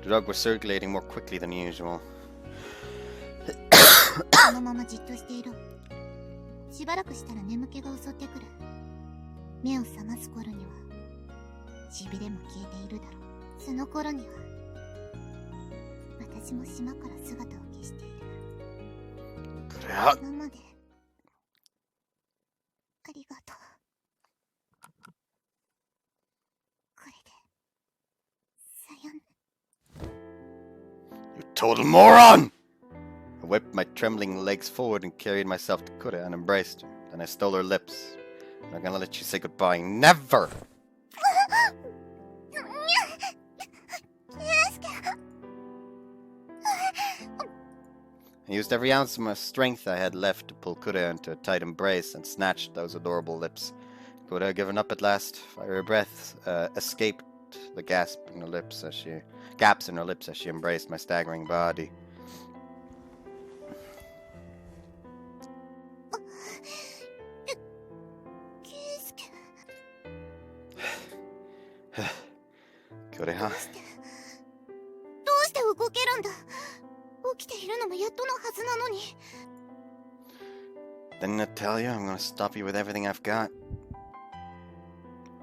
The blood was circulating more quickly than usual. このままじっとしていろ。しばらくしたら眠気が襲ってくる。目を覚ます頃には、しびれも消えているだろう。その頃には、私も島から姿を消している。Kureha! 今まで、ありがとう。これで、さよなら。You total moron! I whipped my trembling legs forward and carried myself to Kureha and embraced her. Then I stole her lips. I'm not gonna let you say goodbye. Never! I used every ounce of my strength I had left to pull Kureha into a tight embrace and snatched those adorable lips. Kureha, given up at last, fiery breath escaped the gaps in her lips as she embraced my staggering body. Kureha. どうして動けるんだ？起きているのもやっとのはずなのに。Didn't I tell you I'm gonna stop you with everything I've got?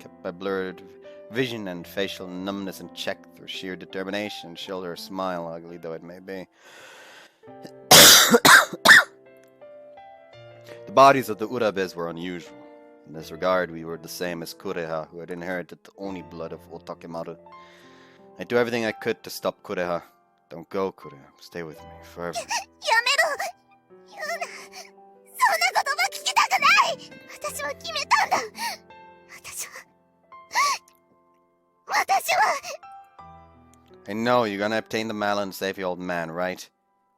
Kept my blurred vision and facial numbness in check through sheer determination, and showed her a smile, ugly though it may be. The bodies of the Urabes were unusual. In this regard, we were the same as Kureha, who had inherited the Oni blood of Otakemaru. I do everything I could to stop Kureha. Don't go, Kureha. Stay with me forever. やめろ言うなそんな言葉聞きたくない私は決めたんだ私は I know you're gonna obtain the mallet and save the old man, right?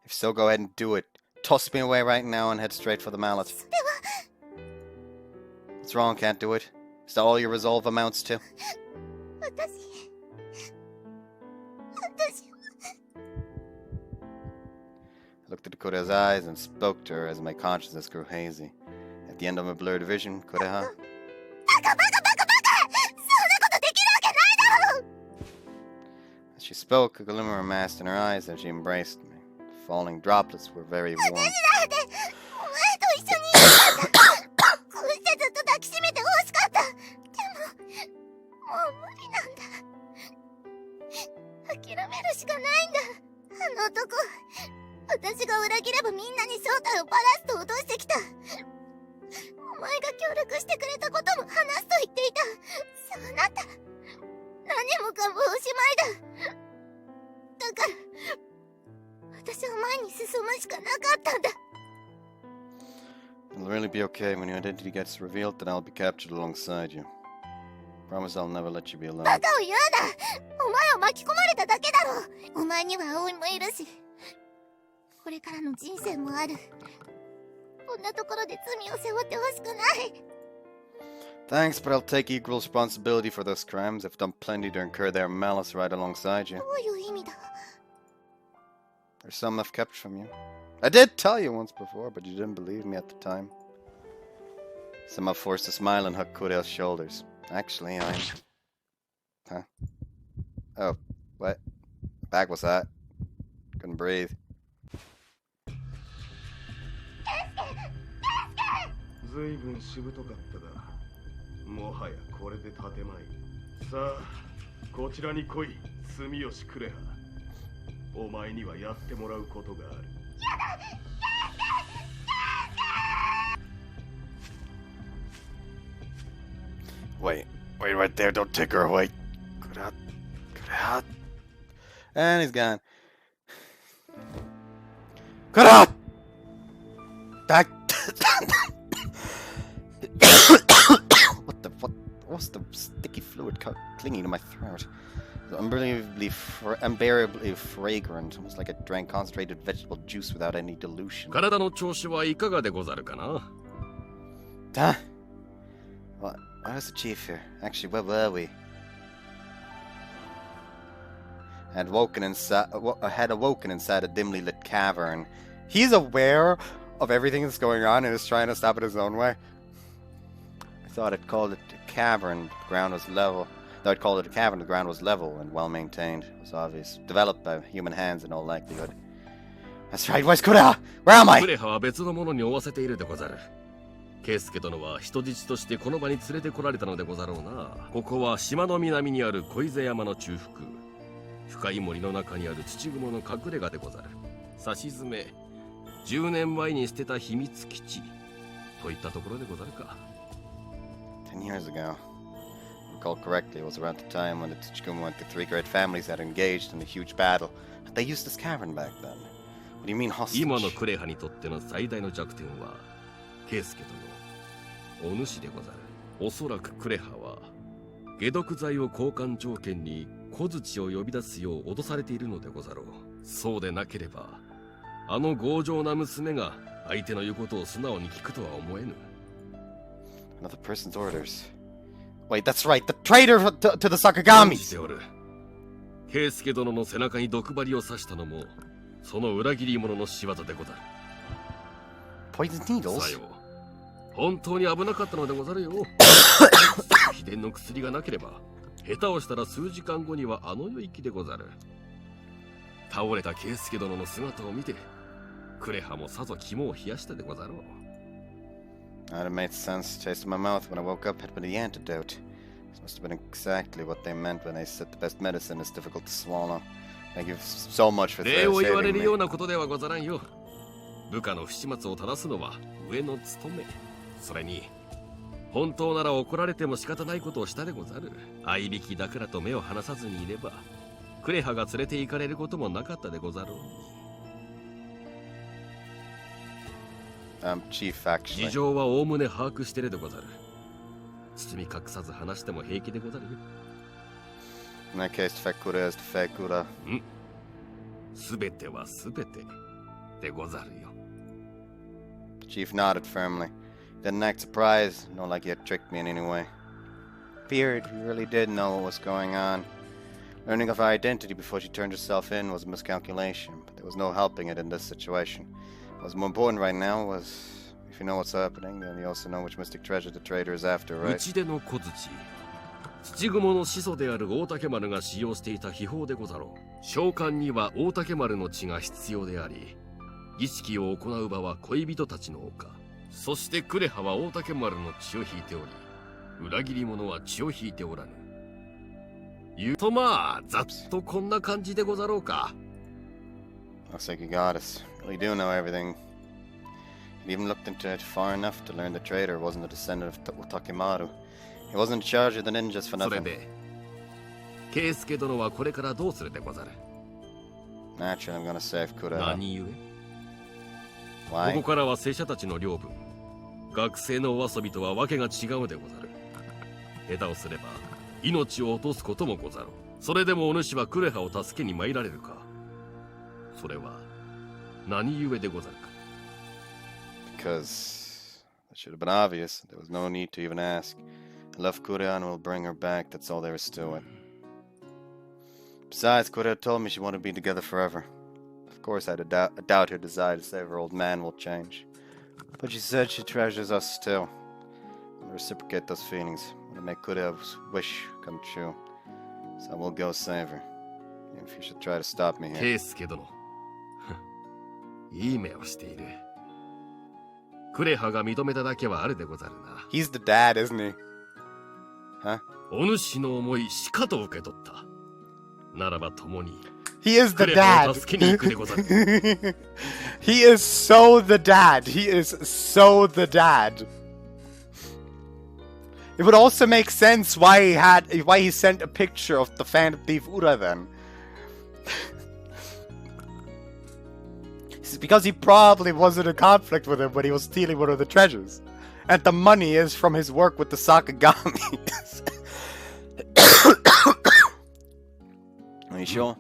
If so, go ahead and do it. Toss me away right now and head straight for the mallet. What's wrong? Can't do it? Is that all your resolve amounts to? 私 I looked into Kureha's eyes and spoke to her as my consciousness grew hazy. At the end of my blurred vision, Kureha... バカバカバカバカそんなことできるわけないだろ As she spoke, a glimmer amassed in her eyes as she embraced me. The falling droplets were very warm. だってお前と一緒にいたんだこうしてずっと抱きしめて欲しかったでももう無理なんだ諦めるしかないんだあの男私が裏切ればみんなに正体をバラすと脅してきたお前が協力してくれたことも話すと言っていたそうなった何もかもおしまいだだから私は前に進むしかなかったんだ It'll really be okay when your identity gets revealed, then I'll be captured alongside you. Promise I'll never let you be alone. バカを言うなお前は巻き込まれただけだろお前には葵もいるしこれからの人生もあるこんなところで罪を背負ってほしくない Thanks, but I'll take equal responsibility for those crimes. I've done plenty to incur their malice right alongside you. どういう意味だ There's some I've kept from you. I did tell you once before, but you didn't believe me at the time. Somehow forced a smile and hugged Kureha's shoulders. Actually, I'm... Huh? Oh, what? Back was that? Couldn't breathe. ずいぶんしぶとかったが、もはやこれで建前。さあ、こちらに来い、住吉クレハ。お前にはやってもらうことがある。Wait right there, don't take her away. Kureha. And he's gone. Kureha! What's the sticky fluid clinging to my throat? It's unbearably fragrant, almost like I drank concentrated vegetable juice without any dilution. 体の調子はいかがでござるかな Huh? What was the chief here? Actually, where were we? I had awoken inside a dimly lit cavern. He's aware of everything that's going on and is trying to stop it his own way. I thought I'd called it a cavern. The ground was level. Though I'd called it a cavern, the ground was level and well maintained. It was obvious. Developed by human hands in all likelihood. That's right. Where's Kureha? Where am I? クレハは別の者に追わせているでござる。ケイスケ殿は人質としてこの場に連れてこられたのでござろうな。ここは島の南にある小伊勢山の中腹。深い森の中にある土雲の隠れ家でござる。さしずめ、10年前に捨てた秘密基地といったところでござるか。10 years ago. If I recall correctly, it was around the time when the Tsuchikumo and the three great families had engaged in a huge battle. Had they used this cavern back then? What do you mean hostage? 今のクレハにとっての最大の弱点は、ケイスケ殿、お主でござる。おそらくクレハは、解毒剤を交換条件に小槌を呼び出すよう脅されているのでござろう。そうでなければ、あの強情な娘が相手の言うことを素直に聞くとは思えぬ。Another person's orders. Wait, that's right, the traitor to the Sakagami! しておる。ケイスケ殿の背中に毒針を刺したのも、その裏切り者の仕業でござる。Poison needles? さよ。本当に危なかったのでござるよ。秘伝の薬がなければ、下手をしたら数時間後にはあの世行きでござる。倒れたケイスケ殿の姿を見て、クレハもさぞ肝を冷やしたでござろう。That made sense. Taste in my mouth when I woke up had been the antidote. This must have been exactly what they meant when they said the best medicine is difficult to swallow. Thank you so much for 礼を言われ saving るよう me. なことではござらんよ。部下の不始末を正すのは上の務め。それに本当なら怒られても仕方ないことをしたでござる。合いびきだからと目を離さずにいればクレハが連れて行かれることもなかったでござろう。Chief, actually. 事情はおおむね把握してるでござる。包み隠さず話しても平気でござるよ。In that case, Fekura is Fekura. すべてはすべてでござるよ。Chief nodded firmly. He didn't act surprised, not like he had tricked me in any way. Appeared he really did know what was going on. Learning of her identity before she turned herself in was a miscalculation, but there was no helping it in this situation. What's more important right now was, if you know what's happening, then you also know which mystic treasure the trader is after, う right? ちでの小槌。土蜘蛛の始祖である大竹丸が使用していた秘宝でござろう。召喚には大竹丸の血が必要であり、儀式を行う場は恋人たちの丘。そしてクレハは大竹丸の血を引いており、裏切り者は血を引いておらぬ。言うとまあ、ざっとこんな感じでござろうか。Looks like you got us. Really do know everything. You even looked into it far enough to learn the trader wasn't a descendant of Takimaru. He wasn't in charge of the ninjas for それ nothing. で、圭介殿はこれからどうするでござる。 Naturally, I'm gonna save Kureha. 何故？ Why? ここからは拙者たちの領分。学生のお遊びとはわけが違うでござる。下手をすれば命を落とすこともござろう。それでもお主はクレハを助けに参られるか。それは何故でござるか。 Because it should have been obvious. There was no need to even ask. I love Kureha and will bring her back. That's all there is to it. Besides, Kureha told me she wanted to be together forever. Of course, I doubt her desire to save her old man will change. But she said she treasures us still. I'll reciprocate those feelings. I want to make Kureha's wish come true. So I will go save her. Even if you should try to stop me here. 圭介殿。いい目をしている。クレハが認めただけはあるでござるな。 He's the dad, isn't he? Huh? お主の思いしかと受け取った。ならば共に He is ク the レハを dad. 助けに行くでござる。 He is so the dad. He is so the dad. It would also make sense why he sent a picture of the Phantom Thief Ura then. It's because he probably wasn't in conflict with him when he was stealing one of the treasures. And the money is from his work with the Sakagami. Are you sure?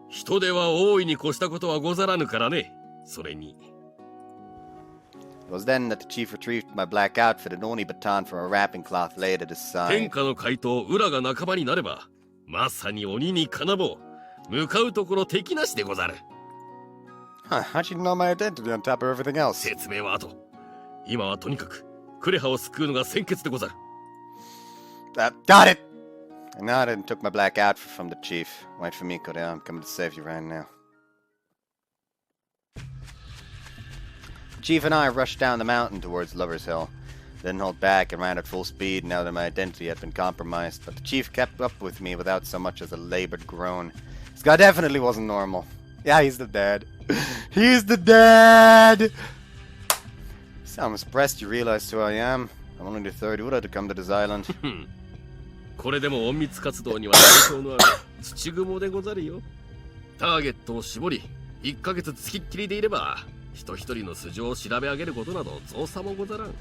人手は大いに越したことはござらぬからね。それに。 It was then that the chief retrieved my black outfit and Oni baton from a wrapping cloth laid at his 天 side. 下の怪盗ウラが仲間になれば、まさに鬼にかなぼう。向かうところ敵なしでござる。Huh, how'd you know my identity on top of everything else? 説明は後。今はとにかくクレハを救うのが先決でござる。Got it! I nodded and took my black outfit from the chief. Wait for me, Kureha. I'm coming to save you right now. The chief and I rushed down the mountain towards Lover's Hill. Didn't hold back and ran at full speed now that my identity had been compromised, but the chief kept up with me without so much as a labored groan. This guy definitely wasn't normal. Yeah, he's the dad. He's the dad! So I'm impressed you realized who I am. I'm only the third Ura to come to this island. これでも隠密活動には対象のある土蜘蛛でござるよ。ターゲットを絞り、1ヶ月つきっきりでいれば、人一人の素性を調べ上げることなど造作もござらん。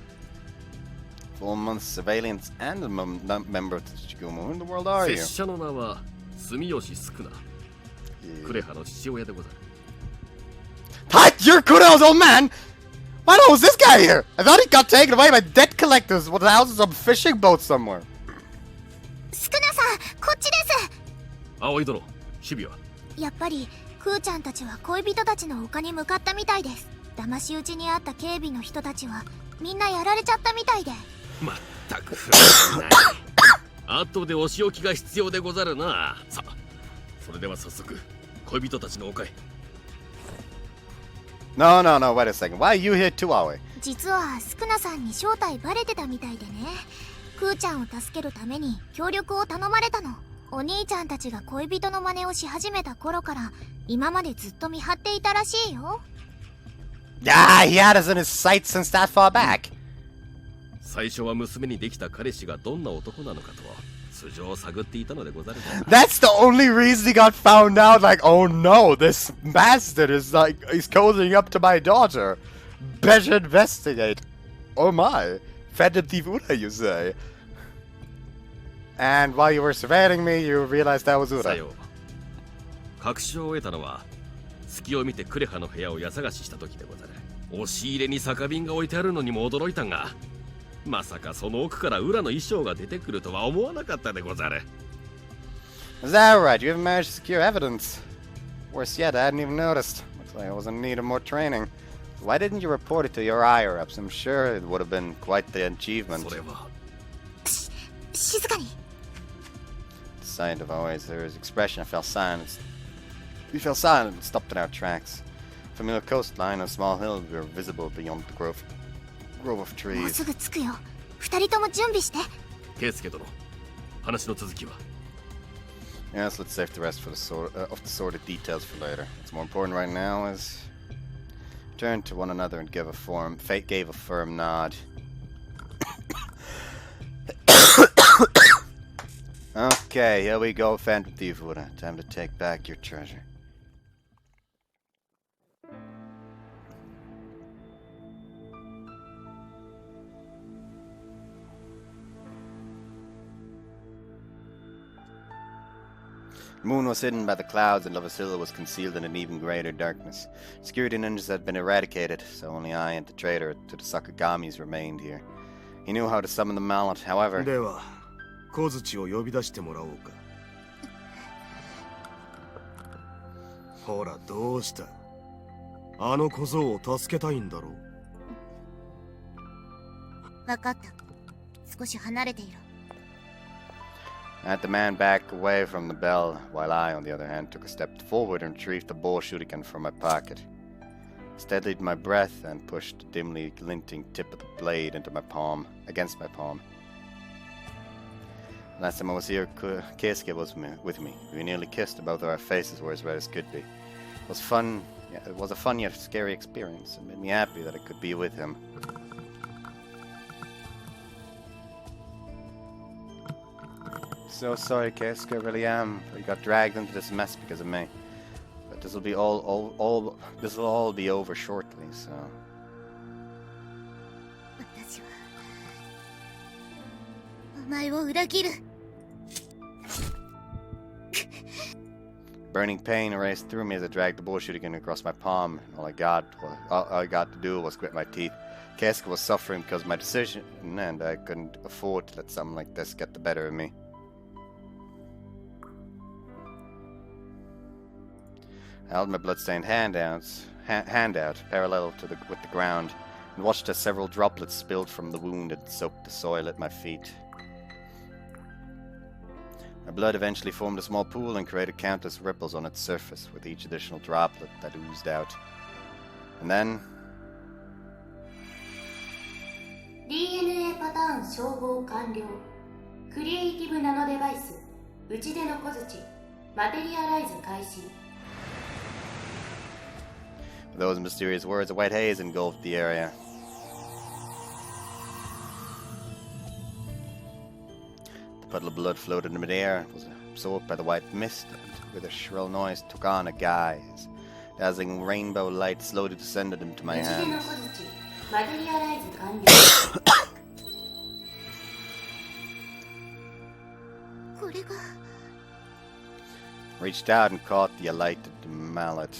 4 months surveillance and a member of the Tsukumo. Who in the world are you? 拙者の名は住吉宿な。クレハの父親でござる。What? You're Kureha's old man? Why the hell was this guy here? I thought he got taken away by debt collectors with the house of some fishing boat somewhere. スクナさん、こっちです。葵殿、日々はやっぱりクーちゃんたちは恋人たちの丘に向かったみたいです。騙し討ちにあった警備の人たちはみんなやられちゃったみたいで。まったく不安ない。後でお仕置きが必要でござるな。さあ、それでは早速恋人たちの丘へ。No, wait a second. Why are you here too, Aoi? 実はスクナさんに正体バレてたみたいでね。クーちゃんを助けるために協力を頼まれたの。お兄ちゃんたちが恋人の真似をし始めた頃から今までずっと見張っていたらしいよ。Ah, he had us in his sights since that far back. 最初は娘にできた彼氏がどんな男なのかと素性を探っていたのでござるが。 That's the only reason he got found out. Like, oh no, this bastard is like, he's cozying up to my daughter. Better investigate. Oh my. Phantom thief Ura, you say? And while you were surveilling me, you realized that was さ Ura. よう。確証を得たのは隙を見てクレハの部屋を家探しした時でござる。押し入れに酒瓶が置いてあるのにも驚いたが、まさかその奥から裏の衣装が出てくるとは思わなかったでござる。 Is that right? You haven't managed to secure evidence. Worse yet, I hadn't even noticed. Looks like I was in need of more training. Why didn't you report it to your higher-ups? I'm sure it would have been quite the achievement. それは静かに。 The sight of always his expression, I fell silent. We fell silent and stopped in our tracks. Familiar coastline and a small hill were visible beyond the grove of もう trees. すぐ着くよ。二人とも準備して。ケイスケ殿、話の続きは。 Yes, let's save the rest for of the sordid details for later. What's more important right now is turn to one another and Fate gave a firm nod. Okay, here we go, Phantom Thief Ura. Time to take back your treasure. The moon was hidden by the clouds and Lover's Hill was concealed in an even greater darkness. Security ninjas had been eradicated, so only I and the traitor to the Sakagamis remained here. He knew how to summon the mallet, however... では小槌を呼び出してもらおうか。ほらどうした。あの小僧を助けたいんだろう。分かった。少し離れていろ。 I had the man back away from the bell, while I, on the other hand, took a step forward and retrieved the bow shuriken from my pocket. Steadied my breath and pushed the dimly glinting tip of the blade into my palm, against my palm. Last time I was here, Keisuke was with me. We nearly kissed, and both of our faces were as red as could be. It was fun. Yeah, it was a fun yet scary experience. It made me happy that I could be with him. So sorry, Keisuke, I really am. You got dragged into this mess because of me. But this will be this will all be over shortly, so. 私はお前を裏切る。 Burning pain raced through me as I dragged the bow shuriken across my palm. All I got to do was grit my teeth. Keisuke was suffering because of my decision, and I couldn't afford to let something like this get the better of me. I held my bloodstained hand out parallel with the ground, and watched as several droplets spilled from the wound and soaked the soil at my feet. My blood eventually formed a small pool and created countless ripples on its surface with each additional droplet that oozed out. And then... DNA パターン照合完了。クリエイティブナノデバイス、打ち出の小槌、マテリアライズ開始。 With those mysterious words, a white haze engulfed the area. The puddle of blood floated in midair, was absorbed by the white mist, and with a shrill noise took on a guise. Dazzling rainbow light slowly descended into my 打ち出の hands. 小槌、マテリアライズ完了。これが Reached out and caught the alighted mallet.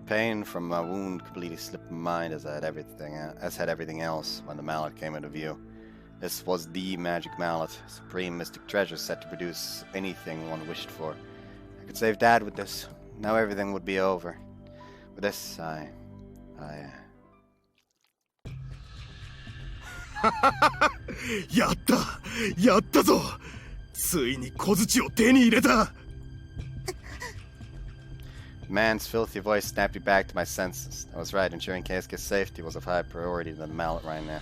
Pain from my wound completely slipped my mind as had everything else when the mallet came into view. This was the magic mallet, supreme mystic treasure set to produce anything one wished for. I could save Dad with this. Now everything would be over. With this, I やったぞ。ついに小槌を手に入れた。 The man's filthy voice snapped me back to my senses. I was right, ensuring Keisuke's safety was of high priority than the mallet right now.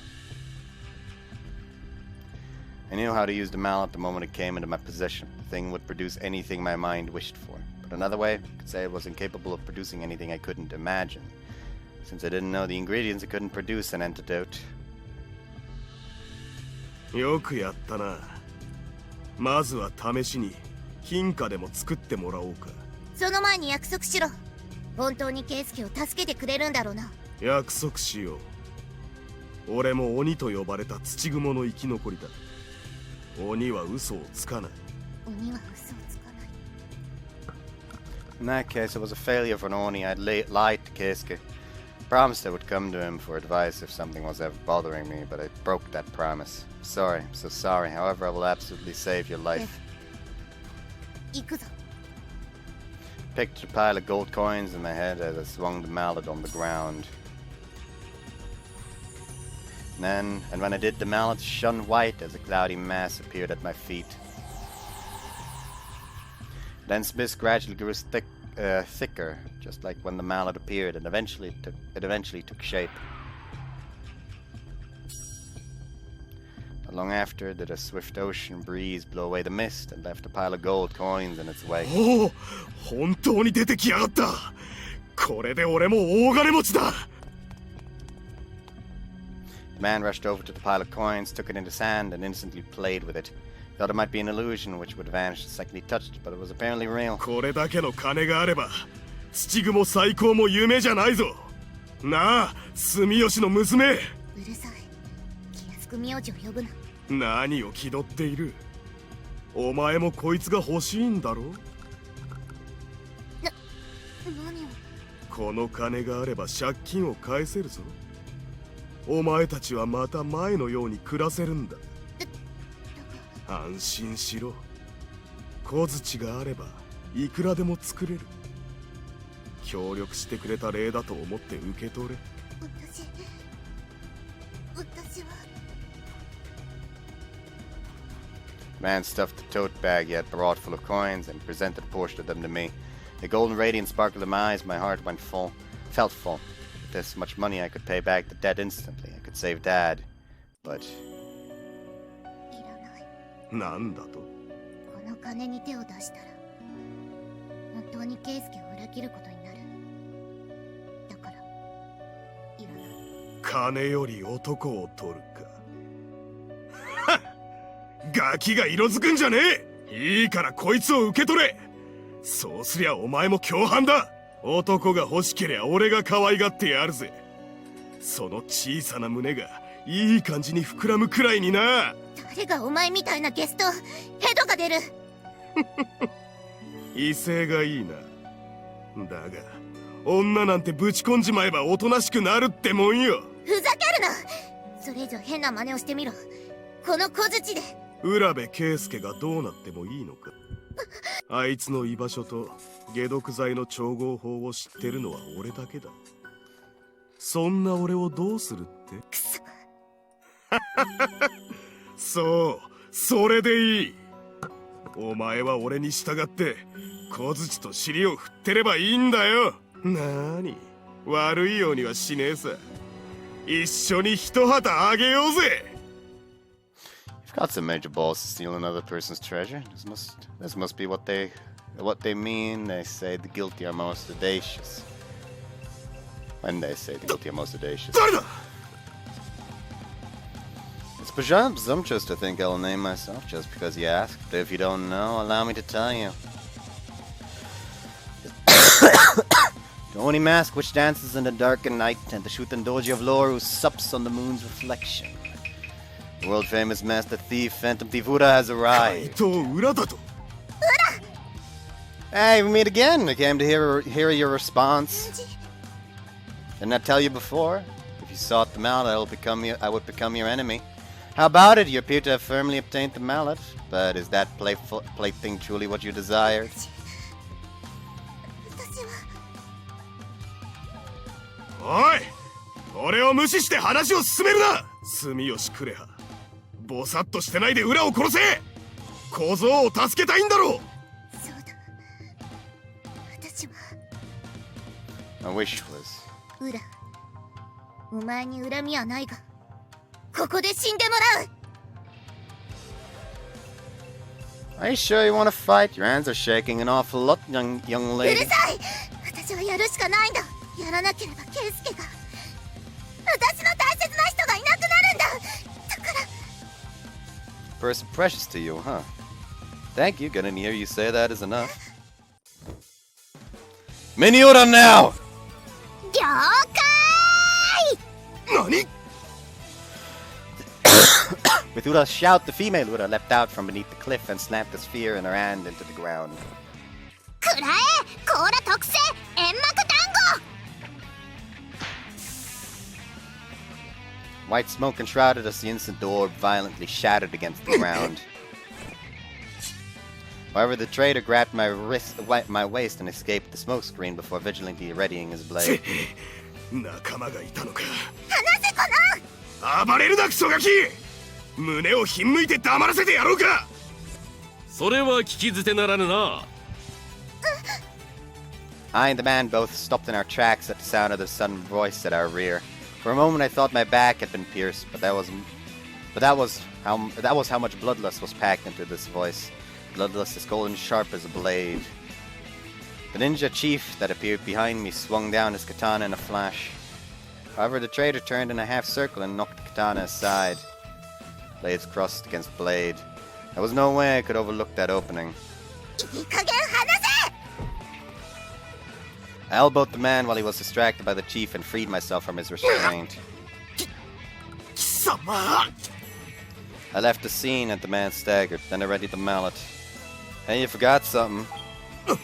I knew how to use the mallet the moment it came into my possession. The thing would produce anything my mind wished for. But another way, I could say it was incapable of producing anything I couldn't imagine. Since I didn't know the ingredients, it couldn't produce an antidote. よくやったな。まずは試しに金貨でも作ってもらおうか。その前に約束しろ。本当にケイスケを助けてくれるんだろうな。約束しよう。俺も鬼と呼ばれた土雲の生き残りだ。鬼は嘘をつかない。鬼は嘘をつかない。 In that case, it was a failure for an Oni. I'd lied to Keisuke. Promised I would come to him for advice if something was ever bothering me, but I broke that promise. Sorry, I'm so sorry. However, I will absolutely save your life. 行くぞ。 Picked a pile of gold coins in my head as I swung the mallet on the ground. And when I did, the mallet shone white as a cloudy mass appeared at my feet. Then Smith's gradually grew thicker, just like when the mallet appeared, and eventually took shape. Not long after, did a swift ocean breeze blow away the mist and left a pile of gold coins in its wake. おお、本当に出てきやがった。これで俺も大金持ちだ。The man rushed over to the pile of coins, took it in his hand, and instantly played with it. Thought it might be an illusion which would vanish the second he touched it, but it was apparently real. これだけの金があれば、土雲最高も夢じゃないぞ。なあ、住吉の娘。うるさい。気安く名字を呼ぶな。何を気取っている。お前もこいつが欲しいんだろ。何を。この金があれば借金を返せるぞ。お前たちはまた前のように暮らせるんだ。安心しろ。小槌があればいくらでも作れる。協力してくれた礼だと思って受け取れ。私は。The man stuffed the tote bag he had brought full of coins and presented a portion of them to me. The golden radiance sparkled in my eyes. My heart felt full. With this much money, I could pay back the debt instantly. I could save Dad, but いらない。なんだと。この金に手を出したら本当にケイスケを裏切ることになる。だからいらない。金より男を取るか。ガキが色づくんじゃねえ。いいからこいつを受け取れ。そうすりゃお前も共犯だ。男が欲しけりゃ俺が可愛がってやるぜ。その小さな胸がいい感じに膨らむくらいにな。誰がお前みたいなゲストヘドが出る。威勢がいいな。だが女なんてぶち込んじまえばおとなしくなるってもんよ。ふざけるな。それ以上変な真似をしてみろ。この小槌で。浦部圭介がどうなってもいいのか。あいつの居場所と解毒剤の調合法を知ってるのは俺だけだ。そんな俺をどうするって。くそ。そう、それでいい。お前は俺に従って小槌と尻を振ってればいいんだよ。なーに、悪いようにはしねえさ。一緒に一旗あげようぜ。you've got some major balls to steal another person's treasure. This must be what they mean. They say the guilty are most audacious. When they say the guilty are most audacious. 誰だ。 It's presumptuous to think I'll name myself just because you asked. But if you don't know, allow me to tell you. The only mask which dances in the darkened night, and the Shuten Doji of lore who sups on the moon's reflection. The world-famous master thief, Phantom Tivura, has arrived. と裏だと。 Hey, we meet again. I came to hear your response. Didn't I tell you before? If you sought the mallet, I would become your enemy. How about it? You appear to have firmly obtained the mallet, but is that plaything truly what you desired? 私は。おい、俺を無視して話を進めるな。住吉クレハ、ボサッとしてないで裏を殺せ。小僧を助けたいんだろう。そうだ。私は。 My wish was. 裏。お前に恨みはないが、ここで死んでもらう。Are you sure you want to fight? Your hands are shaking an awful lot, young う lady. るさい。私はやるしかないんだ。やらなければケイスケが。私の大切な人がいなくなるんだ。だから。 Person precious to you, huh? Thank you. Gonna hear you say that is enough. Miniura now! 了解。 何？ With Ura's shout, the female Ura leapt out from beneath the cliff and snapped the sphere in her hand into the ground. くらえ。甲羅特製煙幕団子。 White smoke enshrouded us the instant the orb violently shattered against the ground. However, the traitor grabbed my waist and escaped the smoke screen before vigilantly readying his blade. 仲間がいたのか。話せかな。暴れるなクソガキ。胸をひんむいて黙らせてやろうか。それは聞き捨てならぬな。 I and the man both stopped in our tracks at the sound of the sudden voice at our rear. For a moment, I thought my back had been pierced, but that was how much bloodlust was packed into this voice. Bloodlust as cold and sharp as a blade. The ninja chief that appeared behind me swung down his katana in a flash. However, the traitor turned in a half circle and knocked the katana aside. Blades crossed against blade. There was no way I could overlook that opening. いい加減話せ。 I elbowed the man while he was distracted by the chief and freed myself from his restraint. 貴様。 I left the scene and the man staggered. Then I readied the mallet. Hey, you forgot something. The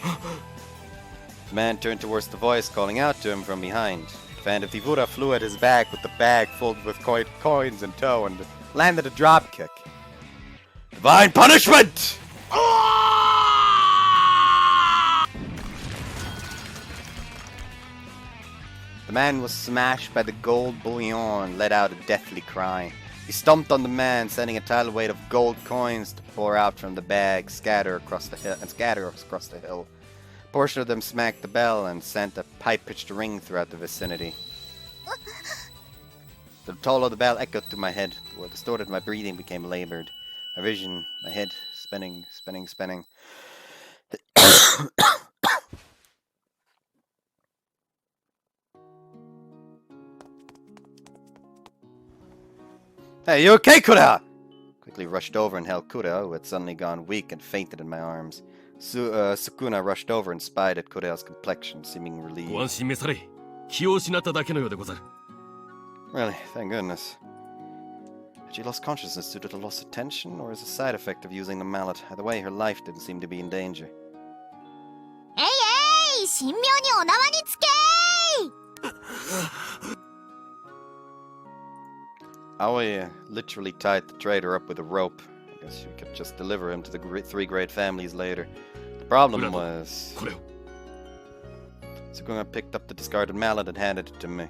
man turned towards the voice, calling out to him from behind. Vandivura flew at his back with the bag filled with coins in tow and landed a drop kick. Divine punishment! The man was smashed by the gold bullion and let out a deathly cry. He stomped on the man, sending a tidal weight of gold coins to pour out from the bag, scatter across the hill. A portion of them smacked the bell and sent a high-pitched ring throughout the vicinity. The toll of the bell echoed through my head. What distorted my breathing became labored. My vision, my head, spinning. Hey, you okay, Kureha? Quickly rushed over and held Kureha, who had suddenly gone weak and fainted in my arms. Sukuna rushed over and spied at Kureha's complexion, seeming relieved. ご安心召され。気を失っただけのようでござる。 Really, thank goodness. Had she lost consciousness due to the loss of tension, or as a side effect of using the mallet? Either way, her life didn't seem to be in danger. えいえい、神妙にお縄につけー。 Aoi literally tied the traitor up with a rope. I guess you could just deliver him to the three great families later. The problem was... これを。 Sukuna picked up the discarded mallet and handed it to me.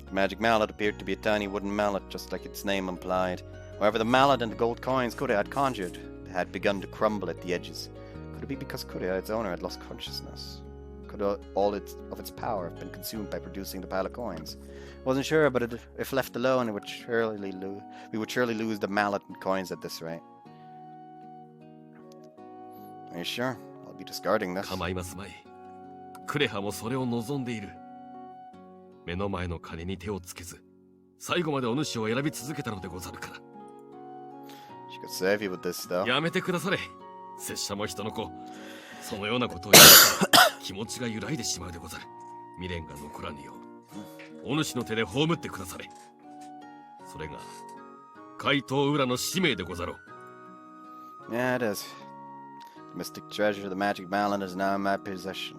The magic mallet appeared to be a tiny wooden mallet, just like its name implied. However, the mallet and the gold coins Kureha had conjured had begun to crumble at the edges. Could it be because Kureha, its owner, had lost consciousness? Could all of its power have been consumed by producing the pile of coins? Wasn't sure, but if left alone, we would surely lose the mallet and coins at this rate. Are you sure? I'll be discarding this. 構いますまい。クレハもそれを望んでいる。目の前の金に手をつけず、最後までお主を選び続けたのでござるから。She could save you with this, though. やめてくだされ。拙者も人の子。そのようなことを言ったら気持ちが揺らいでしまうでござる。未練が残らぬよう。お主の手で葬ってくだされ。それが怪盗裏の使命でござろう。 Yeah, it is. The mystic treasure, the magic mallet, is now in my possession.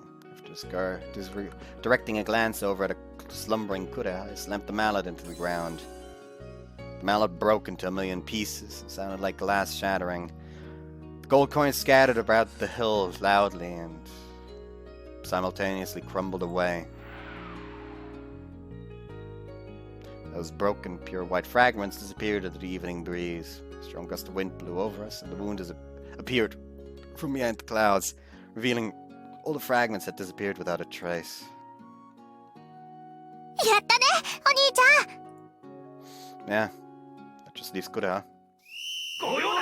After directing a glance over at a slumbering Kureha, I slammed the mallet into the ground. The mallet broke into a million pieces. It sounded like glass shattering. The gold coins scattered about the hill loudly and simultaneously crumbled away. Those broken, pure white fragments disappeared into the evening breeze. A strong gust of wind blew over us, and the moon appeared from behind the clouds, revealing all the fragments had disappeared without a trace. やったね、お兄ちゃん。 Yeah, that just leaves Kureha. ご用だ。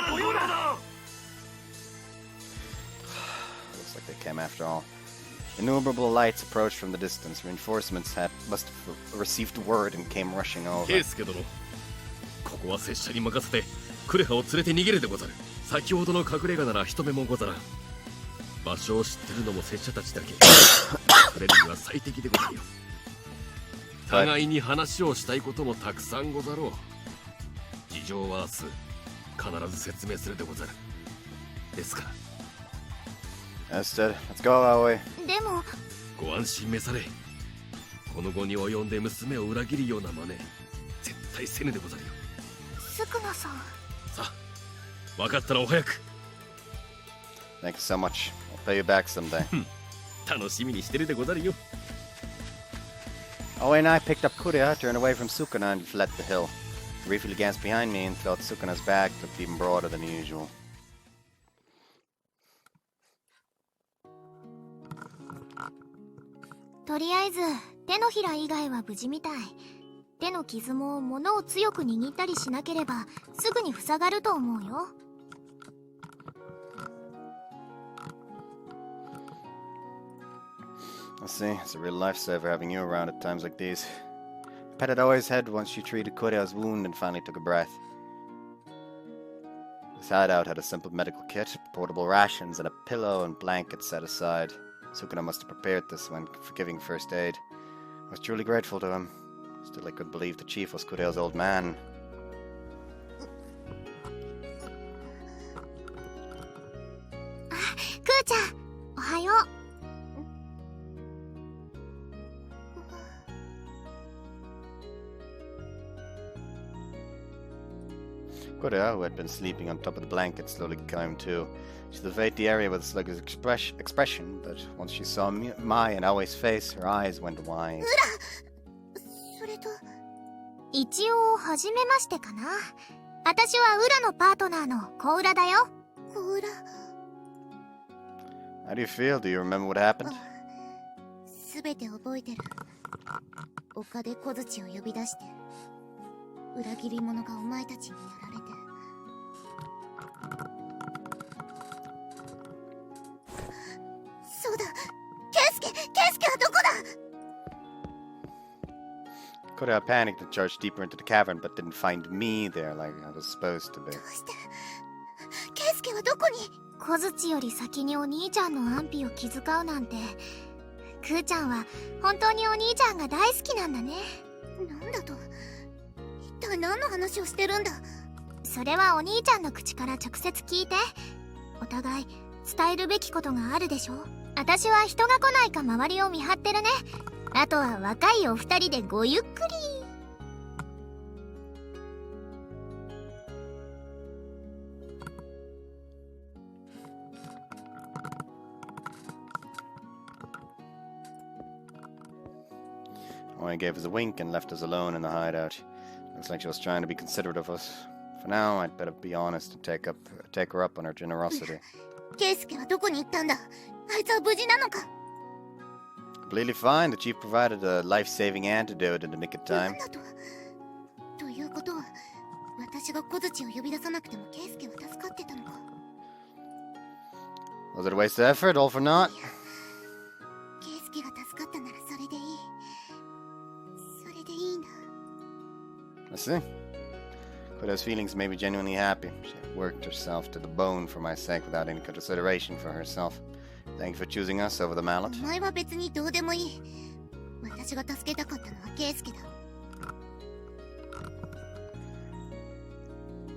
Looks like they came after all. Innumerable lights approached from the distance. Reinforcements must have received word and came rushing over. ケイスケ殿、ここは拙者に任せてクレハを連れて逃げるでござる。先ほどの隠れ家なら人目もござらん。場所を知ってるのも拙者たちだけ。彼らには最適でござるよ。互いに話をしたいこともたくさんござろう。事情は明日必ず説明するでござる。ですから。Instead, let's go, Aoi. でもご安心召され。この後に及んで娘を裏切るような真似絶対せぬでござるよ。スクナさん。さあ、分かったらお早く。Thank you so much. I'll pay you back someday. 楽しみにしてるでござるよ。Aoi and I picked up Kureha, turned away from Sukuna, and fled the hill. Briefly glanced behind me and felt Sukuna's back looked even broader than usual. とりあえず手のひら以外は無事みたい。手の傷も物を強く握ったりしなければすぐに塞がると思うよ。I see, it's a real lifesaver having you around at times like these. I patted Aoi's head once she treated Kureha's wound and finally took a breath. This hideout had a simple medical kit, portable rations, and a pillow and blanket set aside. Sukuna must have prepared this when giving first aid. I was truly grateful to him. Still, I couldn't believe the chief was Kureha's old man. クーちゃん、おはよう。Kureha, who had been sleeping on top of the blanket, slowly came to. She surveyed the area with a sluggish expression, but once she saw Mai and Aoi's face, her eyes went wide. それと一応初めましてかな。私はウラのパートナーのコウラだよ。コウラ How do you feel? Do you remember what happened? すべて覚えてる。丘で小槌を呼び出して裏切り者がお前たちにやられて。そうだ、ケイスケはどこだ。 Kureha panicked and charged deeper into the cavern, but didn't find me there like I was supposed to be. どうしてケイスケはどこに。小槌より先にお兄ちゃんの安否を気遣うなんて。クーちゃんは本当にお兄ちゃんが大好きなんだね。なんだと。一体何の話をしてるんだ。それはお兄ちゃんの口から直接聞いて。お互い伝えるべきことがあるでしょ。私は人が来ないか周りを見張ってるね。あとは若いお二人でごゆっくり。Oi gave us a wink and left us alone in the hideout. Looks like she was trying to be considerate of us. For now, I'd better be honest and take her up on her generosity. ケイスケはどこに行ったんだ。あいつは無事なのか。 Completely fine. The chief provided a life-saving antidote in the nick of な time. んだと。ということは私が小槌を呼び出さなくてもケイスケは助かってたのか。 Was it a waste of effort? All for naught? ケイスケが助かったならそれでいい。それでいいんだ。 I see. Kureha's feelings made me genuinely happy. She had worked herself to the bone for my sake without any consideration for herself. Thank you for choosing us over the mallet. お前は別にどうでもいい。私が助けたかったのはケイスケだ。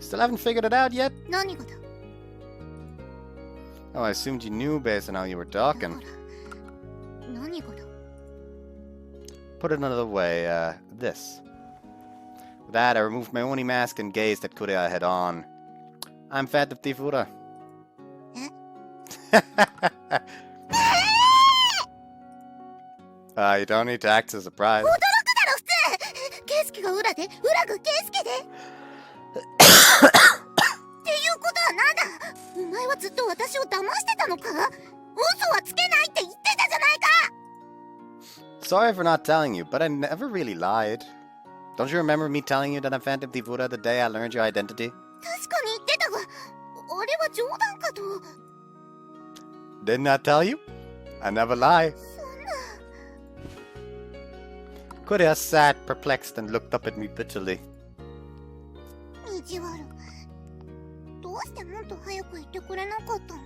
Still haven't figured it out yet? 何がだ。 Oh, I assumed you knew based on how you were だか talking. ら何がだ。 Put it another way, this. With that, I removed my Oni mask and gazed at Kureha head on. I'm Fat of Tifura. You don't need to act so surprised. 驚くだろ普通。ケイスケが裏で裏がケイスケで。っていうことはなんだ。お前はずっと私を騙してたのか。嘘はつけないって言ってたじゃないか。 Sorry for not telling you, but I never really lied. Don't you remember me telling you that I'm Phantom Tifura the day I learned your identity? 確かに言ってたが。Didn't I tell you? I never lie. Kureha sat perplexed and looked up at me bitterly. 意地悪。どうしてもっと早く言ってくれなかったん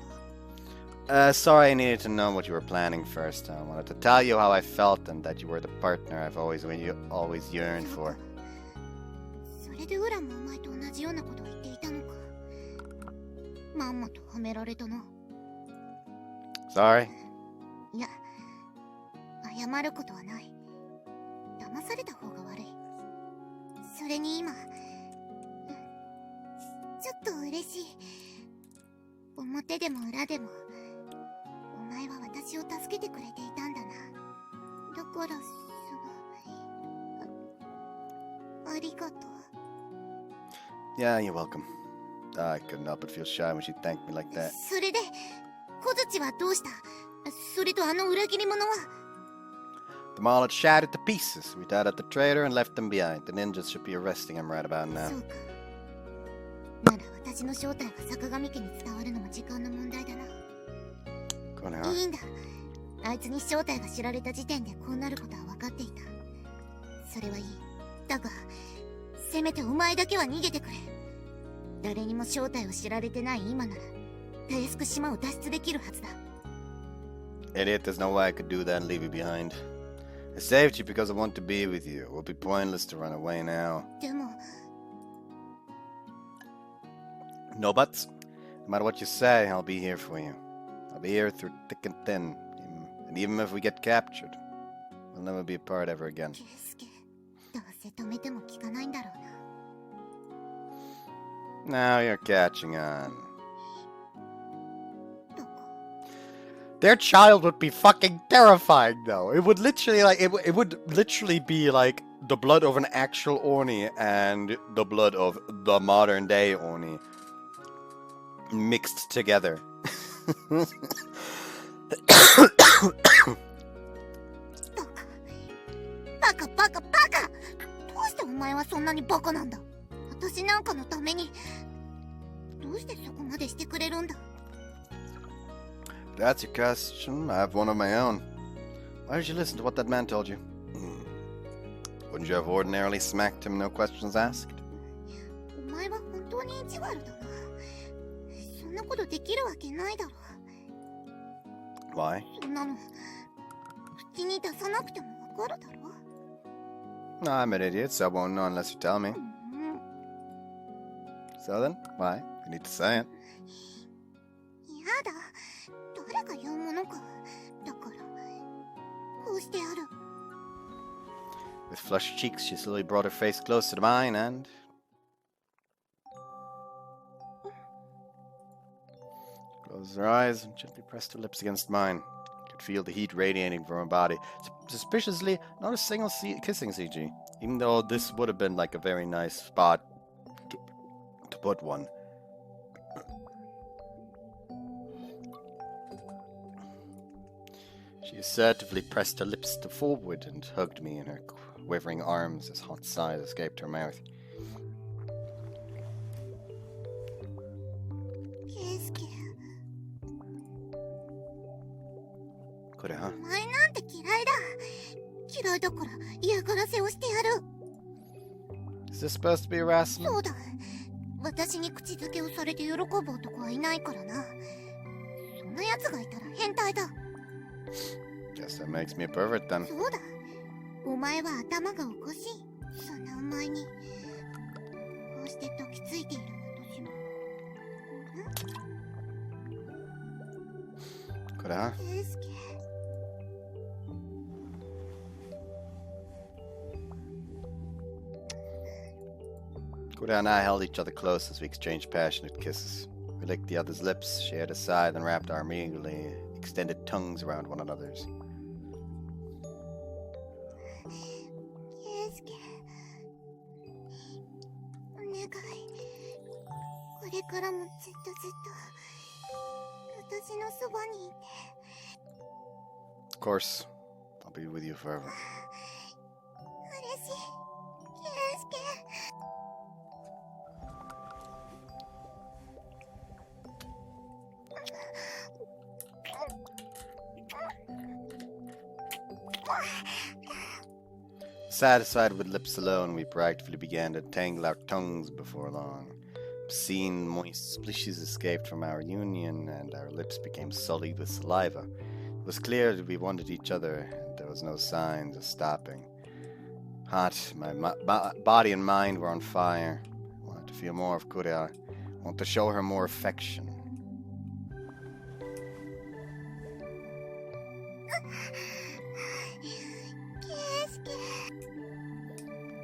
だ。Sorry, I needed to know what you were planning first. I wanted to tell you how I felt and that you were the partner I've always yearned for. それでウラもお前と同じようなことを言っていたのか。まんまとはめられたな。Sorry? いや、謝ることはない。騙された方が悪い。それに今、ちょっと嬉しい。表でも裏でも、お前は私を助けてくれていたんだな。だからありがとう。Yeah, you're welcome. I couldn't help but feel shy when she thanked me like that. それで、小槌はどうした？それとあの裏切り者は？ The mallet shattered to pieces. We tied up the traitor and left him behind. The ninjas should be arresting him right about now. そうか。なら私の正体が坂上家に伝わるのも時間の問題だな。Kureha? いいんだ。あいつに正体が知られた時点でこうなることは分かっていた。それはいい。だが、せめてお前だけは逃げてくれ。誰にも正体を知られてない今なら、たやすく島を脱出できるはずだ。Idiot, there's no way I could do that and leave you behind. I saved you because I want to be with you. It would be pointless to run away now. でも、No buts. No matter what you say, I'll be here for you. I'll be here through thick and thin. And even if we get captured, we'll never be apart ever again. ケイスケ、どうせ止めても効かないんだろうな。 Now you're catching on. どこ？ Their child would be fucking terrifying, though. It would literally it would literally be like the blood of an actual Oni and the blood of the modern day Oni mixed together. バカバカバカ！どうしてお前はそんなにバカなんだ？私なんかのためにどうしてそこまでしてくれるんだ？ That's your question. I have one of my own. Why did you listen to what that man told you? Wouldn't you have ordinarily smacked him, no questions asked? お前は本当に意地悪だな。そんなことできるわけないだろ。 Why? そんなの口に出さなくてもわかるだろ。 No, I'm an idiot, so I won't know unless you tell me. うん、 So then, why? You need to say it. やだ。誰が言うものか。だからこうしてやる。 With flushed cheeks, she slowly brought her face close to mine and... closed her eyes and gently pressed her lips against mine. I could feel the heat radiating from her body. Suspiciously, not a single kissing CG, even though this would have been like a very nice spot to put one. She assertively pressed her lips forward and hugged me in her quivering arms as hot sighs escaped her mouth. ケイスケ、 Kureha? お前なんて嫌いだ。嫌いだから嫌がらせをしてやる。 Is this supposed to be harassment? そうだ。私に口づけをされて喜ぶ男はいないからな。そんな奴がいたら変態だ。 Guess that makes me a pervert then. そうだ。お前は頭がおかしい。そんなお前にこうして抱きついている私も。 Kureha? ケイスケ。 Kureha and I held each other close as we exchanged passionate kisses. We licked the other's lips, shared a sigh, then wrapped our eagerly extended tongues around one another's. ケイスケ。お願い。これからもずっとずっと私のそばにいて。 Of course, I'll be with you forever. 嬉しい。ケイスケ。 Kureha? Satisfied with lips alone, we proactively began to tangle our tongues before long. Obscene, moist splishes escaped from our union, and our lips became sullied with saliva. It was clear that we wanted each other, and there was no signs of stopping. Hot, my body and mind were on fire. I wanted to feel more of Kureha. I wanted to show her more affection.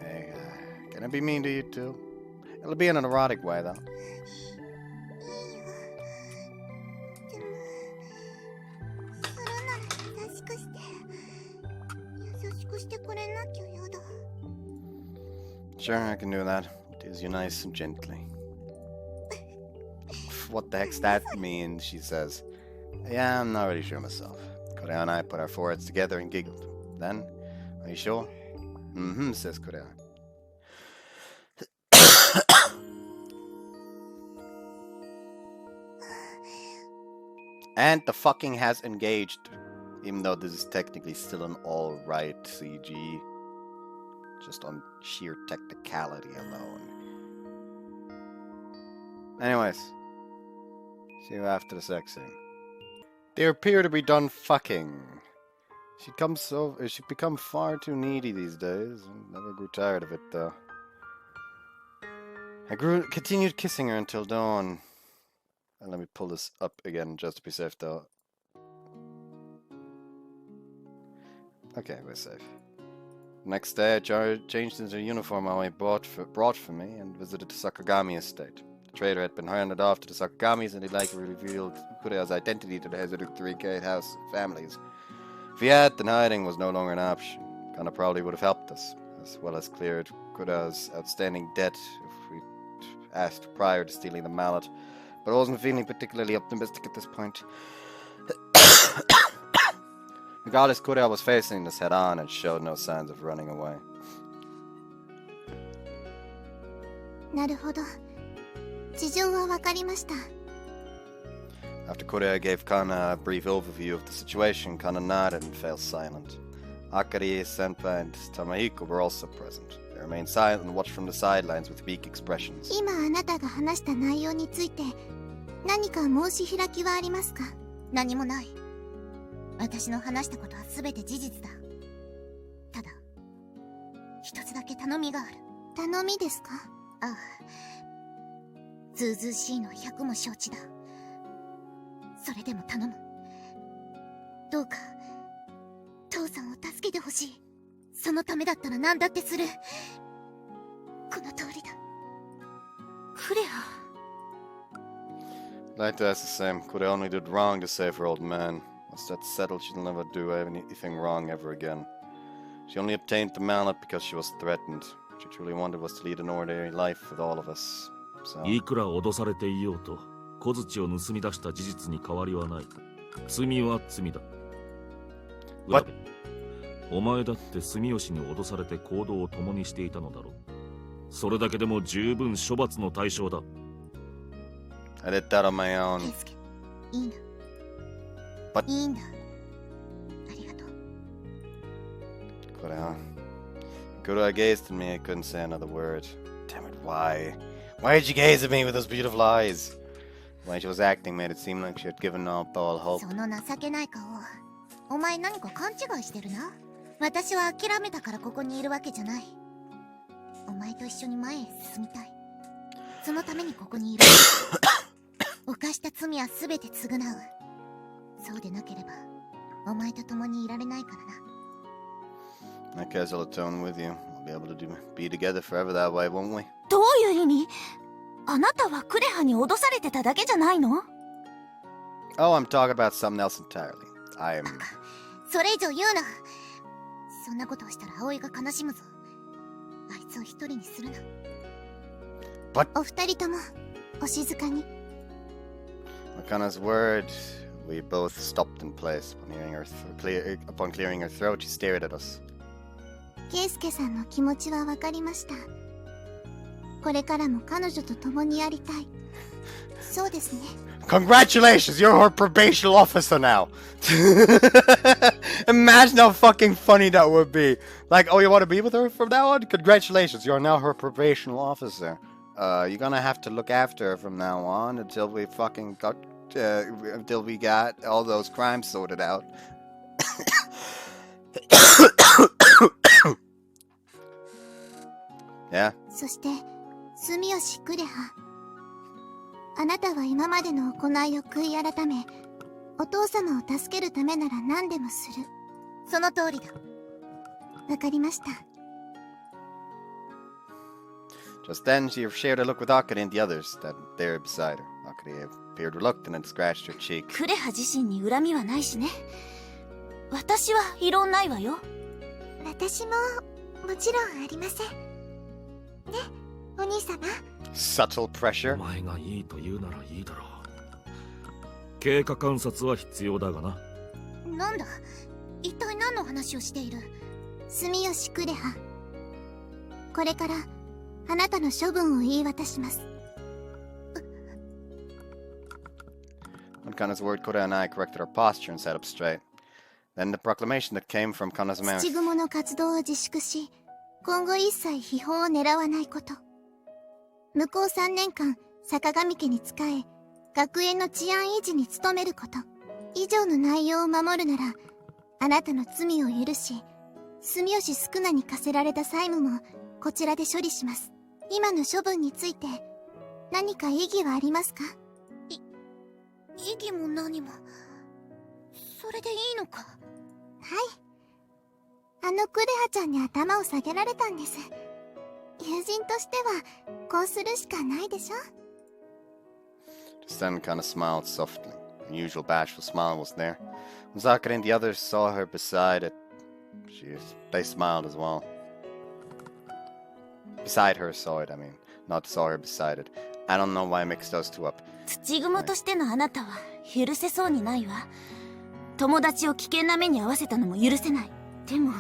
Hey, can I be mean to you too? It'll be in an erotic way, though. くしてくれなきゃやだ。 Sure, I can do that. Tease you nice and gently. What the heck's that mean? She says. Yeah, I'm not really sure myself. Kureha and I put our foreheads together and giggled. Then, are you sure? Mm-hmm, says Kureha. And the fucking has engaged. Even though this is technically still an alright CG. Just on sheer technicality alone. Anyways. See you after the sex scene. They appear to be done fucking. She'd become far too needy these days, and never grew tired of it though. I continued kissing her until dawn. And let me pull this up again just to be safe though. Okay, we're safe. Next day, I changed into a uniform my wife brought for me and visited the Sakagami estate. The trader had been handed off to the Sakagamis, and he likely revealed Kureha's identity to the heads of the three gatehouse families. If he had, then hiding was no longer an option. Kana probably would have helped us, as well as cleared Kureha's outstanding debt if we asked prior to stealing the mallet. But I wasn't feeling particularly optimistic at this point. Regardless, Kureha was facing this head-on and showed no signs of running away. なるほど。事情はわかりました。 After Kureha gave Kana a brief overview of the situation, Kana nodded and fell silent. Akari, Senpai, and Tamahiko were also present. They remained silent and watched from the sidelines with weak expressions. 今あなたが話した内容について何か申し開きはありますか？何もない。私の話したことは全て事実だ。ただ、一つだけ頼みがある。頼みですか？ああ。ずうずうしいのは100も承知だ。それでも頼む。どうか、父さんを助けてほしい。そのためだったら何だってする。この通りだ。クレア。I'd like to ask the same. Kureha only did wrong to save her old man. Once that's settled, she'll never do anything wrong ever again. She only obtained the mallet because she was threatened. What she truly wanted was to lead an ordinary life with all of us. So... いくら脅されていようと、小槌を盗み出した事実に変わりはない。罪は罪だ。浦部、お前だって住吉に脅されて行動を共にしていたのだろう。それだけでも十分処罰の対象だ。I did that on my own. ケイスケ、いいんだ。But... いいんだ。ありがとう。Kureha gazed at me. I couldn't say another word. Damn it, why? Why did you gaze at me with those beautiful eyes? The way she was acting made it seem like she had given up all hope. その情けない顔。お前何か勘違いしてるな。私は諦めたからここにいるわけじゃない。お前と一緒に前へ進みたい。そのためにここにいる。犯した罪は全て償う。そうでなければ、お前と共にいられないからな。I guess I'll atone with you. We'll be able to be together forever that way, won't we? どういう意味？あなたはクレハに脅されてただけじゃないの？ Oh, I'm talking about something else entirely. I am... それ以上言うな。そんなことをしたら葵が悲しむぞ。あいつを一人にするな。But... お二人とも、お静かに。Makana's word, we both stopped in place. Upon clearing her throat, she stared at us. ケイスケさんの気持ちはわかりました。これからも彼女と共にやりたい。そうですね。Congratulations, you're her probation officer now. Imagine how fucking funny that would be. Like, oh, you want to be with her from now on? Congratulations, you're now her probation officer. You're gonna have to look after her from now on until we fucking got, until we got all those crimes sorted out. Yeah. そして住吉クレハ、あなたは今までの行いを悔い改め、お父様を助けるためなら何でもする。その通りだ。わかりました。 Just then, she shared a look with Akari and the others that there beside her. Akari appeared reluctant and scratched her cheek. クレハ自身に恨みはないしね。私は異論ないわよ。私ももちろんありません。ね、お兄様。 Subtle お pressure. 前がいいと言うならいいだろう。経過観察は必要だがな。なんだ、一体何の話をしている？住吉クレハ、これからあなたの処分を言い渡します。 When Kana's word, Kureha and I corrected our posture and sat up straight. Then the proclamation that came from Kana's mouth. 土蜘の活動を自粛し、今後一切秘宝を狙わないこと。向こう3年間、坂上家に仕え、学園の治安維持に努めること。以上の内容を守るなら、あなたの罪を許し、住吉宿儺に課せられた債務もこちらで処理します。今の処分について何か異議はありますか？異議も何も。それでいいのか？はい。あのクレハちゃんに頭を下げられたんです。友人としてはこうするしかないでしょ。 Just then Kana smiled softly. Her usual bashful smile was there. When Zakari and the others saw her beside it, they smiled as well. Beside her saw it, I mean. Not saw her beside it. I don't know why I mixed those two up. 土蜘としてのあなたは許せそうにないわ。友達を危険な目に遭わせたのも許せない。でも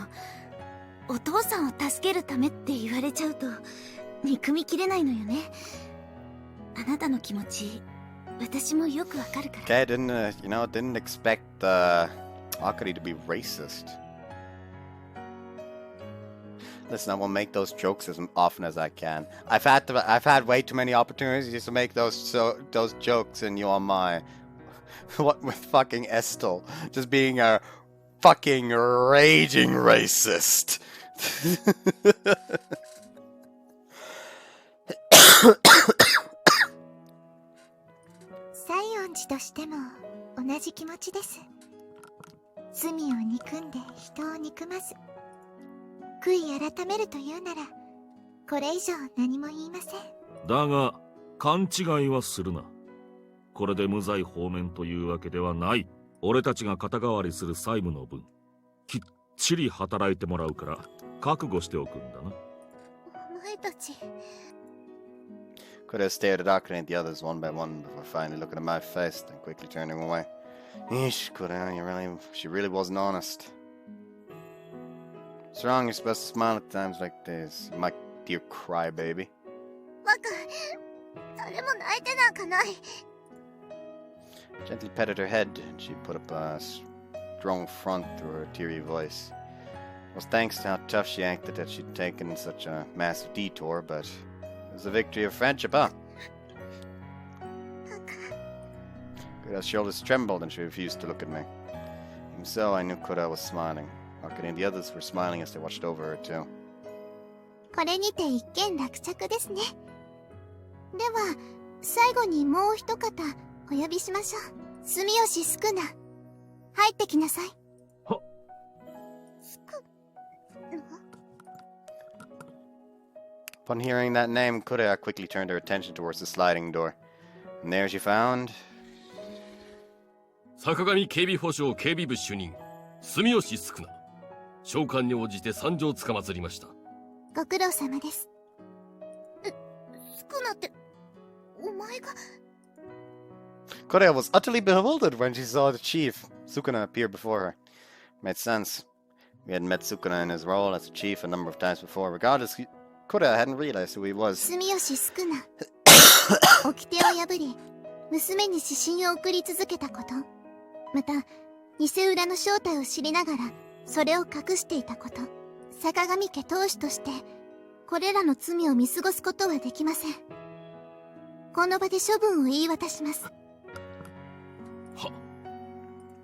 お父さんを助けるためって言われちゃうと憎みきれないのよね。あなたの気持ち私もよくわかるから。 Okay, didn't expect Akari to be racist. Listen, I will make those jokes as often as I can. I've had way too many opportunities to make those jokes, and you're my what with fucking Estel just being a fucking raging racist. 西園寺としても同じ気持ちです。罪を憎んで人を憎まず、悔い改めるというならこれ以上何も言いません。だが勘違いはするな。これで無罪放免というわけではない。俺たちが肩代わりする債務の分きっちり働いてもらうから覚悟しておくんだな。お前たち。 Kureha stared at Akari and the others one by one before finally looking at my face, then quickly turning away. Eesh, Kureha, she really wasn't honest. What's wrong? You're supposed to smile at times like this, my dear crybaby. バカ、誰も泣いてなんかない。 Gently petted her head, and she put up a strong front through her teary voice. It was thanks to how tough she acted that she'd taken such a massive detour, but it was a victory of friendship, huh? Kureha's shoulders trembled and she refused to look at me. Even so, I knew Kureha was smiling. Akari and the others were smiling as they watched over her too. これにて一件落着ですね。では、最後にもう一方お呼びしましょう。住吉宿儺、入ってきなさい。は。Upon hearing that name, Kureha quickly turned her attention towards the sliding door. And there she found... 坂上警備保障警備部主任、住吉宿儺。召喚に応じて参上つかまつりました。ご苦労様です。宿儺って、お前が... Kureha was utterly bewildered when she saw the chief, Sukuna, appear before her. It made sense. We had met Sukuna in his role as a chief a number of times before. Regardless, Kureha hadn't realized who he was. 住吉宿儺、掟を破り娘に指針を送り続けたこと、また偽裏の正体を知りながらそれを隠していたこと、坂上家当主としてこれらの罪を見過ごすことはできません。この場で処分を言い渡します。は。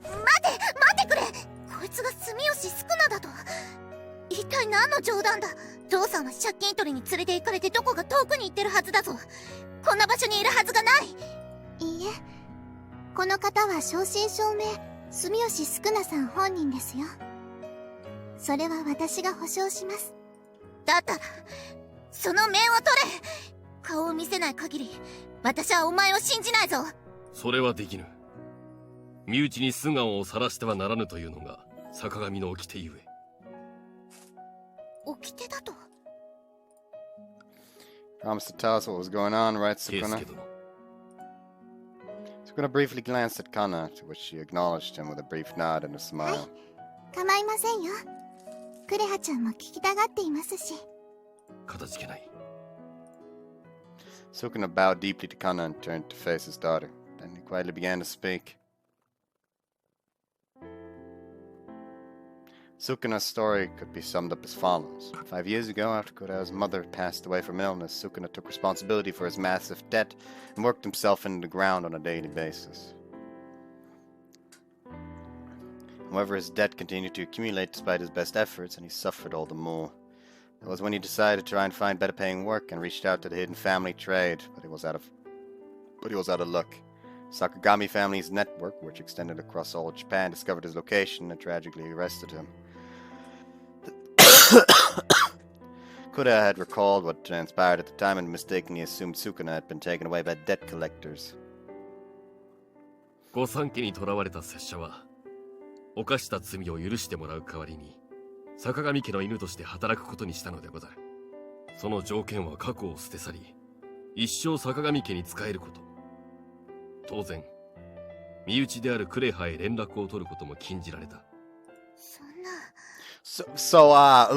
待ってくれ。こいつが住吉宿儺だと。一体何の冗談だ。父さんは借金取りに連れて行かれてどこか遠くに行ってるはずだぞ。こんな場所にいるはずがない。いいえ、この方は正真正銘住吉宿儺さん本人ですよ。それは私が保証します。だったらその面を取れ。顔を見せない限り私はお前を信じないぞ。それはできぬ。身内に素顔を晒してはならぬというのが坂上の掟ゆえ。掟だと。 Promised to tell us what was going on, right, 圭 Sukuna? 介殿。 Sukuna briefly glanced at Kana, to which she acknowledged him with a brief nod and a smile. 構いませんよ。クレハちゃんも聞きたがっていますし。かたじけない。 Sukuna bowed deeply to Kana and turned to face his daughter. Then he quietly began to speak. Sukuna's story could be summed up as follows. 5 years ago, after Kureha's mother passed away from illness, Sukuna took responsibility for his massive debt and worked himself into the ground on a daily basis. However, his debt continued to accumulate despite his best efforts, and he suffered all the more. That was when he decided to try and find better paying work and reached out to the hidden family trade, but he was out of luck. Sakagami family's network, which extended across all of Japan, discovered his location and tragically arrested him. Kureha had recalled what transpired at the time and mistakenly assumed Sukuna had been taken away by debt collectors. 御三家に囚われた拙者は犯した罪を許してもらう代わりに坂上家の犬として働くことにしたのでござる。その条件は過去を捨て去り、一生坂上家に仕えること。当然身内であるクレハへ連絡を取ることも禁じられた。そんな。A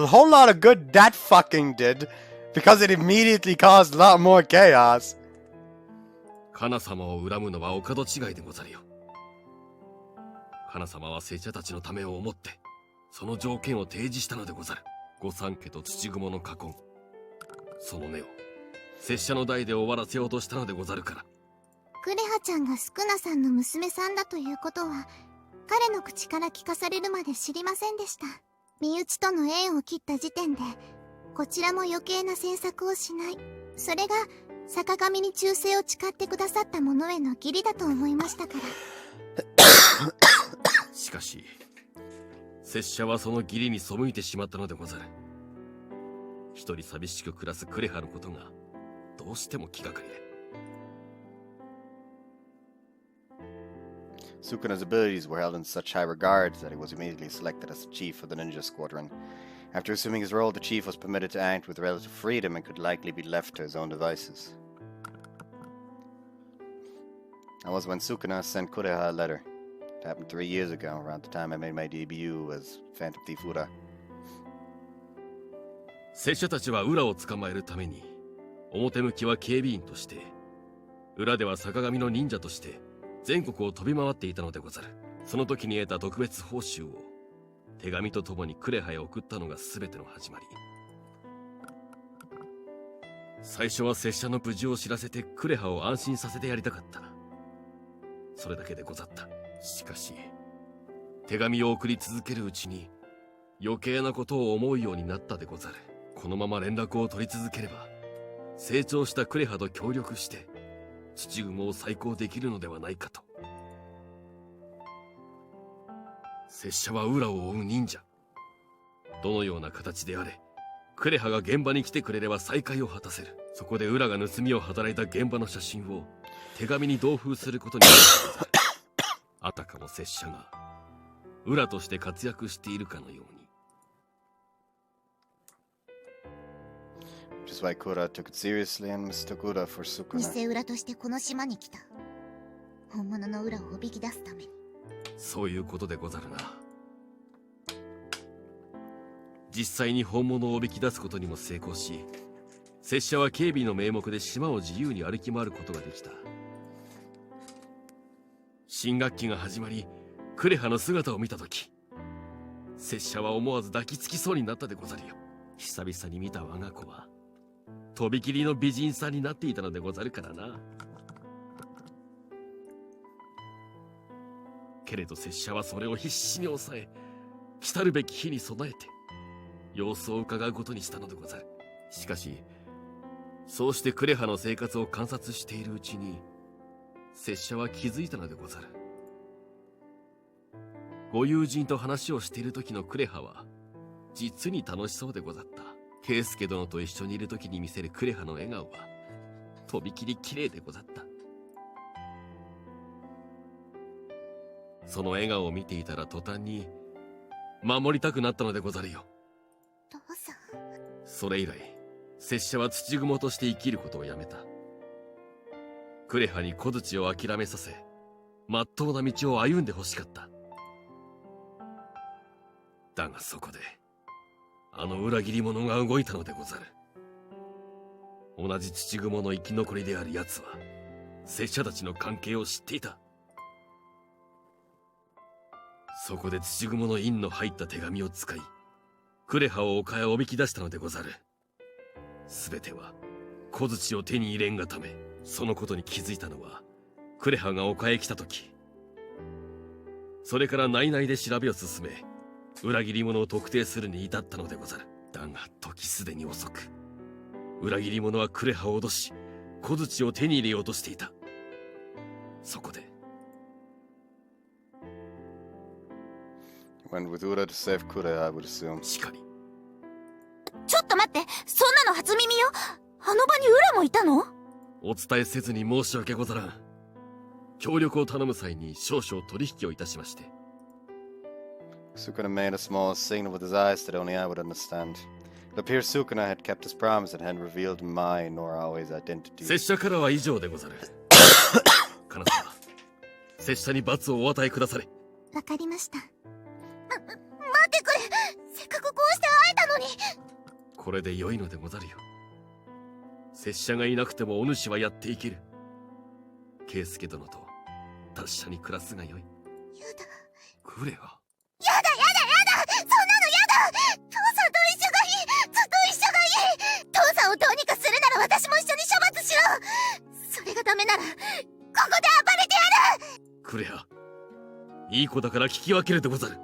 whole lot of good that fucking did, because it immediately caused a lot more chaos. カナ様を恨むのはお門違いでござるよ。カナ様は拙者たちのためを思ってその条件を提示したのでござる。御三家と土蜘蛛の禍根、その根を拙者の代で終わらせようとしたのでござるから。クレハちゃんがスクナさんの娘さんだということは彼の口から聞かされるまで知りませんでした。身内との縁を切った時点でこちらも余計な詮索をしない、それが坂上に忠誠を誓ってくださった者への義理だと思いましたから。しかし拙者はその義理に背いてしまったのでござる。一人寂しく暮らすクレハのことがどうしても気がかりで。Sukuna's abilities were held in such high regard that he was immediately selected as the chief of the ninja squadron. After assuming his role, the chief was permitted to act with relative freedom and could likely be left to his own devices. That was when Sukuna sent Kureha a letter. It happened 3 years ago, around the time I made my debut as Phantom Thief Ura. 拙者たちは裏を捕まえるために表向きは警備員として、裏では坂上の忍者として全国を飛び回っていたのでござる。その時に得た特別報酬を手紙とともにクレハへ送ったのが全ての始まり。最初は拙者の無事を知らせてクレハを安心させてやりたかった。それだけでござった。しかし手紙を送り続けるうちに余計なことを思うようになったでござる。このまま連絡を取り続ければ成長したクレハと協力して土蜘蛛を再興できるのではないかと。拙者は裏を追う忍者。どのような形であれクレハが現場に来てくれれば再会を果たせる。そこで裏が盗みを働いた現場の写真を手紙に同封することになる。あたかも拙者が裏として活躍しているかのように。Which is why Kura took it seriously and mistook Ura for Sukuna. 偽裏としてこの島に来た。本物の裏をおびき出すために。そういうことでござるな。実際に本物をおびき出すことにも成功し、拙者は警備の名目で島を自由に歩き回ることができた。新学期が始まり、クレハの姿を見たとき、拙者は思わず抱きつきそうになったでござるよ。久々に見た我が子はとびきりの美人さんになっていたのでござるからな。けれど拙者はそれを必死に抑え、来たるべき日に備えて様子を伺うことにしたのでござる。しかしそうしてクレハの生活を観察しているうちに、拙者は気づいたのでござる。ご友人と話をしている時のクレハは実に楽しそうでござった。圭介殿と一緒にいる時に見せるクレハの笑顔はとびきり綺麗でござった。その笑顔を見ていたら途端に守りたくなったのでござるよ。父さん。それ以来拙者は土蜘蛛として生きることをやめた。クレハに小槌を諦めさせ、まっとうな道を歩んでほしかった。だがそこであの裏切り者が動いたのでござる。同じ土蜘蛛の生き残りである奴は拙者たちの関係を知っていた。そこで土蜘蛛の印の入った手紙を使い、クレハを丘へおびき出したのでござる。すべては小槌を手に入れんがため。そのことに気づいたのはクレハが丘へ来た時。それから内々で調べを進め、裏切り者を特定するに至ったのでござる。だが時すでに遅く、裏切り者はクレハを脅し、小槌を手に入れようとしていた。そこで Went with Ura to save Kureha, I would assume. しかり。ちょっと待って、そんなの初耳よ。あの場にウラもいたの？お伝えせずに申し訳ござらん。協力を頼む際に少々取引をいたしまして。Sukuna made a small signal with his eyes that only I would understand. It appears Sukuna had kept his promise and hadn't revealed my nor Aoi's identity. 拙者からは以上でござる。彼女は拙者に罰をお与えくだされ。わかりました。待ってくれ。せっかくこうして会えたのに。これで良いのでござるよ。拙者がいなくてもお主はやっていける。圭介殿と達者に暮らすがよい。やだ。クレハ。やだやだやだ。そんなのやだ。父さんと一緒がいい。ずっと一緒がいい。父さんをどうにかするなら私も一緒に処罰しろ。それがダメならここで暴れてやる。クレハ、いい子だから聞き分けるでござる。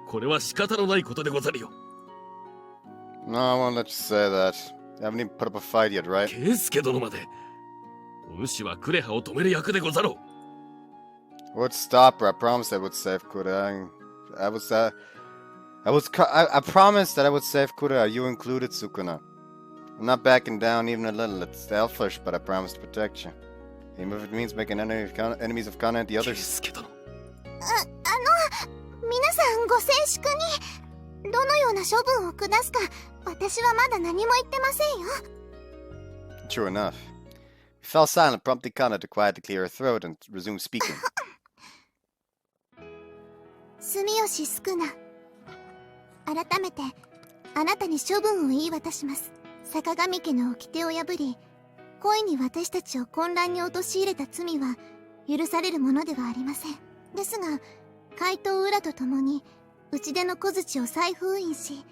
これは仕方のないことでござるよ。No, I won't let you say that. You haven't even put up a fight yet, right? 圭介殿まで。お主はクレハを止める役でござろう。 I would stop her. I promised I would save Kureha. I promised that I would save Kureha. You included, Sukuna. I'm not backing down even a little. It's selfish, but I promised to protect you. Even if it means making enemies of Kana and the 圭 others. 介殿。皆さんご静粛に。どのような処分を下すか私はまだ何も言ってませんよ。 True enough. We fell silent, prompting Kana to quietly clear her throat and resume speaking. 住吉宿儺。改めてあなたに処分を言い渡します。坂上家の掟を破り、故意に私たちを混乱に陥れた罪は許されるものではありません。ですが怪盗ウラと共に打ち出の小槌を再封印し、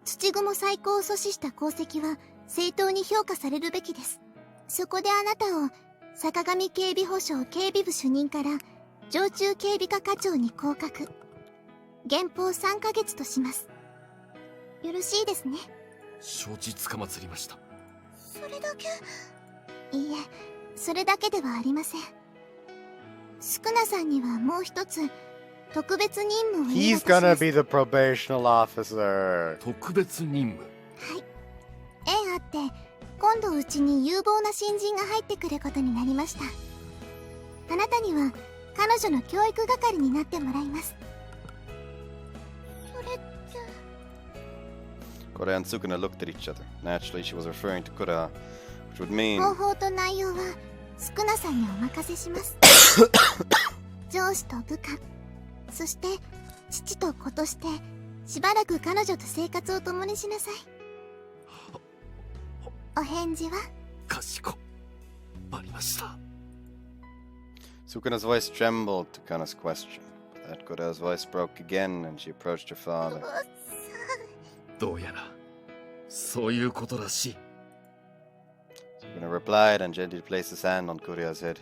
土蜘蛛再興を阻止した功績は正当に評価されるべきです。そこであなたを坂上警備保障警備部主任から常駐警備課課長に降格。減俸3ヶ月とします。よろしいですね。承知つかまつりました。それだけ？いいえ、それだけではありません。宿儺さんにはもう一つ特別任務を言い渡 He's しま gonna す。 be the probational officer. 特別任務。縁あって今度うちに有望な新人が入ってくることになりました。あなたには彼女の教育係になってもらいます。それって Kureha and Sukuna looked at each other. Naturally, she was referring to Kureha, which would mean... 方法と内容は宿儺さんにお任せします。上司と部下、そして父と子としてしばらく彼女と生活を共にしなさい。お返事は？かしこまりました。Sukuna's voice trembled to Kana's question. That Kureha's voice broke again, and she approached her father. どうやらそういうことらしい。 Sukuna replied and gently placed his hand on Kureha's head.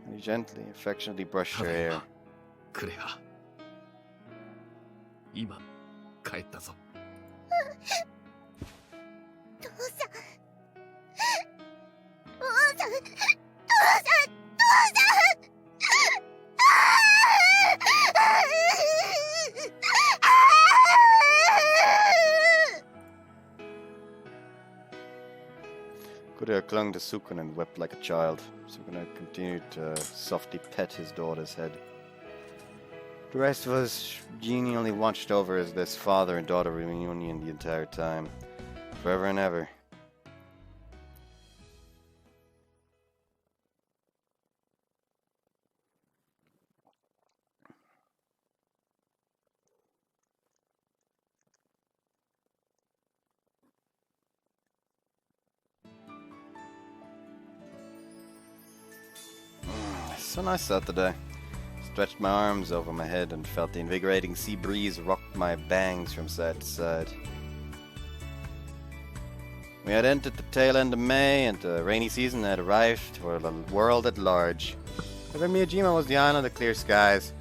And he gently, affectionately brushed her hair. クレア、今帰ったぞ。父さん。父さん。父さん。父さん。Kureha clung to Sukuna and wept like a child. Sukuna continued to softly pet his daughter's head. The rest of us genially watched over as this father and daughter reunion the entire time. Forever and ever. So nice out today. Stretched my arms over my head and felt the invigorating sea breeze rock my bangs from side to side. We had entered the tail end of May, and the rainy season had arrived for the world at large. Over Miyajima was the island of clear skies.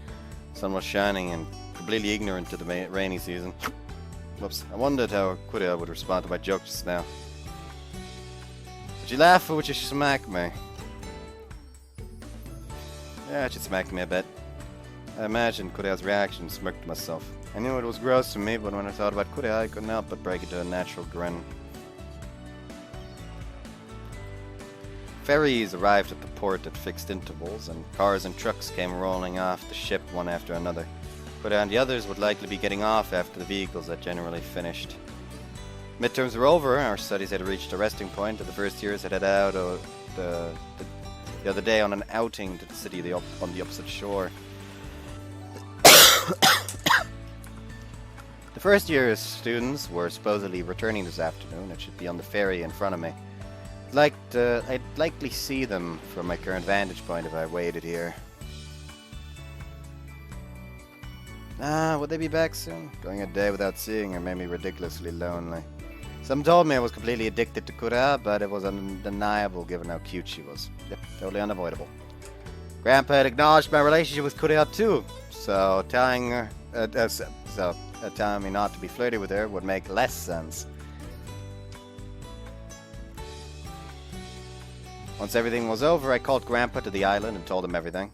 The sun was shining and completely ignorant to the rainy season. Whoops, I wondered how Kureha would respond to my joke just now. Would you laugh or would you smack me? Yeah, she smacked me a bit. I imagined Kureha's reaction and smirked to myself. I knew it was gross to me, but when I thought about Kureha, I couldn't help but break into a natural grin. Ferries arrived at the port at fixed intervals, and cars and trucks came rolling off the ship one after another. Kureha and the others would likely be getting off after the vehicles had generally finished. Midterms were over, our studies had reached a resting point, and the first years had headed out the other day on an outing to the city on the opposite shore. The first year's students were supposedly returning this afternoon. It should be on the ferry in front of me. I'd likely see them from my current vantage point if I waited here. Would they be back soon? Going a day without seeing her made me ridiculously lonely. Some told me I was completely addicted to Kureha, but it was undeniable given how cute she was. Yep, totally unavoidable. Grandpa had acknowledged my relationship with Kureha too, so telling me not to be flirty with her would make less sense. Once everything was over, I called Grandpa to the island and told him everything.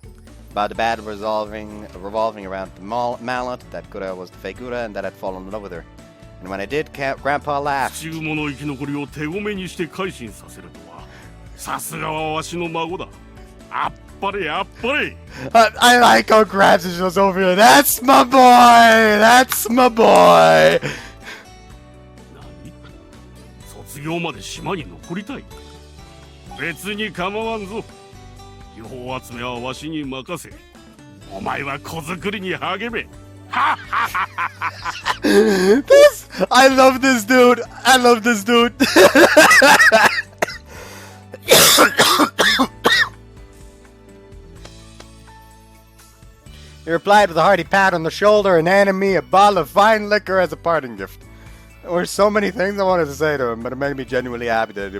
About the battle revolving around the mallet, that Kureha was the fake Kureha, and that I'd fallen in love with her. And when I did, Grandpa laughed. 父母の生き残りを手ごめにして改心させるとは、さすがはわしの孫だ。あっぱれあっぱれ。I like how Grabs is just over here. That's my boy! That's my boy! 何？卒業まで島に残りたい？別に構わんぞ。違法集めはわしに任せ。お前は子作りに励め。I love this dude. I love this dude. He replied with a hearty pat on the shoulder and handed me a bottle of fine liquor as a parting gift. There were so many things I wanted to say to him, but it made me genuinely happy that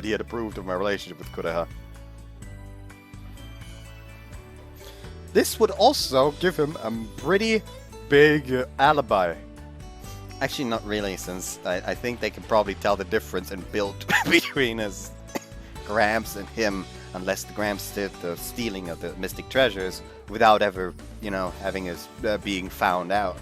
he had approved of my relationship with Kureha. This would also give him a pretty big alibi. Actually, not really, since I think they can probably tell the difference in build between his Gramps and him, unless the Gramps did the stealing of the mystic treasures without ever, having his being found out.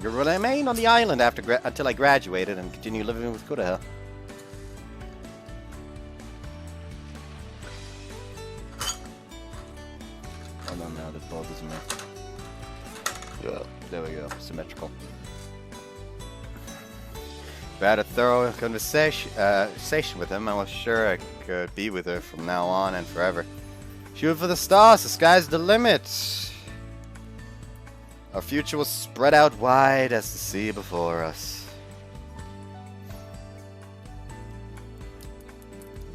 You remain on the island until I graduated and continue living with Kureha. Hold on now, that bothers me. Yeah, there we go, symmetrical. If I had a thorough conversation with him, I was sure I could be with her from now on and forever. Shoot for the stars, the sky's the limit. Our future was spread out wide as the sea before us.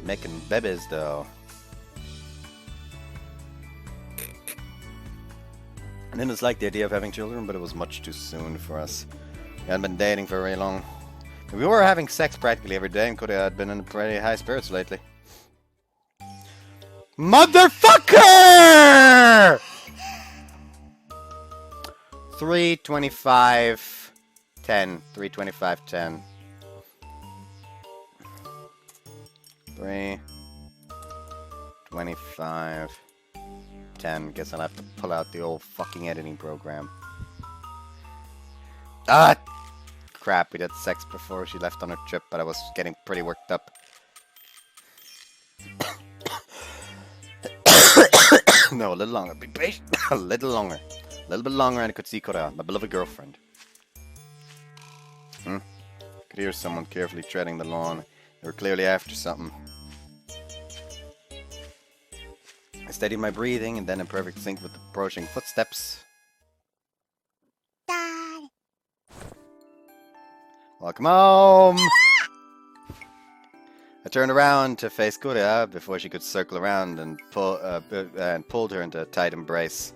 Making babies, though. I didn't like the idea of having children, but it was much too soon for us. We hadn't been dating for very long. We were having sex practically every day and could have been in pretty high spirits lately. Motherfucker! 325 10. 325 10. 325 10. Guess I'll have to pull out the old fucking editing program. Ah! Crap, we did sex before she left on her trip, but I was getting pretty worked up. No, a little longer. Be patient. A little longer. A little bit longer and I could see Kureha, my beloved girlfriend. Could hear someone carefully treading the lawn. They were clearly after something. I steadied my breathing and then in perfect sync with the approaching footsteps. Dad. Welcome home! I turned around to face Kureha before she could circle around and pulled her into a tight embrace.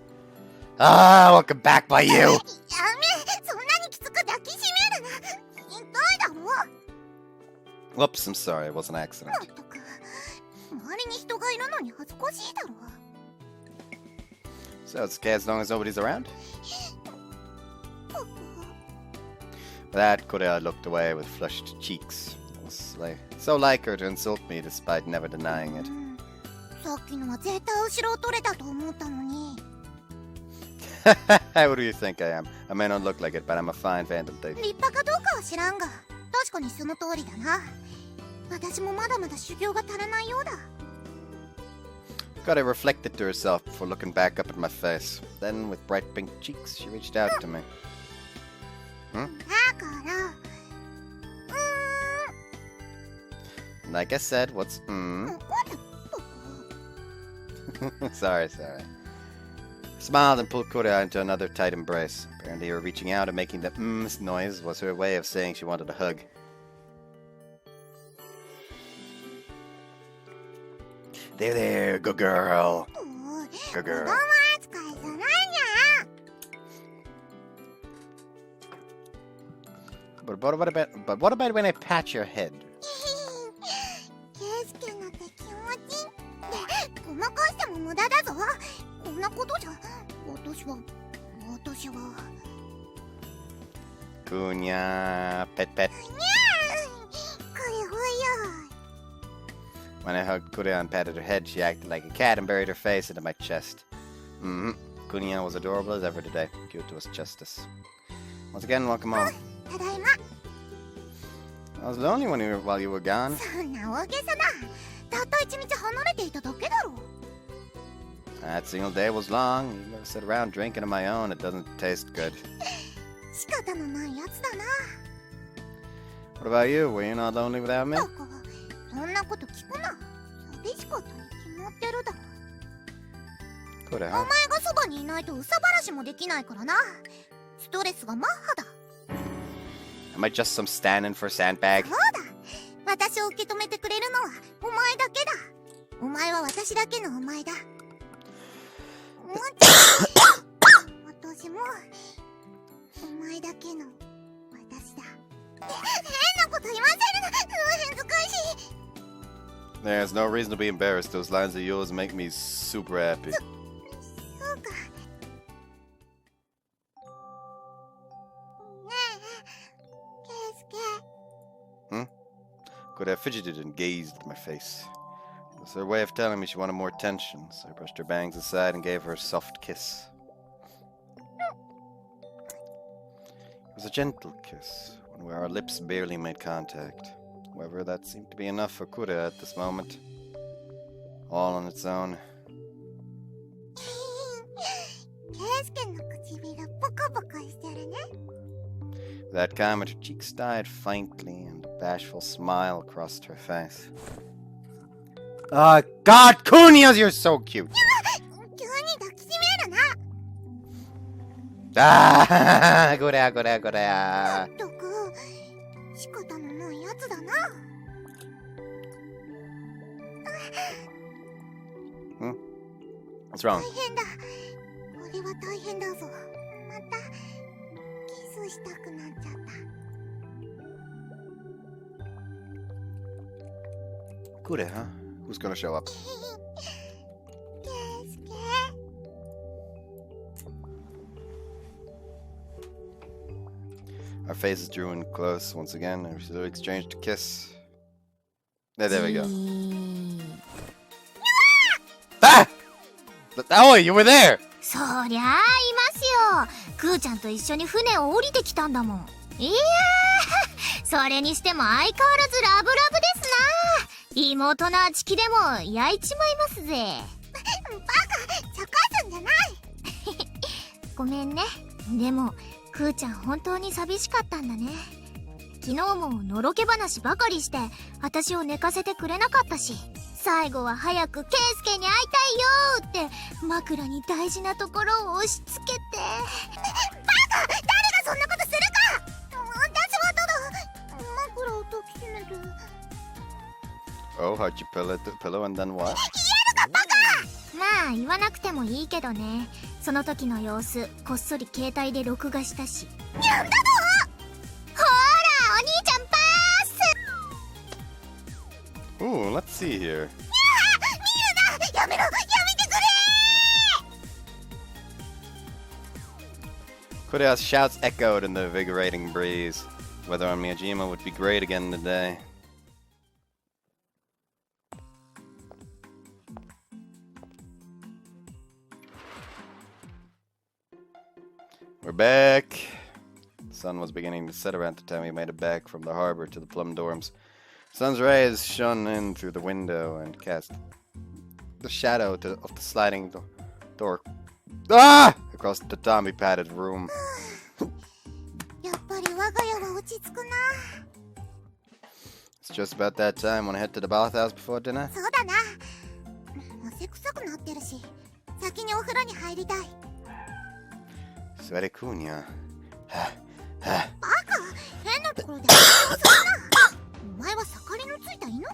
Ah, welcome back by you! やめ、そんなにきつく抱きしめるな。痛いだろ。 Whoops, I'm sorry, it was an accident. まったく、周りに人がいるのに恥ずかしいだろ。 So it's okay as long as nobody's around? With that, Kureha looked away with flushed cheeks. It was so like her to insult me despite never denying it. さっきのは絶対後ろを取れたと思ったのに。 What do you think I am? I may not look like it, but I'm a fine phantom thief. 立派かどうかは知らんが、確かにその通りだな。私もまだまだ修行が足らないようだ。 Kureha reflected to herself before looking back up at my face. Then, with bright pink cheeks, she reached out to me. だから、Like I said, what's Sorry. Smiled and pulled Kureha into another tight embrace. Apparently her reaching out and making the noise was her way of saying she wanted a hug. There, good girl. Good girl. 子供扱いじゃないじ But what about when I pat your head? ゃん。ケイスケなんて気持ちいい。で、ごまかしても無駄だぞ。こんなことじゃ、私は。Kunya, pet. これほよ。 When I hugged Kureha and patted her head, she acted like a cat and buried her face into my chest. Kunya was adorable as ever today. Cute to us justice. Once again, welcome home. ただいま。 I was lonely while you were gone. そんな大げさな。たった一日離れていただけだろ。 That single day was long. You never sit around drinking on my own. It doesn't taste good. 仕方のないやつだな。 What about you? Were you not lonely without me? だからそんなこと聞くな。寂しかったに決まってるだろ。 Kureha. お前がそばにいないと憂さ晴らしもできないからな。ストレスがマッハだ。 Am I just some stand-in for sandbag? そうだ。私を受け止めてくれるのはお前だけだ。お前は私だけのお前だ。私もお前だけの私だ。変なこと言わせるな。恥ずかしい。 There's no reason to be embarrassed. Those lines of yours make me super happy. そうか。ねえ、ケイスケ。 Kureha fidgeted and gazed at my face. It was her way of telling me she wanted more attention, so I brushed her bangs aside and gave her a soft kiss. It was a gentle kiss, one where our lips barely made contact. However, that seemed to be enough for Kureha at this moment. All on its own. ケイスケの唇ポカポカしてるね。 With that comment, her cheeks dyed faintly, and a bashful smile crossed her face. God, Kunya, you're so cute! 急に抱きしめるな。 Kureha. まったく仕方のないやつだな。What's wrong? 大変だ。これは大変だぞ。またキスしたくなっちゃった。Kure, huh? Who's gonna show up? ケイスケ。Our faces drew in close once again, and we exchanged a kiss. There we go. Ah! Oh, you were there! そりゃあいますよ。クーちゃんと一緒に船を降りてきたんだもん。いやー、それにしても相変わらずラブラブですな。妹のあちきでも焼いちまいますぜ。バカ、茶化すんじゃない。ごめんね。でもクーちゃん本当に寂しかったんだね。昨日ものろけ話ばかりして私を寝かせてくれなかったし、最後は早くケイスケに会いたいよって枕に大事なところを押し付けて。バカ、誰がそんなことするか。私はただ枕を抱きしめて。 Oh, how'd you pillow and then what? まあ言わなくてもいいけどね。その時の様子こっそり携帯で録画したし。やんだぞ。ほらお兄ちゃんパース。 Ooh, let's see here. やめろ、やめてくれ。 Kureha's shouts echoed in the invigorating breeze. Weather on Miyajima would be great again today. We're back. The sun was beginning to set around the time we made it back from the harbor to the plum dorms. Sun's rays shone in through the window and cast the shadow of the sliding door across the tatami padded room. やっぱり我が家は落ち着くな。 It's just about that time when I head to the Bathhouse before dinner. そうだな。汗臭くなってるし、先にお風呂に入りたい。 Sweaty Kunya. バカ、変なところで発動するな。お前は盛りのついた犬か。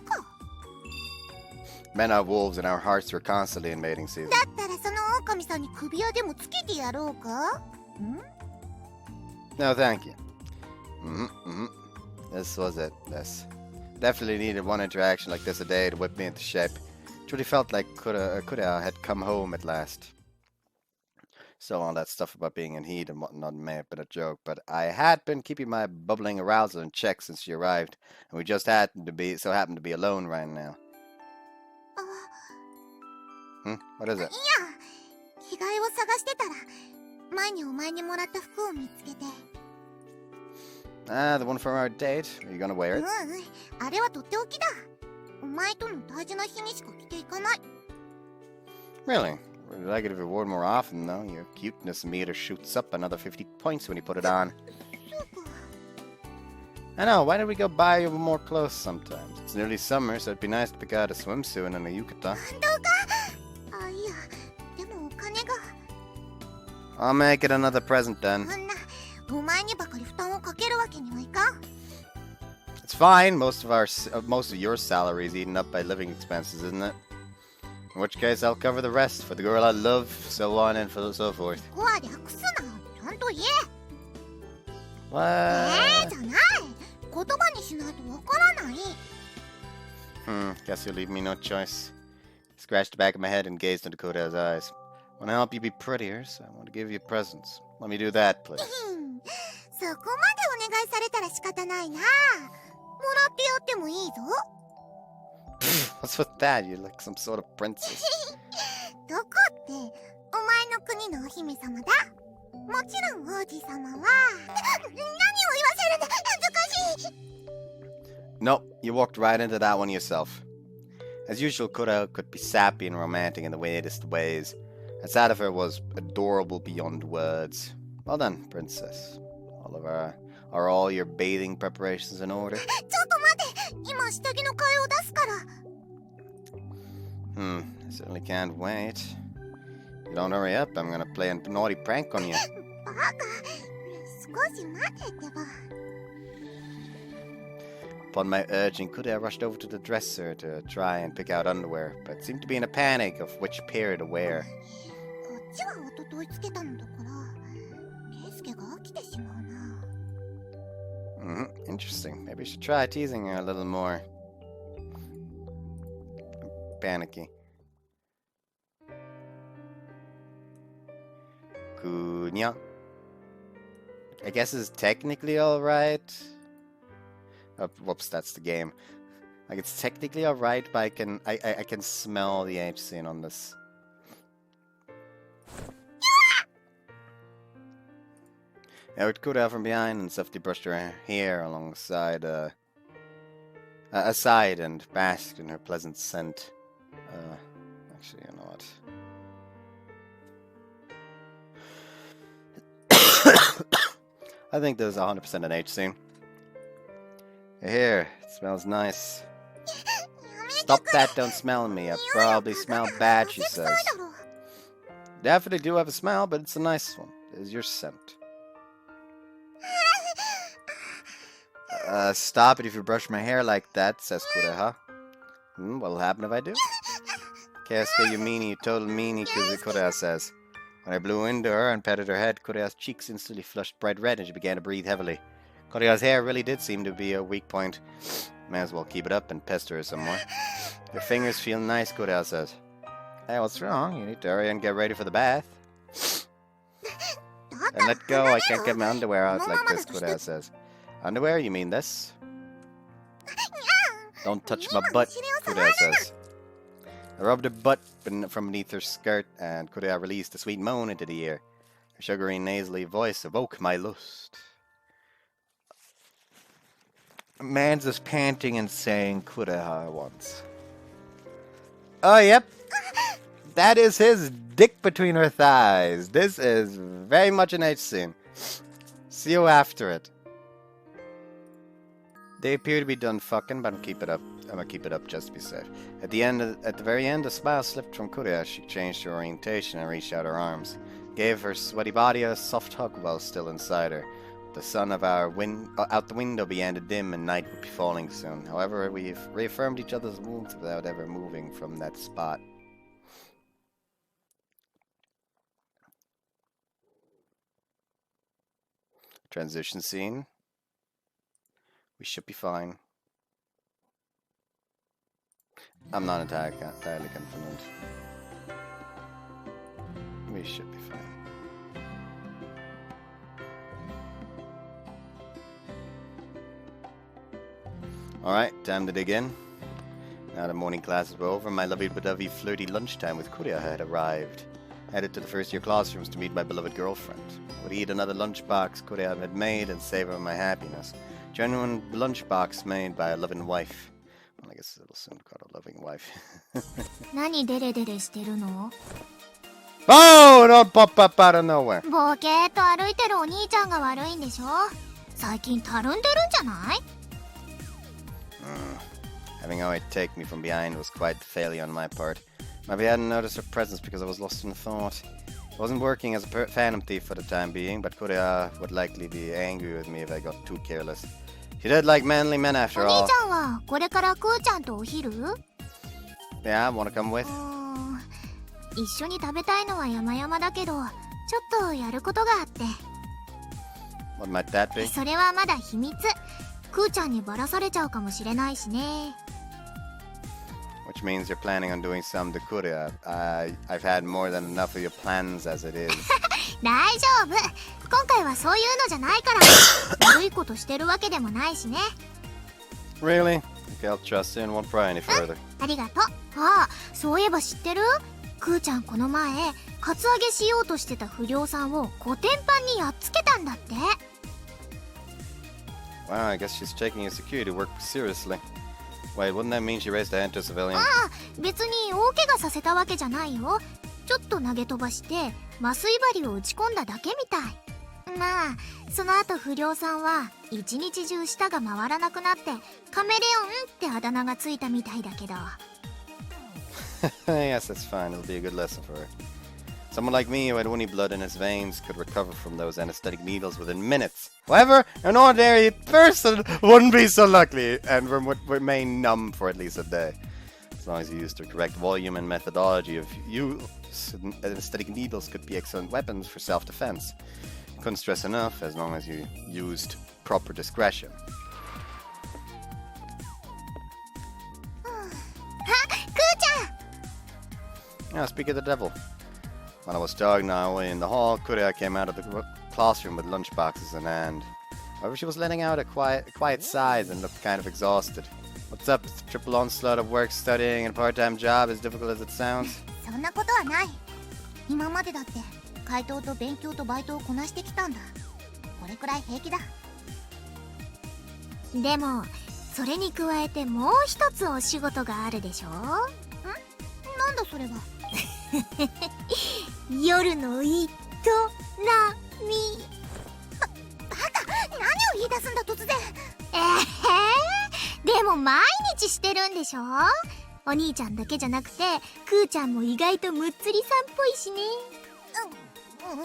Men are wolves and our hearts were constantly invading season. だったらその狼さんに首輪でもつけてやろうか。ん？ No, thank you. This was it. This. Definitely needed one interaction like this a day to whip me into shape. Truly felt like Kureha had come home at last. Still, all that stuff about being in heat and whatnot may have been a joke, but I had been keeping my bubbling arousal in check since she arrived, and we just happened to be alone right now. What is it? いや、着替えを探してたら、前にお前にもらった服を見つけて。Ah, the one from our date? Are you gonna wear it? あれはとっておきだ。お前との大事な日にしか着ていかない。 Really? Would like it if you wore it more often, though. Your cuteness meter shoots up another 50 points when you put it on. そうか。 I know, why don't we go buy you more clothes sometimes? It's nearly summer, so it'd be nice to pick out a swimsuit and a yukata. どうか。あ、いや、でもお金が。 I'll make it another present then. そんな、お前にばかり負担をかけるわけにはいかん。 It's fine. Most of your salary is eaten up by living expenses, isn't it? In which case, I'll cover the rest for the girl I love, so on and so forth. ここは略すな。ちゃんと言え。What? じゃない。言葉にしないとわからない。 Guess you'll leave me no choice. Scratched the back of my head and gazed into Kureha's eyes. I want to help you be prettier, so I want to give you presents. Let me do that, please. そこまでお願いされたら仕方ないな。もらってやってもいいぞ。What's with that? You're like some sort of princess. どこって、お前の国のお姫様だ。もちろん王子様は。何を言わせるんだ。恥ずかしい。 Nope, you walked right into that one yourself. As usual, Kureha could be sappy and romantic in the weirdest ways. That side of her was adorable beyond words. Well done, princess. Are all your bathing preparations in order? ちょっと待て。今下着の替えを出すから。I certainly can't wait. If you don't hurry up, I'm gonna play a naughty prank on you. バカ。少し待てってば。upon my urging, Kureha rushed over to the dresser to try and pick out underwear, but seemed to be in a panic of which pair to wear. こっちは一昨日つけたのだから、ケイスケが飽きてしまうな。Interesting. Maybe you should try teasing her a little more. Panicky. Kunya. I guess it's technically alright. Oh, whoops, that's the game. Like, it's technically alright, but I can smell the H scene on this. Eric Kureha from behind and softly brushed her hair alongside, aside and basked in her pleasant scent. Actually, you know what? I think there's 100% an H scene. Here, it smells nice. Stop that, don't smell me. I probably smell bad, she says. Definitely do have a smell, but it's a nice one. It is your scent. Stop it if you brush my hair like that, says Kureha. What'll happen if I do? Keisuke, you meanie, you total meanie, Kureha says. When I blew into her and patted her head, Kureha's cheeks instantly flushed bright red and she began to breathe heavily. Kureha's hair really did seem to be a weak point. May as well keep it up and pester her some more. Your fingers feel nice, Kureha says. Hey, what's wrong? You need to hurry and get ready for the bath. And let go, I can't get my underwear out like this, Kureha says. Underwear? You mean this? Don't touch my butt, Kureha says. I rubbed her butt from beneath her skirt, and Kureha released a sweet moan into the ear. Her sugary, nasally voice awoke my lust. Man's is panting and saying Kureha once. Oh, yep. That is his dick between her thighs. This is very much an H scene. See you after it. They appear to be done fucking, but I'm gonna keep it up just to be safe. At the very end, a smile slipped from Kureha. She changed her orientation and reached out her arms, gave her sweaty body a soft hug while still inside her. The sun of our out the window began to dim, and night would be falling soon. However, we've reaffirmed each other's warmth without ever moving from that spot. Transition scene. We should be fine. I'm not entirely confident. We should be fine. Alright, time to dig in. Now the morning classes were over, my lovey-dovey flirty lunchtime with Kureha had arrived. Headed to the first-year classrooms to meet my beloved girlfriend. Would eat another lunchbox Kureha had made and savor my happiness. Genuine lunchbox made by a loving wife. Well, I guess it'll soon be called a loving wife. 何デレデレしてるの？ Oh, don't pop up out of nowhere. ボケーっと歩いてるお兄ちゃんが悪いんでしょ？最近たるんでるんじゃない？ Having Oe take me from behind was quite the failure on my part. Maybe I hadn't noticed her presence because I was lost in thought. I wasn't working as a phantom thief for the time being, but Kureha would likely be angry with me if I got too careless. She did like manly men after お兄 all. ちゃんはこれからクーちゃんとお昼？ Yeah, wanna come with? 一緒に食べたいのは山々だけど、ちょっとやることがあって。 What might that be? それはまだ秘密。クーちゃんにバラされちゃうかもしれないしね。 Which means you're planning on doing some to Kureha. I've had more than enough of your plans as it is. 大丈夫。今回はそういうのじゃないから。悪いことしてるわけでもないしね。 Really? Okay, I'll trust you and won't pry any further. ありがとう。ああ、そういえば知ってる？クーちゃんこの前、カツアゲしようとしてた不良さんをコテンパンにやっつけたんだって。 Wow, I guess she's taking your security work seriously. Wait, wouldn't that mean she raised a hand to a civilian? ああ、別に大怪我させたわけじゃないよ。ちょっと投げ飛ばして麻酔針を打ち込んだだけみたい。まあ、その後不良さんは一日中舌が回らなくなってカメレオンってあだ名がついたみたいだけど。 Yes, that's fine. It'll be a good lesson for her. Someone like me who had only blood in his veins could recover from those anesthetic needles within minutes. However, an ordinary person wouldn't be so lucky and would remain numb for at least a day. As long as you used the correct volume and methodology of use, anesthetic needles could be excellent weapons for self-defense. Couldn't stress enough, as long as you used proper discretion. Now, speak of the devil. When I was jogging away in the hall, Kureha came out of the classroom with lunchboxes in hand. However, she was letting out a quiet sigh and looked kind of exhausted. What's up? It's a triple onslaught of work, studying, and a part-time job, as difficult as it sounds? そんなことはない。今までだって怪盗と勉強とバイトをこなしてきたんだ。これくらい平気だ。でもそれに加えてもう一つお仕事があるでしょ。なんだそれは。夜の営み。バカ、何を言い出すんだ突然。でも毎日してるんでしょ。お兄ちゃんだけじゃなくてクーちゃんも意外とむっつりさんっぽいしね。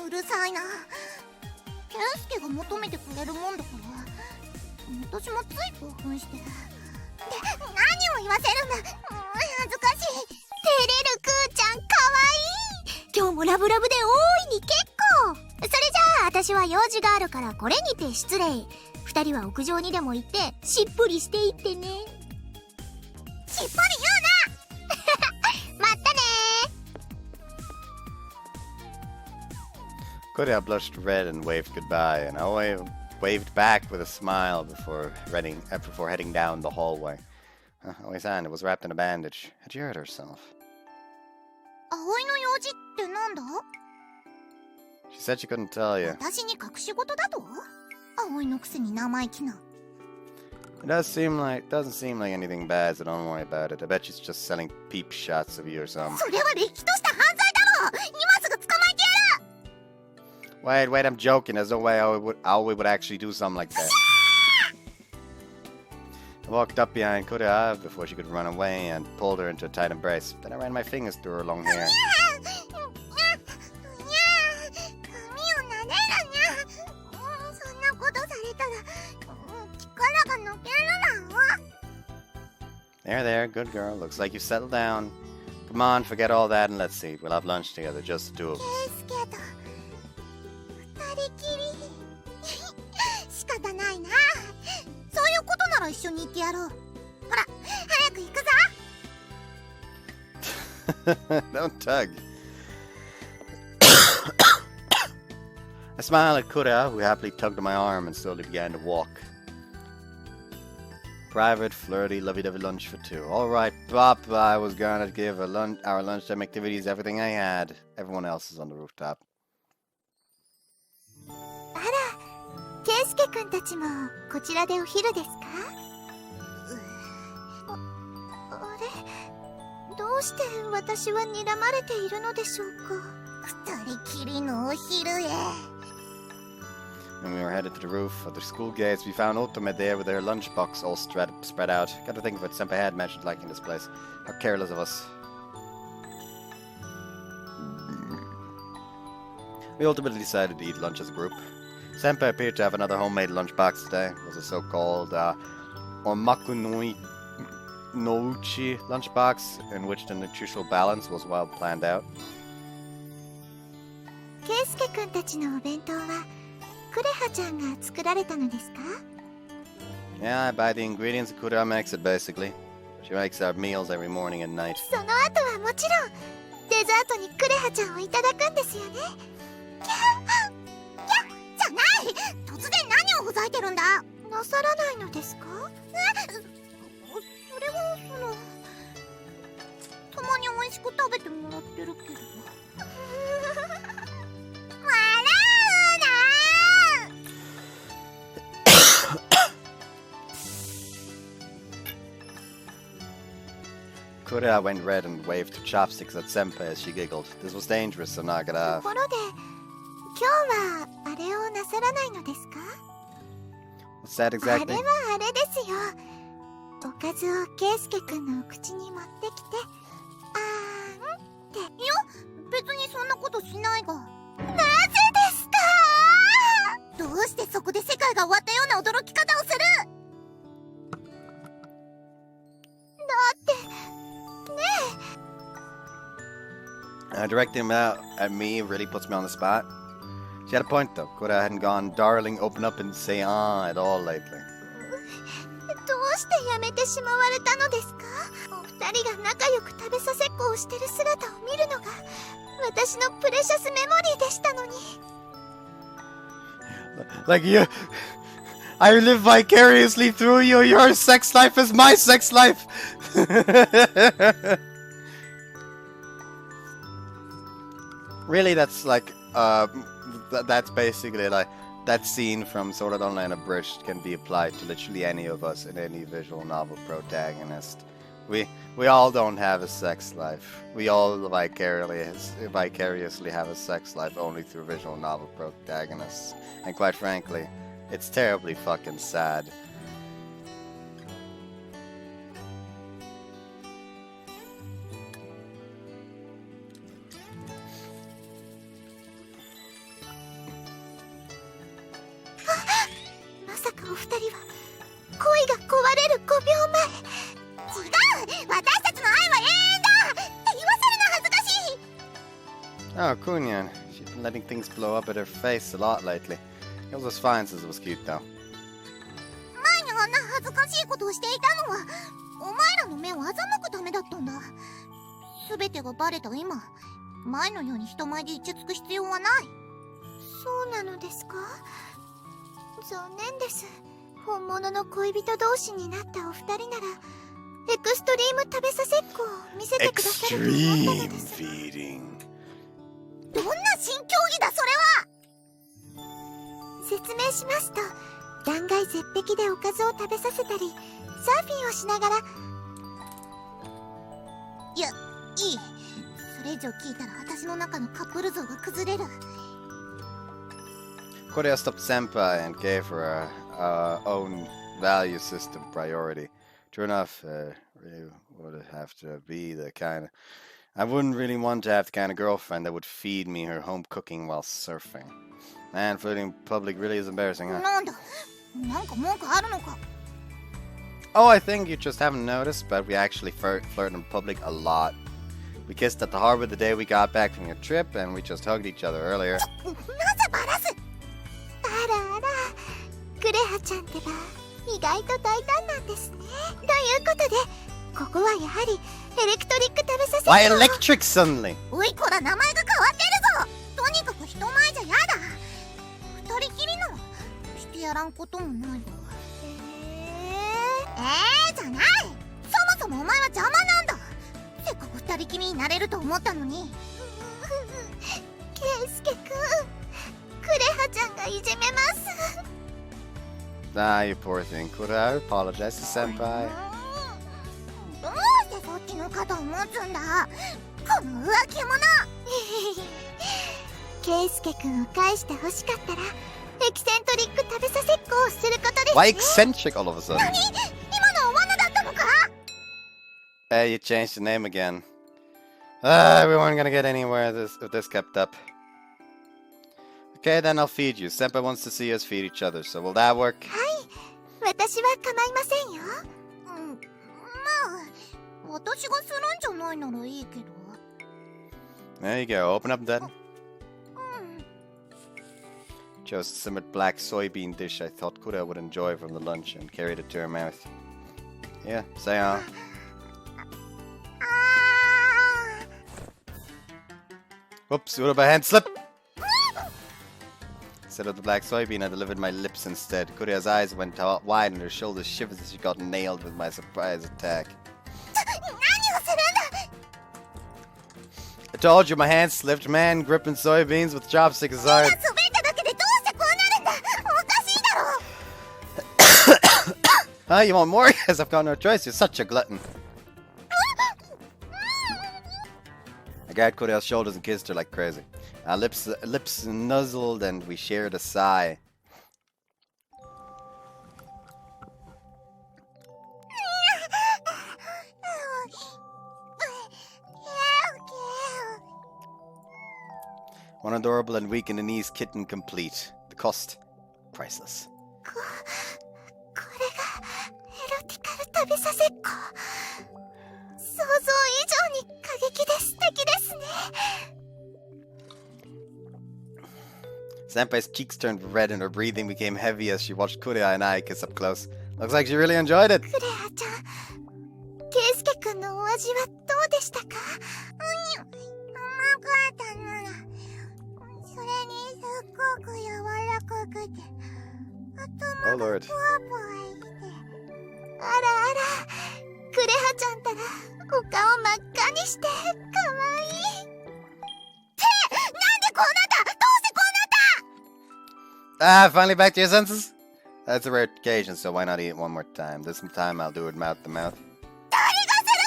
うるさいな。ケンスケが求めてくれるもんだから私もつい興奮して。で、何を言わせるんだ。恥ずかしい。照れるクーちゃんかわいい。今日もラブラブで大いに結構。それじゃあ私は用事があるからこれにて失礼。二人は屋上にでも行ってしっぽりしていってね。しっぽり言うな。まったね。Kureha blushed red and waved goodbye, and I waved back with a smile before heading down the hallway. Aoi's hand was wrapped in a bandage. Had she hurt herself? 葵の用事ってなんだ？ She said she couldn't tell you. 私に隠し事だと？葵のくせに生意気な。It doesn't seem like anything bad, so don't worry about it. I bet she's just selling peep shots of you or something. それはれっきとした犯罪だろ。今すぐ捕まえてやる。Wait, I'm joking. There's no way Aoi would actually do something like that. I walked up behind Kureha before she could run away and pulled her into a tight embrace. Then I ran my fingers through her long hair. 髪を撫でるにゃ。そんなことされたら力が抜けるな。There, good girl. Looks like you've settled down. Come on, forget all that and let's see. We'll have lunch together, just the two of us. ケイスケと二人きり。仕方ないな。そういうことなら一緒に行ってやろう。ほら、早く行くぞ。Don't tug. I smiled at Kureha, who happily tugged at my arm and slowly began to walk. Private, flirty, lovey-dovey lunch for two. Alright, Papa, I was gonna give our lunchtime activities everything I had. Everyone else is on the rooftop. あら、ケイスケくんたちもこちらでお昼ですか？あれ、どうして私は睨まれているのでしょうか。二人きりのお昼へ。When we were headed to the roof of the school gates, we found Otome there with her lunchbox all spread out. Got to think of it, Senpai had mentioned liking this place. How careless of us. We ultimately decided to eat lunch as a group. Senpai appeared to have another homemade lunchbox today. It was a so-called Omaku no Uchi lunchbox, in which the nutritional balance was well planned out. ケイスケくんたちのお弁当はクレハちゃんが作られたのですか？ Yeah, I buy the ingredients and Kureha makes it, basically. She makes our meals every morning and night. その後はもちろんデザートにクレハちゃんをいただくんですよね。じゃない。突然何をほざいてるんだ。なさらないのですか？それはたまに美味しく食べてもらってるけど。Kureha went red and waved two chopsticks at Senpai as she giggled. This was dangerous, so knock it と off. ころで今日はあれをなさらないのですか？ What's that あれ exactly? はあれですよ。おかずをケイスケくんのお口に持ってきてあーんって。いや、別にそんなことししないが。なぜですか？どうしてそこで世界が終わったような驚き方をする？だってねえ。Directing him out at me really puts me on the spot. She had a point though. Kureha hadn't gone darling, open up and say at all lately. どうしてやめてしまわれたのですか？お二人が仲良く食べさせっこをしてる姿を見るのが私のプレシャスメモリーでしたのに。Like you, I live vicariously through you. Your sex life is my sex life. Really, that's like that's basically like that scene from Sword Art Online Abridged can be applied to literally any of us in any visual novel protagonist. We all don't have a sex life. We all vicariously have a sex life only through visual novel protagonists. And quite frankly, it's terribly fucking sad. Oh, Kunyan. She's been letting things blow up at her face a lot lately. It was fine since it was cute, though. 前にあんな恥ずかしいことをしていたのはお前らの目を欺くためだったんだ。全てがバレた今、前のように人前でイチャつく必要はない。そうなのですか？残念です。本物の恋人同士になったお二人ならエクストリーム食べさせっこを見せてくださると思ったのです。 Extreme feeding. どんな新競技だそれは。説明しますと、断崖絶壁でおかずを食べさせたりサーフィンをしながら。いや、いい。それ以上聞いたら私の中のカップル像が崩れる。Kureha stopped Senpai and gave her her own value system priority. True enough, really would have to be the kind of... I wouldn't really want to have the kind of girlfriend that would feed me her home cooking while surfing. Man, flirting in public really is embarrassing, huh? なんだ、なんか文句あるのか。 Oh, I think you just haven't noticed, but we actually flirt in public a lot. We kissed at the harbor the day we got back from your trip, and we just hugged each other earlier. なぜバラす。あらあら、クレハちゃんってば意外と大胆なんですね。ということで、ここはやはりエレクトリック食べさせっこ。 Why electric suddenly? おいこら、名前が変わってるぞ。とにかく人前じゃやだ。二人きりなのしてやらんこともないわ。じゃない。そもそもお前は邪魔なんだ。せっかく二人きりになれると思ったのに。ケイスケくん、クレハちゃんがいじめます。 Ah, you poor thing. Kureha, apologize to Senpai. どうしてそっちの肩を持つんだ、この浮気者。ケイスケくんを返してほしかったらエキセントリック食べさせっこをすることですね。 Why eccentric all of a sudden? 何、今のは罠だったのか。 Hey, you changed the name again. We weren't gonna get anywhere if this kept up. Okay, then I'll feed you. Senpai wants to see us feed each other, so will that work? はい、私は構いませんよ。まあ、私がするんじゃないならいいけど。 There you go. Open up then. Chose a simmered black soybean dish I thought Kureha would enjoy from the lunch and carried it to her mouth. Yeah, say on. Whoops, what about hand slip? Instead of the black soybean, I delivered my lips instead. Kureha's eyes went wide and her shoulders shivered as she got nailed with my surprise attack. I told you my hand slipped, man. Gripping soybeans with chopsticks is hard. Huh, you want more? Because I've got no choice. You're such a glutton. I grabbed Kureha's shoulders and kissed her like crazy. Our lips nuzzled and we shared a sigh. One adorable and weak in the knees kitten complete. The cost, priceless. これがエロティカル旅させっこ。想像以上に過激で素敵ですね。Senpai's cheeks turned red and her breathing became heavy as she watched Kureha and I kiss up close. Looks like she really enjoyed it. クレアちゃん、ケイスケくんのお味はどうでしたか？うまかったな。それにすっごく柔らかくて、頭 Oh が Lord. ポワポワして。あらあら、クレハちゃんたらお顔真っ赤にしてかわいい。ってなんでこうなった？どうしてこうなった？ Ah, finally back to your senses? That's a rare occasion, so why not eat it one more time? This time I'll do it mouth to mouth. 誰がする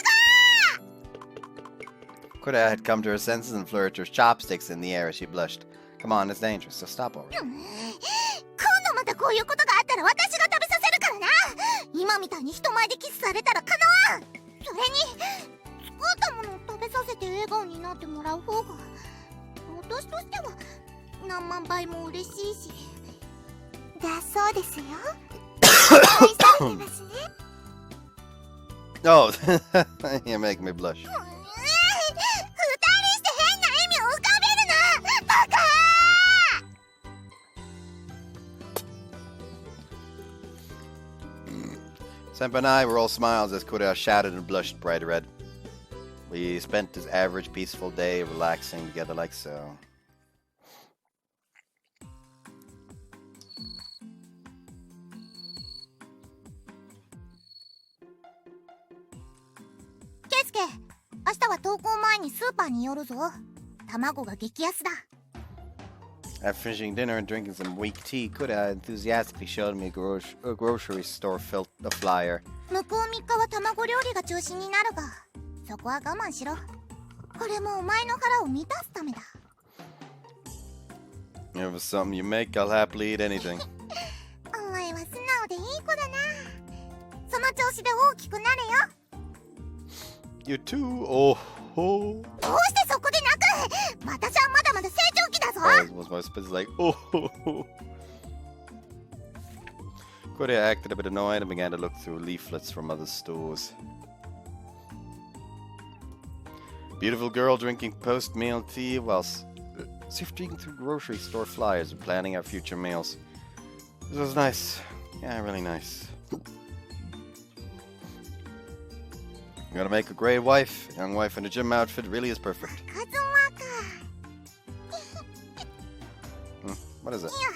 か！ Kureha had come to her senses and flourished her chopsticks in the air as she blushed. Come on, it's dangerous, so stop over. 今度またこういうことがあったら私が食べさせるからな。今みたいに人前でキスされたらかなわん。それに作ったものを食べさせて笑顔になってもらう方が私としては何万倍も嬉しいし。だそうですよ。愛されてますね。Oh, you make me blush. 二人して変な意味を浮かべるな、バカSenpai and I were all smiles as Kureha shouted and blushed bright red. We spent this average peaceful day relaxing together like so. ケイスケ、明日は登校前にスーパーに寄るぞ。卵が激安だ。After finishing dinner and drinking some weak tea, Kureha enthusiastically showed me a grocery store flyer. 向こう3日は卵料理が中心になるが、そこは我慢しろ。これもお前の腹を満たすためだ。If it's something you make, I'll happily eat anything. お前は素直でいい子だな。その調子で大きくなれよ。You too? Oh, oh. どうしてそこで泣く？私はまだまだ成長期だぞ。Was my spit's like, oh, oh, oh. Kureha acted a bit annoyed and began to look through leaflets from other stores. Beautiful girl drinking post-meal tea while sifting through grocery store flyers and planning our future meals. This was nice. Yeah, really nice. I'm gonna make a great wife. A young wife in a gym outfit really is perfect. カズマか。What is it? いや、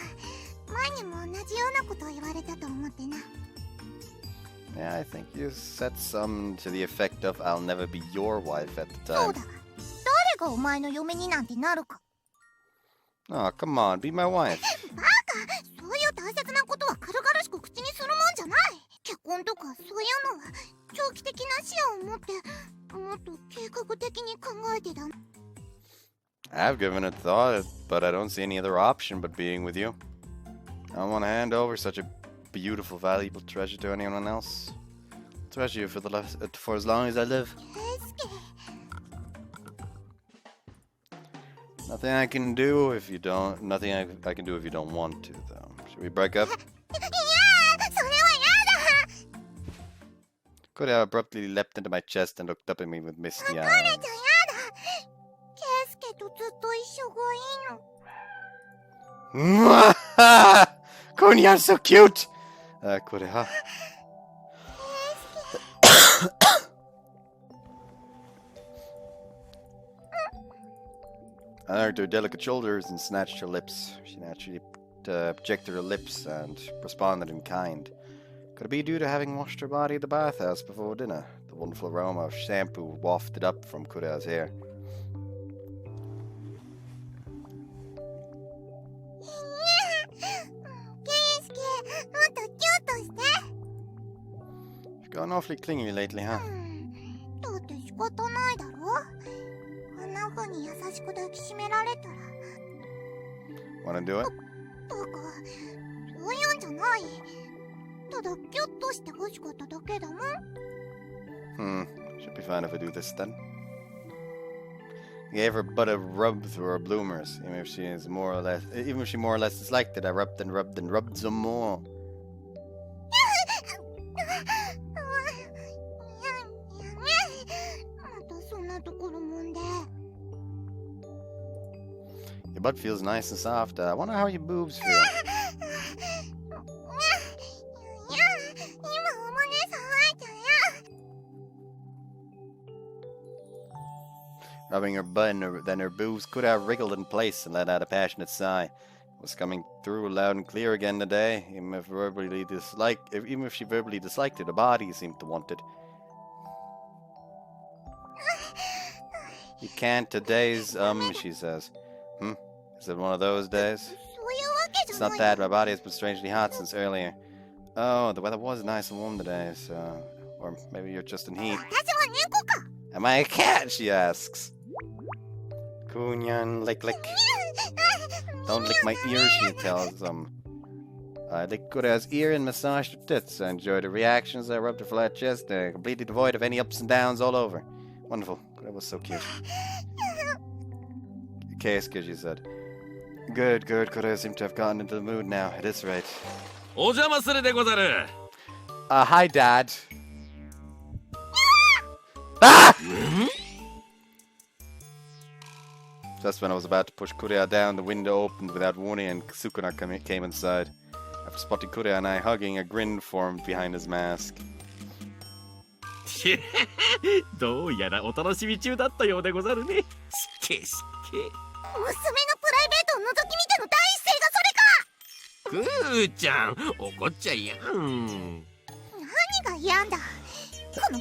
前にも同じようなことを言われたと思ってな。Yeah, I think you said some to the effect of I'll never be your wife at the そう time. だが、誰がお前の嫁になんてなるか。 Oh, come on, be my wife. バカ、そういう大切なことは軽々しく口にするもんじゃない。結婚とかそういうのは長期的な視野を持ってもっと計画的に考えてだ。 I've given it thought, but I don't see any other option but being with you. I don't want to hand over such a beautiful, valuable treasure to anyone else. I'll treasure you for as long as I live. ケイスケ、 Nothing I can do if you don't. Nothing I can do if you don't want to, though. Should we break up? いやー、それはやだ。 Kureha abruptly leapt into my chest and looked up at me with misty 彼 eyes. じゃやだ。ケイスケとずっと一緒がいいの。Kuni, you're so cute! Kureha. I hugged her delicate shoulders and snatched her lips. She naturally projected her lips and responded in kind. Could it be due to having washed her body at the bathhouse before dinner? The wonderful aroma of shampoo wafted up from Kureha's hair. ケイスケ、もっとキュッとして。 You've gotten awfully clingy lately, huh? だって仕方ないだろ。あんな風に優しく抱きしめられたら。 Wanna do it? バカ、そういうんじゃない。ただキュッとして欲しかっただけだもん。Should be fine if I do this then. He gave her but a rub through her bloomers, even if she more or less disliked it. I rubbed and rubbed and rubbed some more. Your butt feels nice and soft. I wonder how your boobs feel. Rubbing her butt, and then her boobs could have wriggled in place and let out a passionate sigh. It was coming through loud and clear again today, even if she verbally disliked it, her body seemed to want it. You can't today's, she says. Is it one of those days? It's not that, my body has been strangely hot since earlier. Oh, the weather was nice and warm today, so... Or maybe you're just in heat. Am I a cat, she asks. Kunyan, lick. Don't lick my ear, she tells them. I licked Kureha's ear and massaged her tits. I enjoyed her reactions. I rubbed her flat chest. Completely devoid of any ups and downs all over. Wonderful. Kureha was so cute. Keisuke, she said. Good. Kureha seemed to have gotten into the mood now. It is right. Hi, Dad. Ah! Just when I was about to push Kureha down, the window opened without warning and Sukuna came inside. After spotting Kureha and I hugging, a grin formed behind his mask. どうやらお楽しみ中だったようでござるね。しけしけ。娘のプライベートを覗き見ての第一声がそれか。クーちゃん、怒っちゃいやん。何が嫌んだ。この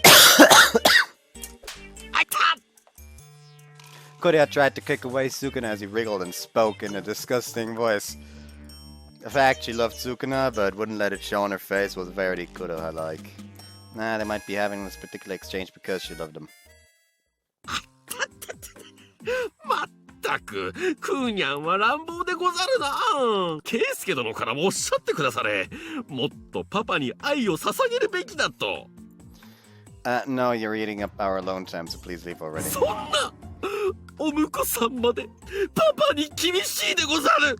Kureha tried to kick away Sukuna as he wriggled and spoke in a disgusting voice. The fact she loved Sukuna but wouldn't let it show on her face was very Kureha-like. Nah, they might be having this particular exchange because she loved him. まったく、クーニャンは乱暴でござるな。ケイスケ殿からもおっしゃってくだされ。もっとパパに愛を捧げるべきだと。No, you're eating up our alone time, so please leave already. そんな、お婿さんまでパパに厳しいでござる。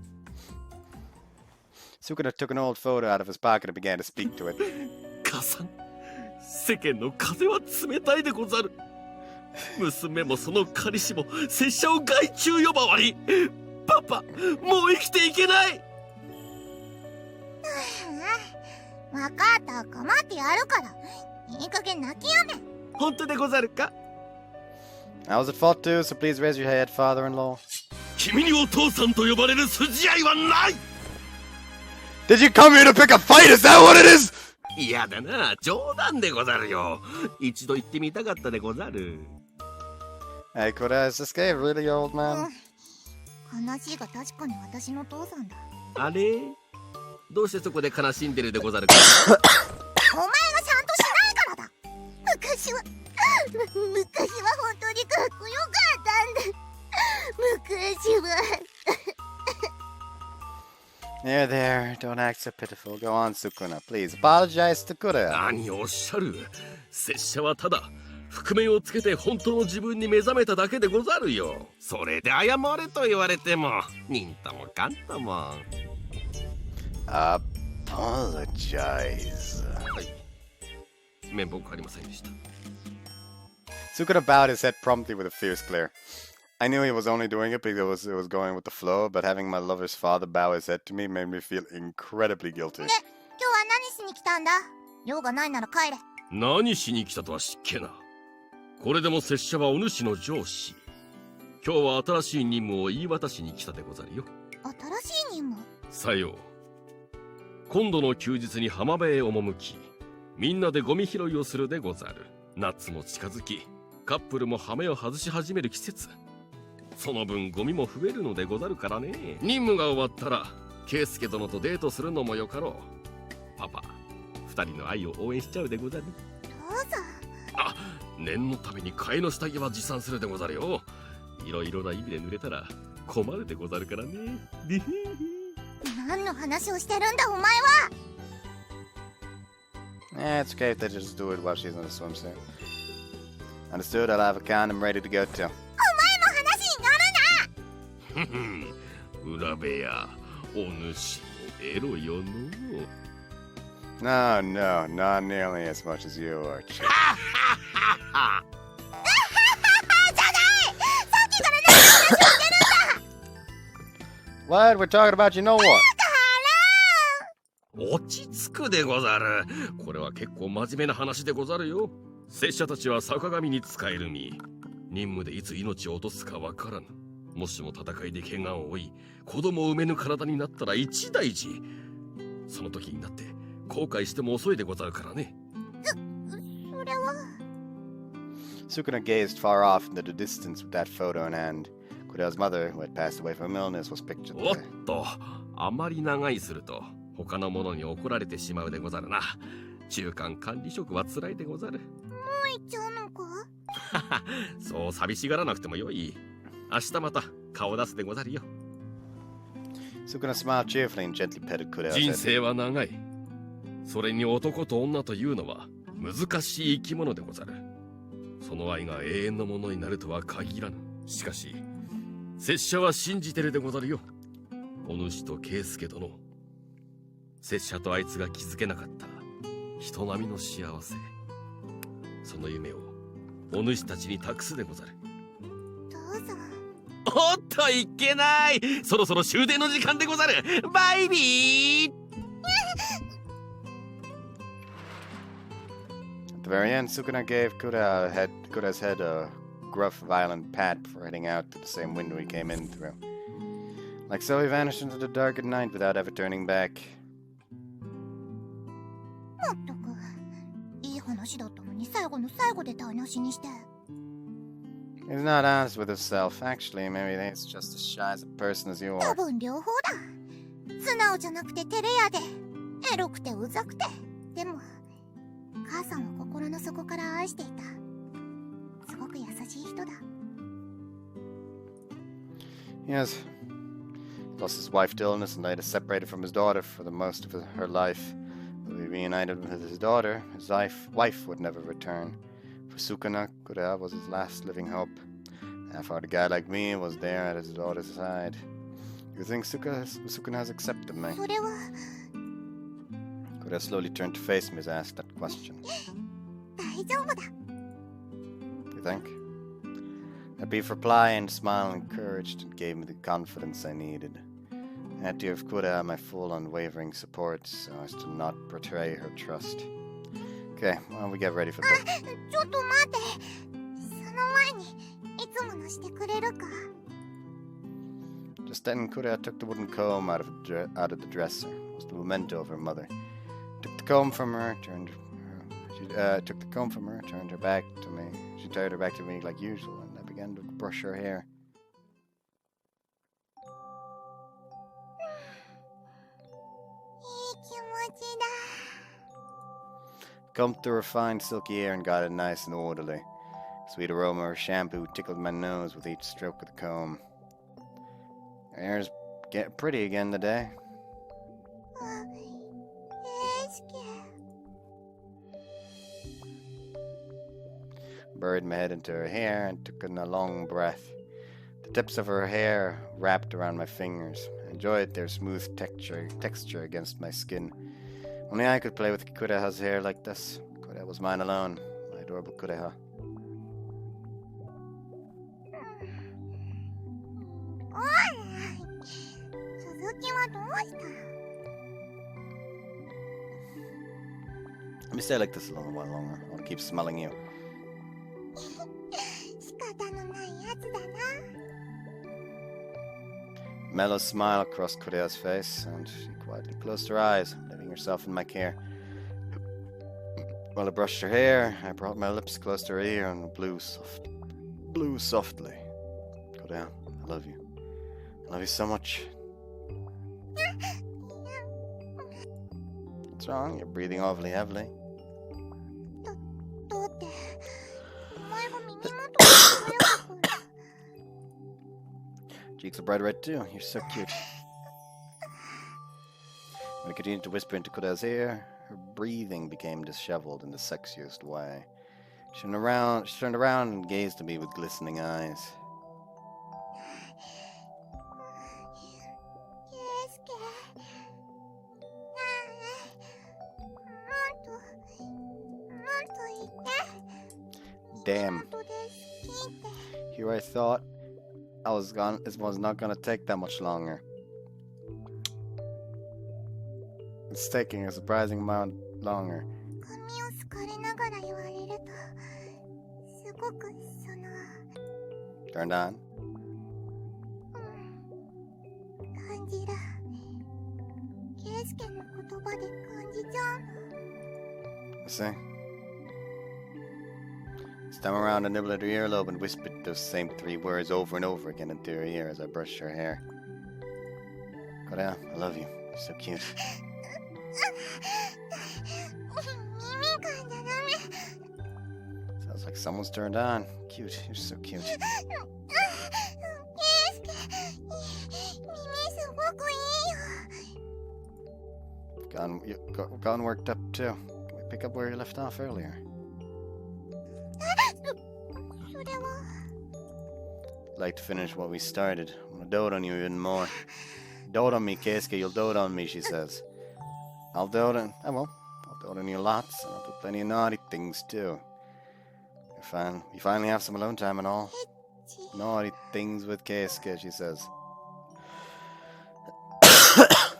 Sukuna took an old photo out of his pocket and began to speak to it. 母さん、世間の風は冷たいでござる。娘もその彼氏も拙者を害虫呼ばわり。パパ、もう生きていけない。わかった、構ってやるから。いい加減泣きやめ。本当でござるか。I was at fault too, so please raise your head, father-in-law. 君にお父さんと呼ばれる筋合いはない。Did you come here to pick a fight? Is that what it is? いやだな、冗談でござるよ。一度行ってみたかったでござる。Hey, Kureha, is this guy really your old man? 悲しいが確かに私の父さんだ。あれ、どうしてそこで悲しんでるでござるか。お前がちゃんとしないからだ。昔は本当にかっこよかったんだ。昔は。There, don't act so pitiful. Go on, Sukuna. Please apologize to Kureha. 何をおっしゃる。拙者はただ覆面をつけて本当の自分に目覚めただけでござるよ。それで謝れと言われても忍ともかんとも。Apologize. はい。面目ありませんでした。Sukuna bowed his head promptly with a fierce glare. I knew he was only doing it because it was going with the flow, but having my lover's father bow his head to me made me feel incredibly guilty. で、今日は何しに来たんだ？用がないなら帰れ。何しに来たとは知っけな。これでも拙者はお主の上司。今日は新しい任務を言い渡しに来たでござるよ。新しい任務？さよう。今度の休日に浜辺へ赴き、みんなでゴミ拾いをするでござる。夏も近づき、カップルも羽目を外し始める季節。その分ゴミも増えるのでござるからね。任務が終わったらケイスケ殿とデートするのもよかろう。パパ、二人の愛を応援しちゃうでござる。父さん。あ、念のために替えの下着は持参するでござるよ。いろいろな意味で濡れたら困るでござるからね。何の話をしてるんだお前は。It's okay if they just do it while she's in a swimsuit. Understood, I'll have a condom ready to go too. お前も話裏部屋、お主もエロよの。No, no, not nearly as much as you are. Chick. じゃないさっきから何の話をしてるんだ What? We're talking about you know what? 落ち着くでござる。これは結構真面目な話でござるよ。拙者たちは坂上に仕える身。任務でいつ命を落とすかわからぬ。もしも戦いで怪我を負い、子供を産めぬ体になったら一大事。その時になって後悔しても遅いでござるからね。それは Sukuna gazed far off into the distance with that photo in hand. Kureha's mother, who had passed away from illness, was pictured おっ there. と、あまり長居すると他の者に怒られてしまうでござるな。中間管理職は辛いでござる。もう行っちゃうのかそう寂しがらなくてもよい。明日また顔出すでござるよ。Sukuna smiled cheerfully and gently petted Kureha's 人 head. 生は長い。それに男と女というのは難しい生き物でござる。その愛が永遠のものになるとは限らぬ。しかし拙者は信じてるでござるよ。お主と圭介殿、拙者とあいつが気づけなかった人並みの幸せ、その夢をお主たちに託すでござる。どうぞおっといけない。そろそろ終電の時間でござる。バイビー。 At the very end, Sukuna gave Kureha's head a gruff, violent pat before heading out to the same window he came in through. Like so, he vanished into the darkened night without ever turning back. まったくいい話だったのに最後の最後で台無しにして He's not honest with himself. Actually, maybe he's just as shy as a person as you 多 are. 分両方だ素直じゃなくて照れ屋でエロくてうざくてでも母さんを心の底から愛していたすごく優しい人だ Yes. He lost his wife to illness and later separated from his daughter for the most of her life. But he reunited with his daughter, his wife would never return. For Sukuna, Kureha was his last living hope. Half-hearted a guy like me was there at his daughter's side. You think Sukuna has accepted me? それは Kureha slowly turned to face me as I asked that question. 大丈夫だ You think? That brief reply and smile encouraged and gave me the confidence I needed. I had to give Kureha my full unwavering support so as to not betray her trust. Okay, well, we get ready for ち bed. ょっと待ってその前にいつものしてくれるか Just then, Kureha took the wooden comb out of the dresser. It was the memento of her mother. Took the comb from her, turned her back to me. She turned her back to me like usual, and I began to brush her hair. いい気持ちだ Combed through her fine silky hair and got it nice and orderly. Sweet aroma of her shampoo tickled my nose with each stroke of the comb. Her hair's getting pretty again today. 圭介 Buried my head into her hair and took in a long breath. The tips of her hair wrapped around my fingers. I enjoyed their smooth texture against my skin. Only I could play with Kureha's hair like this. Kureha was mine alone, my adorable Kureha. おい続きはどうした Let me stay like this a little while longer. I want to keep smelling you. 仕方のないやつだな Mellow smile crossed Kureha's face, and she quietly closed her eyes, leaving herself in my care. While I brushed her hair, I brought my lips close to her ear and blew softly. Kureha, I love you. I love you so much. What's wrong? You're breathing awfully heavily. だってお前が耳元から早く Cheeks are bright red too. You're so cute. When I continued to whisper into Kureha's ear, her breathing became disheveled in the sexiest way. She turned around and gazed at me with glistening eyes. damn. 後で好きって Here I thought it was not gonna take that much longer. It's taking a surprising amount longer. 髪を好かれながら言われるとすごくTurned on. 感じる。ケイスケの言葉で感じちゃうの。 Let's see. Stem around and nibbled at her earlobe and whispered those same 3 words over and over again into her ear as I brushed her hair. Kureha, I love you. You're so cute. 耳噛んじゃダメ。 Sounds like someone's turned on. Cute. You're so cute. ケイスケ、耳すごくいいよ。 Gone worked up too. Can we pick up where you left off earlier? それは Like to finish what we started. I want to dote on you even more. Dote on me, Keisuke. You'll dote on me, she says. I will. I'll dote on you lots, and I'll do plenty of naughty things too. You finally have some alone time and all. Naughty things with Keisuke, she says.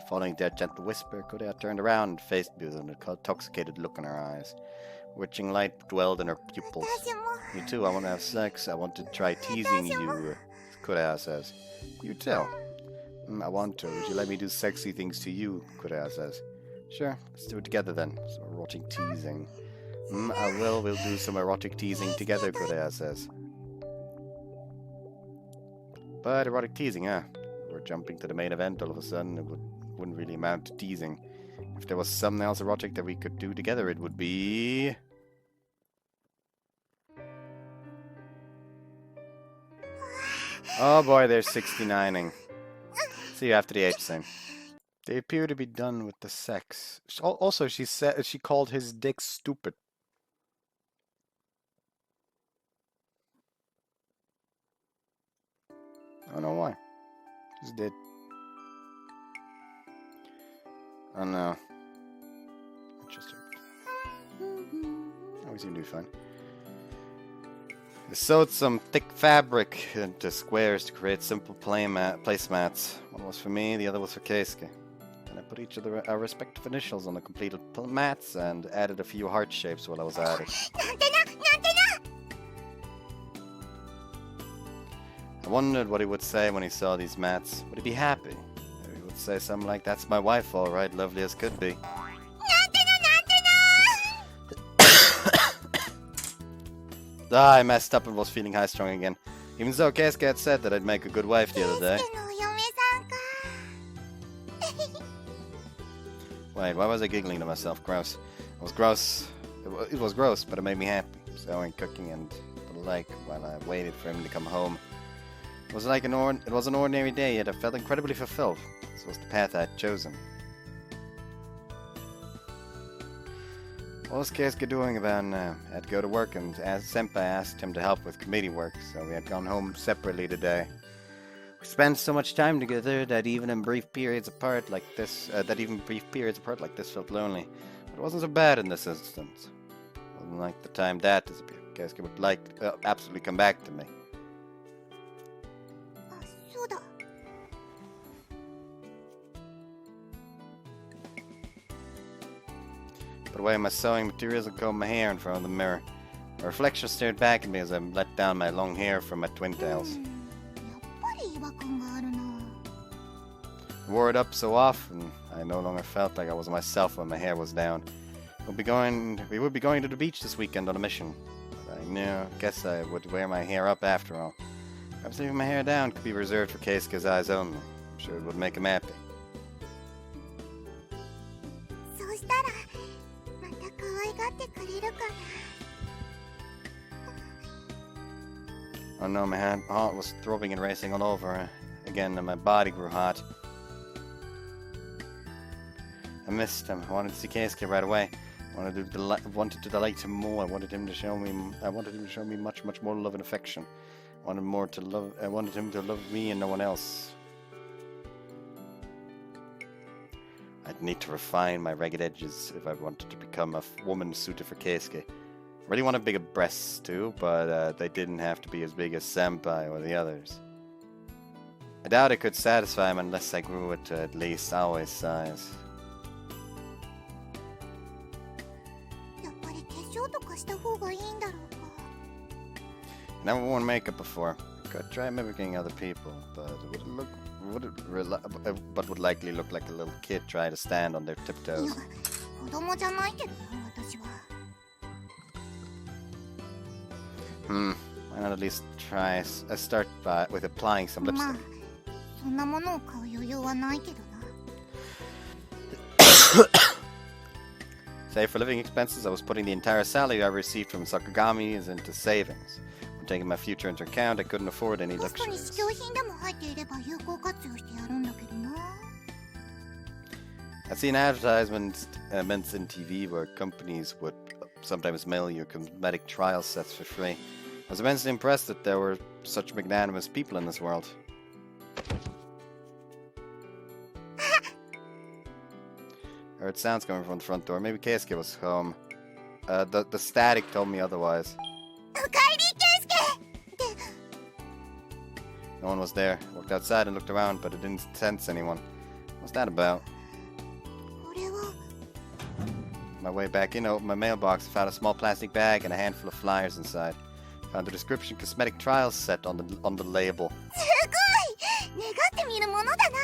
Following that gentle whisper, Kureha turned around and faced me with an intoxicated look in her eyes. Witching light dwelled in her pupils. 私も Me too, I want to have sex. I want to try teasing you, Kureha says. You too. I want to. Would you let me do sexy things to you, Kureha says. Sure, let's do it together then. Some erotic teasing. I will. We'll do some erotic teasing together, Kureha says. But erotic teasing, huh? We're jumping to the main event all of a sudden. It wouldn't really amount to teasing. If there was something else erotic that we could do together, it would be... Oh boy, they're 69ing. See you after the H scene. They appear to be done with the sex. Also, she called his dick stupid. I don't know why. Just did. Oh no. Interesting. Oh, we seem to be fine. They sewed some thick fabric into squares to create simple placemats. One was for me, the other was for Keisuke. Then I put each of our respective initials on the completed mats and added a few heart shapes while I was at it. I wondered what he would say when he saw these mats. Would he be happy? Maybe he would say something like, "That's my wife, all right, lovely as could be." I messed up and was feeling high-strung again. Even so, Keisuke had said that I'd make a good wife the other day. Wait, why was I giggling to myself? Gross. It was gross. It was gross, but it made me happy. Sewing, cooking, and the like while I waited for him to come home. It was like it was an ordinary day, yet I felt incredibly fulfilled. This was the path I had chosen. What was Keisuke doing about now? I had to go to work, and as Senpai asked him to help with committee work, so we had gone home separately today. We spent so much time together that even brief periods apart like this felt lonely. But it wasn't so bad in this instance. It wasn't like the time Dad disappeared. Keisuke would absolutely come back to me. Put away my sewing materials and combed my hair in front of the mirror. A reflection stared back at me as I let down my long hair from my twin tails. I wore it up so often, I no longer felt like I was myself when my hair was down. We would be going to the beach this weekend on a mission. But I guess I would wear my hair up after all. Perhaps leaving my hair down could be reserved for Keisuke's eyes only. I'm sure it would make him happy. Oh no, my heart was throbbing and racing all over again, and my body grew hot. I missed him. I wanted to see Keisuke right away. I wanted to delight him more. I wanted him to show me much more love and affection. I wanted him to love me and no one else. I'd need to refine my ragged edges if I wanted to become a woman suited for Keisuke. Really wanted bigger breasts too, but they didn't have to be as big as Senpai or the others. I doubt it could satisfy him unless I grew it to at least Aoi's size. やっぱり化粧とかした方がいいんだろうか。 Never worn makeup before. Could try mimicking other people, but would likely look like a little kid trying to stand on their いや、 tiptoes. 子供じゃないけどな、私は。Why not at least try? Start with applying some まあ lipstick. そんなものを買う余裕はないけどな。 Save for living expenses, I was putting the entire salary I received from Sakugami's into savings. When taking my future into account, I couldn't afford any ポストに試 luxuries. 供品でも入っていれば有効活用してやるんだけどな。 I've seen advertisements in TV where companies would sometimes mail you cosmetic trial sets for free. I was immensely impressed that there were such magnanimous people in this world. I heard sounds coming from the front door. Maybe Keisuke was home. The static told me otherwise. おかえり、ケイスケ。 No one was there. I walked outside and looked around, but I didn't sense anyone. What's that about? これは My way back in, I opened my mailbox and found a small plastic bag and a handful of flyers inside. Found the description cosmetic trial set on the label. すごい。願ってみるものだな。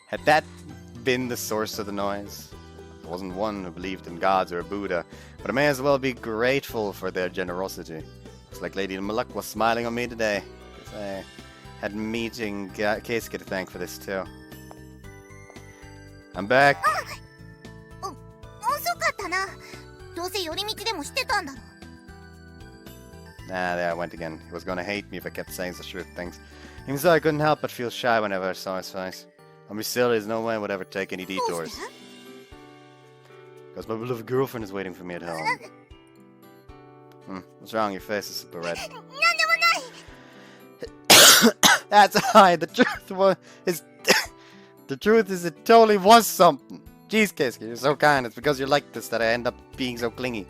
Had that been the source of the noise? I wasn't one who believed in gods or a Buddha, but I may as well be grateful for their generosity. Looks like Lady Maluk was smiling on me today. Guess I had meeting Keisuke to thank for this too. I'm back. 遅かったな。どうせ寄り道でもしてたんだろ。 There I went again. He was gonna hate me if I kept saying such rude things. Even so, I couldn't help but feel shy whenever I saw his face. Don't be silly, there's no way I would ever take any どう detours. して？ Because my beloved girlfriend is waiting for me at home. What's wrong? Your face is super red. なんでもない。 That's high. The truth is it totally was something. Jeez, Keisuke, you're so kind. It's because you're like this that I end up being so clingy.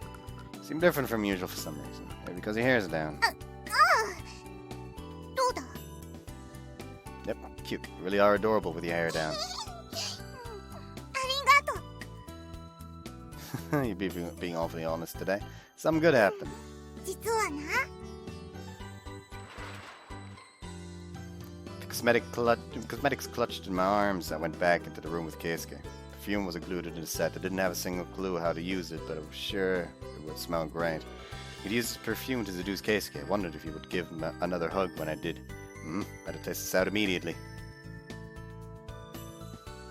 You seem different from usual for some reason. Maybe because your hair's down. どうだ？ Yep, cute. You really are adorable with your hair down. ありがとう。 You're being awfully honest today. Something good happened. 実はな。 The cosmetics clutched in my arms. I went back into the room with Keisuke. Perfume was included in the set. I didn't have a single clue how to use it, but I was sure it would smell great. He'd used his perfume to seduce Keisuke. I wondered if he would give him another hug when I did. Better test this out immediately.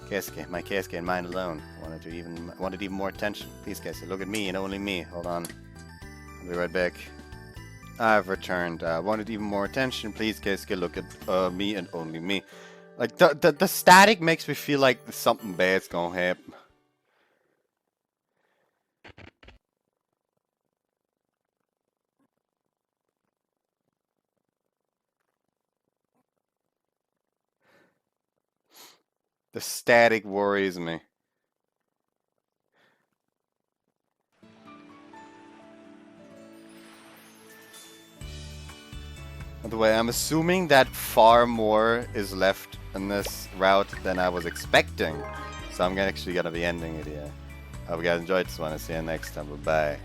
Keisuke, my Keisuke and mine alone. Wanted even more attention. Please, Keisuke, look at me and only me. Hold on. I'll be right back. I've returned. Wanted even more attention. Please, Keisuke, look at me and only me. Like, the static makes me feel like something bad's gonna happen. The static worries me. By the way, I'm assuming that far more is left in this route than I was expecting. So I'm actually gonna be ending it here. Hope you guys enjoyed this one. I'll see you next time. Bye-bye.